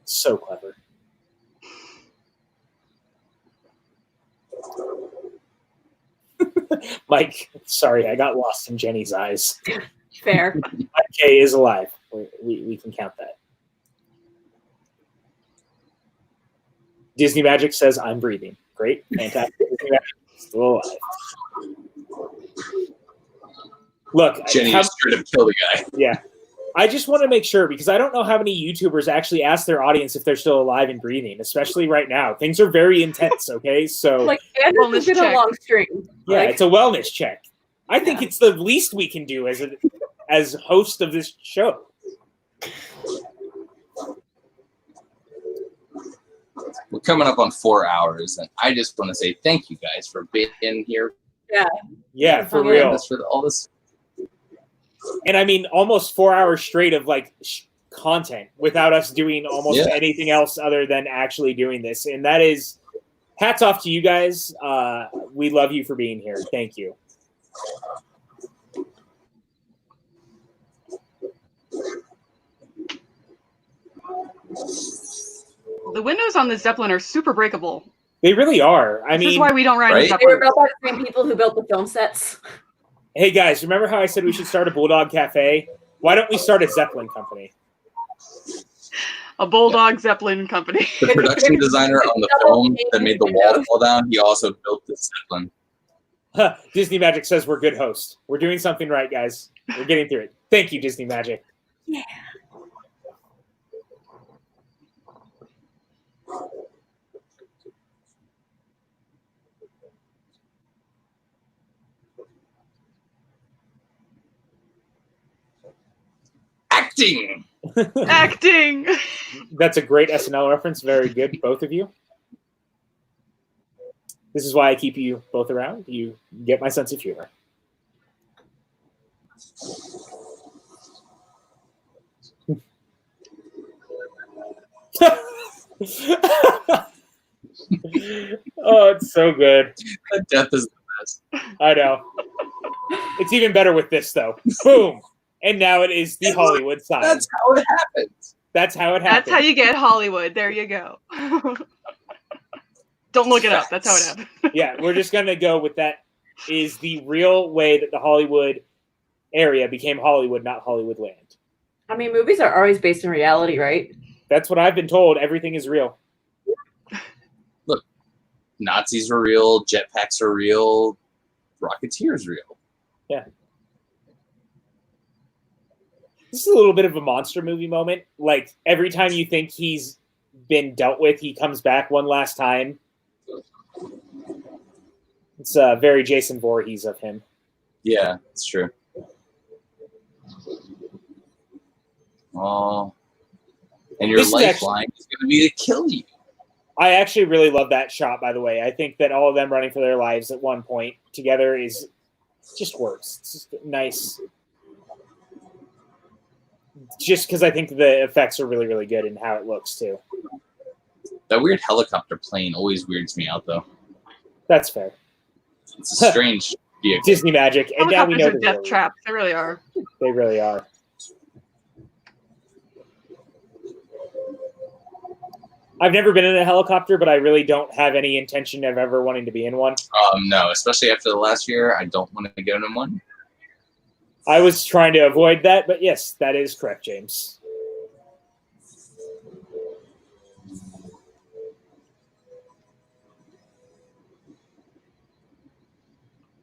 So clever. Mike, sorry, I got lost in Jenny's eyes. Fair. Mike K is alive. We can count that. Disney Magic says I'm breathing. Great, fantastic. Disney Magic is still alive. Look, Jenny just straight up killed the guy. yeah. I just want to make sure because I don't know how many YouTubers actually ask their audience if they're still alive and breathing, especially right now. Things are very intense, okay? So Like, and this has been a long stream. yeah, Like, it's a wellness check. I think it's the least we can do as host of this show. We're coming up on 4 hours, and I just want to say thank you guys for being here. Yeah, for Okay. real. For all this. And I mean, almost 4 hours straight of like content without us doing almost Yeah. anything else other than actually doing this. And that is hats off to you guys. We love you for being here. Thank you. The windows on the Zeppelin are super breakable. They really are. I This is mean, why we don't ride right? in They were Zeppelins. built by the same people who built the film sets. hey guys, remember how I said we should start a Bulldog Cafe? Why don't we start a Zeppelin company? A Bulldog Zeppelin company. The production designer on the film that made the wall fall down, he also built the Zeppelin. Disney Magic says we're good hosts. We're doing something right, guys. We're getting through it. Thank you, Disney Magic. Yeah. Acting! Acting. That's a great SNL reference. Very good, both of you. This is why I keep you both around. You get my sense of humor. Oh, it's so good. That death is the best. I know. It's even better with this, though. Boom. And now it is the Hollywood sign. That's how it happens. That's how it happens. That's how you get Hollywood. There you go. Don't look it up. That's how it happened. Yeah, we're just going to go with that is the real way that the Hollywood area became Hollywood, not Hollywood land. I mean, movies are always based in reality, right? That's what I've been told. Everything is real. Look, Nazis are real, jetpacks are real, Rocketeer is real. Yeah. This is a little bit of a monster movie moment. Like, every time you think he's been dealt with, he comes back one last time. It's very Jason Voorhees of him. Yeah, it's true. Oh. And your This is lifeline is going to be to kill you. I actually really love that shot, by the way. I think that all of them running for their lives at one point together is just works. It's just nice. Just because I think the effects are really, really good and how it looks, too. That weird helicopter plane always weirds me out, though. That's fair. It's a strange vehicle. Disney Magic. And now we Helicopters know are the death real- traps. They really are. They really are. I've never been in a helicopter, but I really don't have any intention of ever wanting to be in one. No, especially after the last year, I don't want to get in one. I was trying to avoid that, but yes, that is correct, James.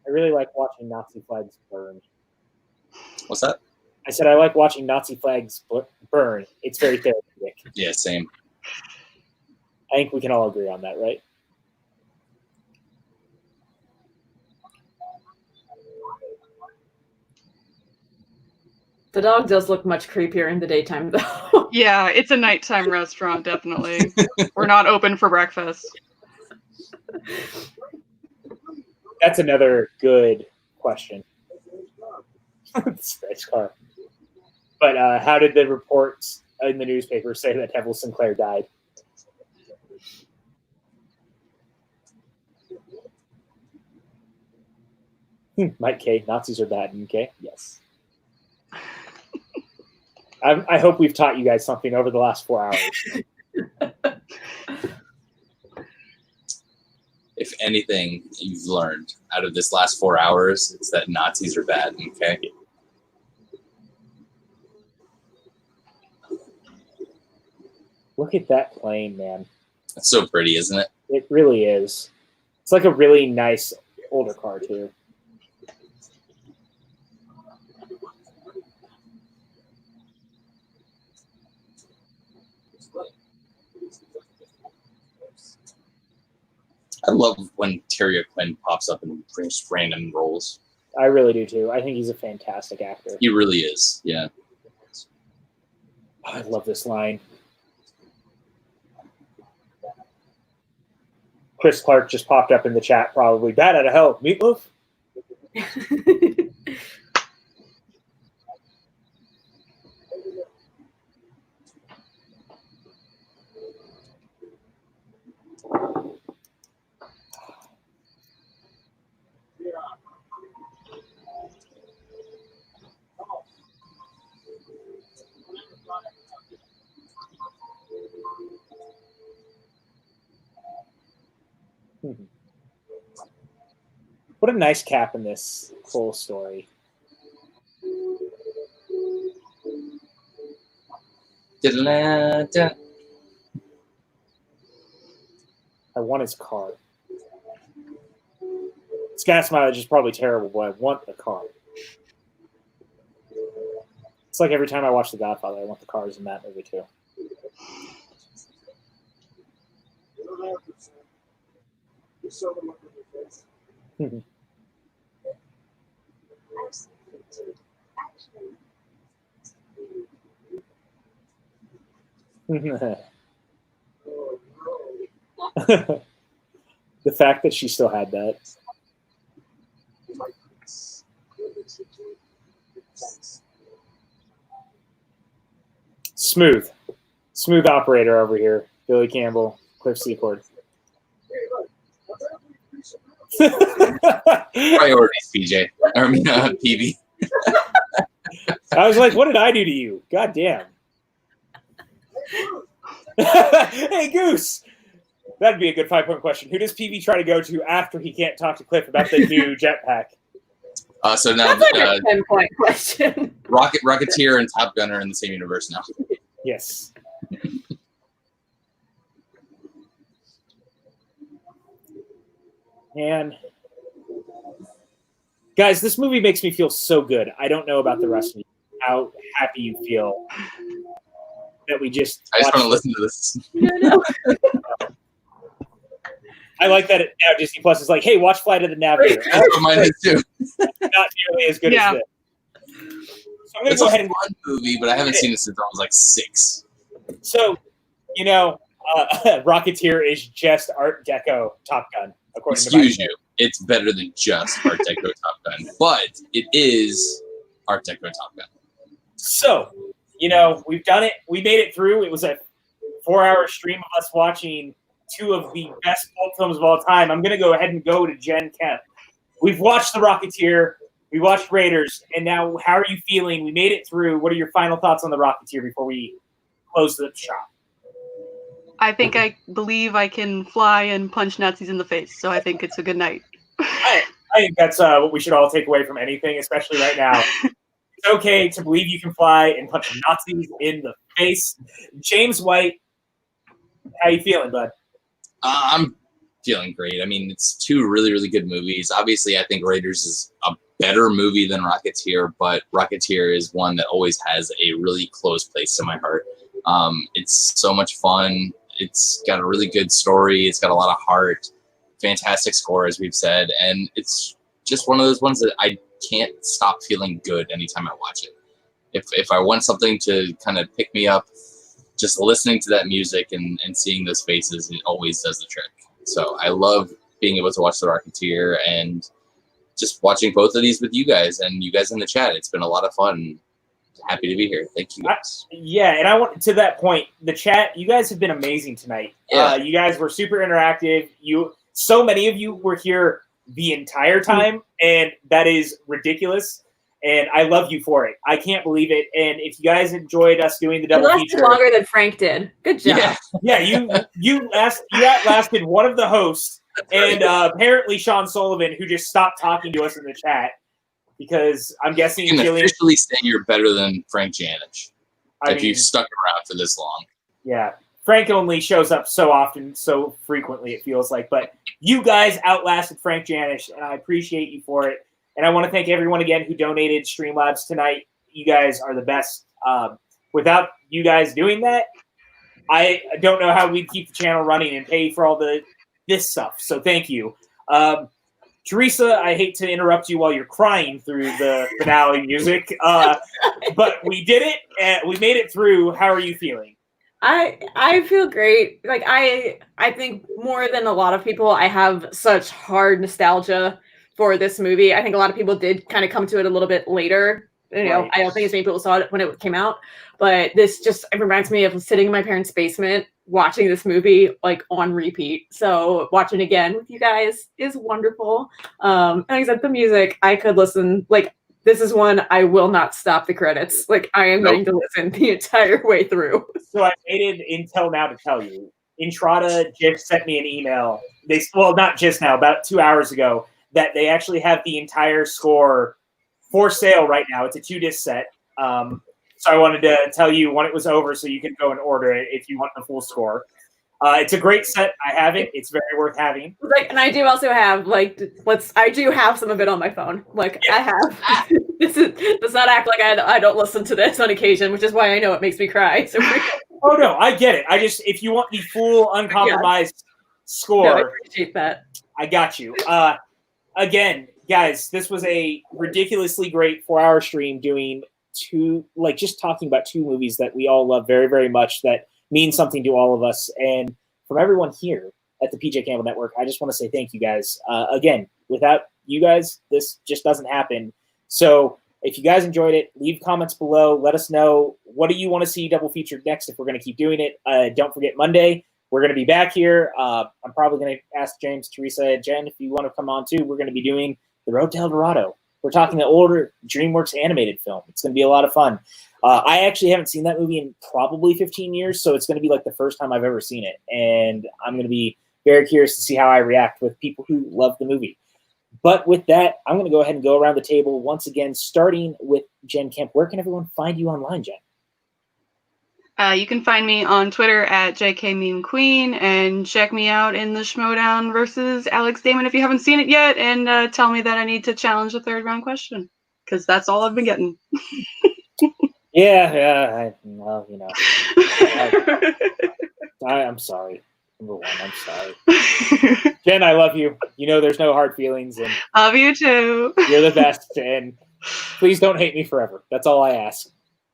I really like watching Nazi flags burn. What's that? I said I like watching Nazi flags burn. It's very therapeutic. Yeah, same. I think we can all agree on that, right? The dog does look much creepier in the daytime, though. Yeah, it's a nighttime restaurant, definitely. We're not open for breakfast. That's another good question. Nice car. But how did the reports in the newspaper say that Neville Sinclair died? Mike K. Nazis are bad. Okay, yes. I hope we've taught you guys something over the last 4 hours. If anything you've learned out of this last 4 hours, it's that Nazis are bad, okay? Look at that plane, man. It's so pretty, isn't it? It really is. It's like a really nice older car, too. I love when Terry Quinn pops up in just random roles. I really do, too. I think he's a fantastic actor. He really is, yeah. Oh, I love this line. Chris Clark just popped up in the chat, probably. Bad out of hell. Meatloaf? What a nice cap in this whole story. Da-da-da-da. I want his car. His gas mileage is probably terrible, but I want the car. It's like every time I watch The Godfather, I want the cars in that movie too. The fact that she still had that. Smooth operator over here. Billy Campbell, Cliff Secord. Priorities, PJ. I mean, PB. I was like, what did I do to you? God damn. Hey, Goose. That'd be a good 5-point question. Who does PB try to go to after he can't talk to Cliff about the new jetpack? So now That's like a 10-point question. Rocketeer and Top Gun are in the same universe now. Yes. And guys, this movie makes me feel so good. I don't know about the rest of you, how happy you feel that we just. I just want to listen to this. No. I like that now Disney Plus is like, hey, watch Flight of the Navigator. Mine is too. Not nearly as good as this. So I'm going to It's go a ahead and. fun movie, but I haven't seen it since I was like 6. So, Rocketeer is just Art Deco Top Gun, according Excuse to you. It's better than just Art Deco Top Gun, but it is Art Deco Top Gun. So, we've done it. We made it through. It was a 4-hour stream of us watching 2 of the best cult films of all time. I'm going to go ahead and go to Jen Kemp. We've watched The Rocketeer. We watched Raiders. And now, how are you feeling? We made it through. What are your final thoughts on The Rocketeer before we close the shop? I believe I can fly and punch Nazis in the face, so I think it's a good night. I think that's what we should all take away from anything, especially right now. It's okay to believe you can fly and punch Nazis in the face. James White, how you feeling, bud? I'm feeling great. I mean, it's 2 really, really good movies. Obviously, I think Raiders is a better movie than Rocketeer, but Rocketeer is one that always has a really close place to my heart. It's so much fun. It's got a really good story. It's got a lot of heart. Fantastic score, as we've said. And it's just one of those ones that I can't stop feeling good anytime I watch it. If I want something to kind of pick me up, just listening to that music and seeing those faces, it always does the trick. So I love being able to watch The Rocketeer and just watching both of these with you guys and you guys in the chat. It's been a lot of fun. Happy to be here. Thank you guys. And I want to that point, the chat, you guys have been amazing tonight. Yeah. You guys were super interactive. So many of you were here the entire time, and that is ridiculous. And I love you for it. I can't believe it. And if you guys enjoyed us doing the double lasted feature, longer than Frank did. Good job. you outlasted one of the hosts, and apparently Sean Sullivan, who just stopped talking to us in the chat because I'm guessing you can officially say you're better than Frank Janisch if you've stuck around for this long. Yeah. Frank only shows up so often, so frequently, it feels like. But you guys outlasted Frank Janisch, and I appreciate you for it. And I want to thank everyone again who donated Streamlabs tonight. You guys are the best. Without you guys doing that, I don't know how we'd keep the channel running and pay for all this stuff. So thank you. Theresa, I hate to interrupt you while you're crying through the finale music, but we did it, and we made it through. How are you feeling? I feel great. Like I think more than a lot of people, I have such hard nostalgia for this movie. I think a lot of people did kind of come to it a little bit later. Right. I don't think as many people saw it when it came out, but it reminds me of sitting in my parents' basement watching this movie like on repeat. So watching again with you guys is wonderful. And like I said, the music, I could listen, like this is one I will not stop the credits. Like I am going to listen the entire way through. So I waited until now to tell you. Intrada just sent me an email. Not just now, about 2 hours ago. that they actually have the entire score for sale right now. It's a 2-disc set. So I wanted to tell you when it was over so you can go and order it if you want the full score. It's a great set. I have it. It's very worth having. And I do also have I do have some of it on my phone. I have. Does not act like I don't listen to this on occasion, which is why I know it makes me cry. So oh no, I get it. If you want the full uncompromised score, no, I appreciate that. I got you. Again, guys, this was a ridiculously great 4-hour stream doing just talking about 2 movies that we all love very, very much that mean something to all of us. And from everyone here at the PJ Campbell Network, I just want to say thank you guys. Again, without you guys, this just doesn't happen. So if you guys enjoyed it, leave comments below. Let us know, what do you want to see double featured next if we're going to keep doing it. Don't forget, Monday, we're going to be back here. I'm probably going to ask James, Theresa, Jen, if you want to come on too. We're going to be doing The Road to El Dorado. We're talking the older DreamWorks animated film. It's going to be a lot of fun. I actually haven't seen that movie in probably 15 years, so it's going to be like the first time I've ever seen it. And I'm going to be very curious to see how I react with people who love the movie. But with that, I'm going to go ahead and go around the table once again, starting with Jen Kemp. Where can everyone find you online, Jen? You can find me on Twitter at JKMemeQueen, and check me out in the Schmodown versus Alex Damon if you haven't seen it yet, and tell me that I need to challenge the 3rd round question, because that's all I've been getting. Well, you know. I'm sorry. Number one, I'm sorry. Jen, I love you. You know there's no hard feelings. And love you too. You're the best, and please don't hate me forever. That's all I ask.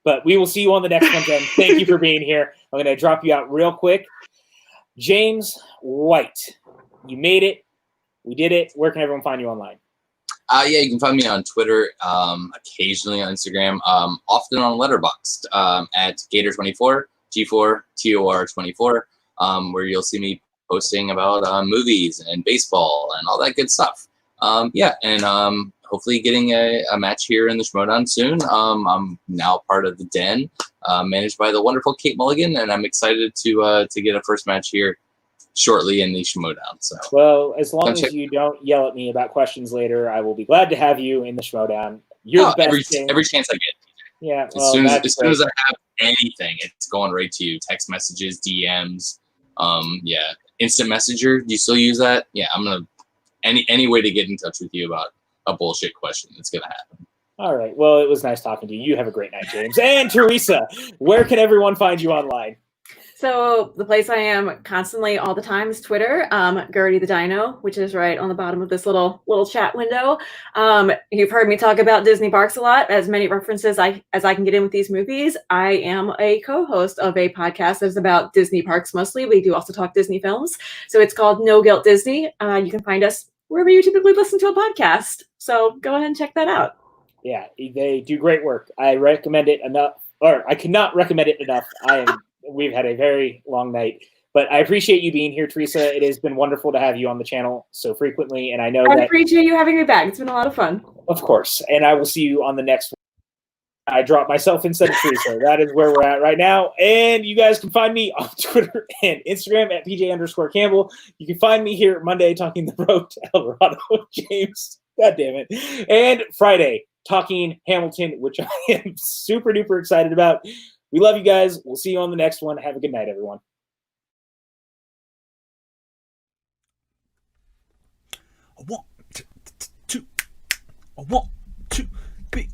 But we will see you on the next one, Jen. Thank you for being here. I'm going to drop you out real quick. James White, you made it. We did it. Where can everyone find you online? You can find me on Twitter, occasionally on Instagram, often on Letterboxd at Gator24, G4TOR24, where you'll see me posting about movies and baseball and all that good stuff. Hopefully getting a match here in the Schmodown soon. I'm now part of the Den, managed by the wonderful Kate Mulligan, and I'm excited to get a first match here shortly in the Schmodown. So, well, as long as you don't yell at me about questions later, I will be glad to have you in the Schmodown. You're the best. Every chance I get. Yeah. Well, as soon as I have anything, it's going right to you. Text messages, DMs, instant messenger. Do you still use that? Yeah, I'm gonna any way to get in touch with you about a bullshit question. It's gonna happen. All right. Well, it was nice talking to you. You have a great night, James. And Theresa, where can everyone find you online? So the place I am constantly all the time is Twitter, Gertie the Dino, which is right on the bottom of this little chat window. You've heard me talk about Disney parks a lot, as many references as I can get in with these movies. I am a co-host of a podcast that's about Disney parks mostly. We do also talk Disney films. So it's called No Guilt Disney. You can find us wherever you typically listen to a podcast. So go ahead and check that out. Yeah, they do great work. I recommend it enough, or I cannot recommend it enough. We've had a very long night, but I appreciate you being here, Theresa. It has been wonderful to have you on the channel so frequently, and I appreciate you having me back. It's been a lot of fun. Of course, and I will see you on the next one. I dropped myself instead of Theresa. That is where we're at right now, and you guys can find me on Twitter and Instagram at PJ_Campbell. You can find me here Monday talking the road to El Dorado, James. God damn it. And Friday talking Hamilton, which I am super duper excited about. We love you guys. We'll see you on the next one. Have a good night, everyone. I want to be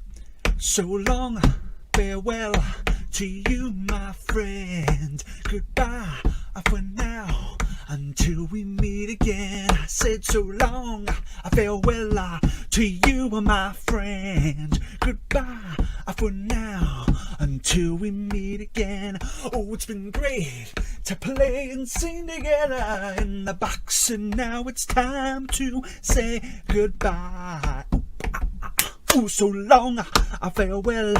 so long. Farewell to you, my friend. Goodbye for now. Until we meet again. I said so long. Farewell to you, my friend. Goodbye for now. Until we meet again. Oh, it's been great to play and sing together in the box, and now it's time to say goodbye. Oh, so long. Farewell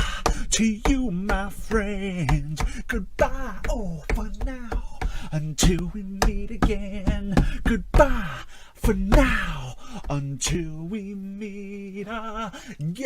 to you, my friend. Goodbye. Oh, for now. Until we meet again. Goodbye for now. Until we meet again.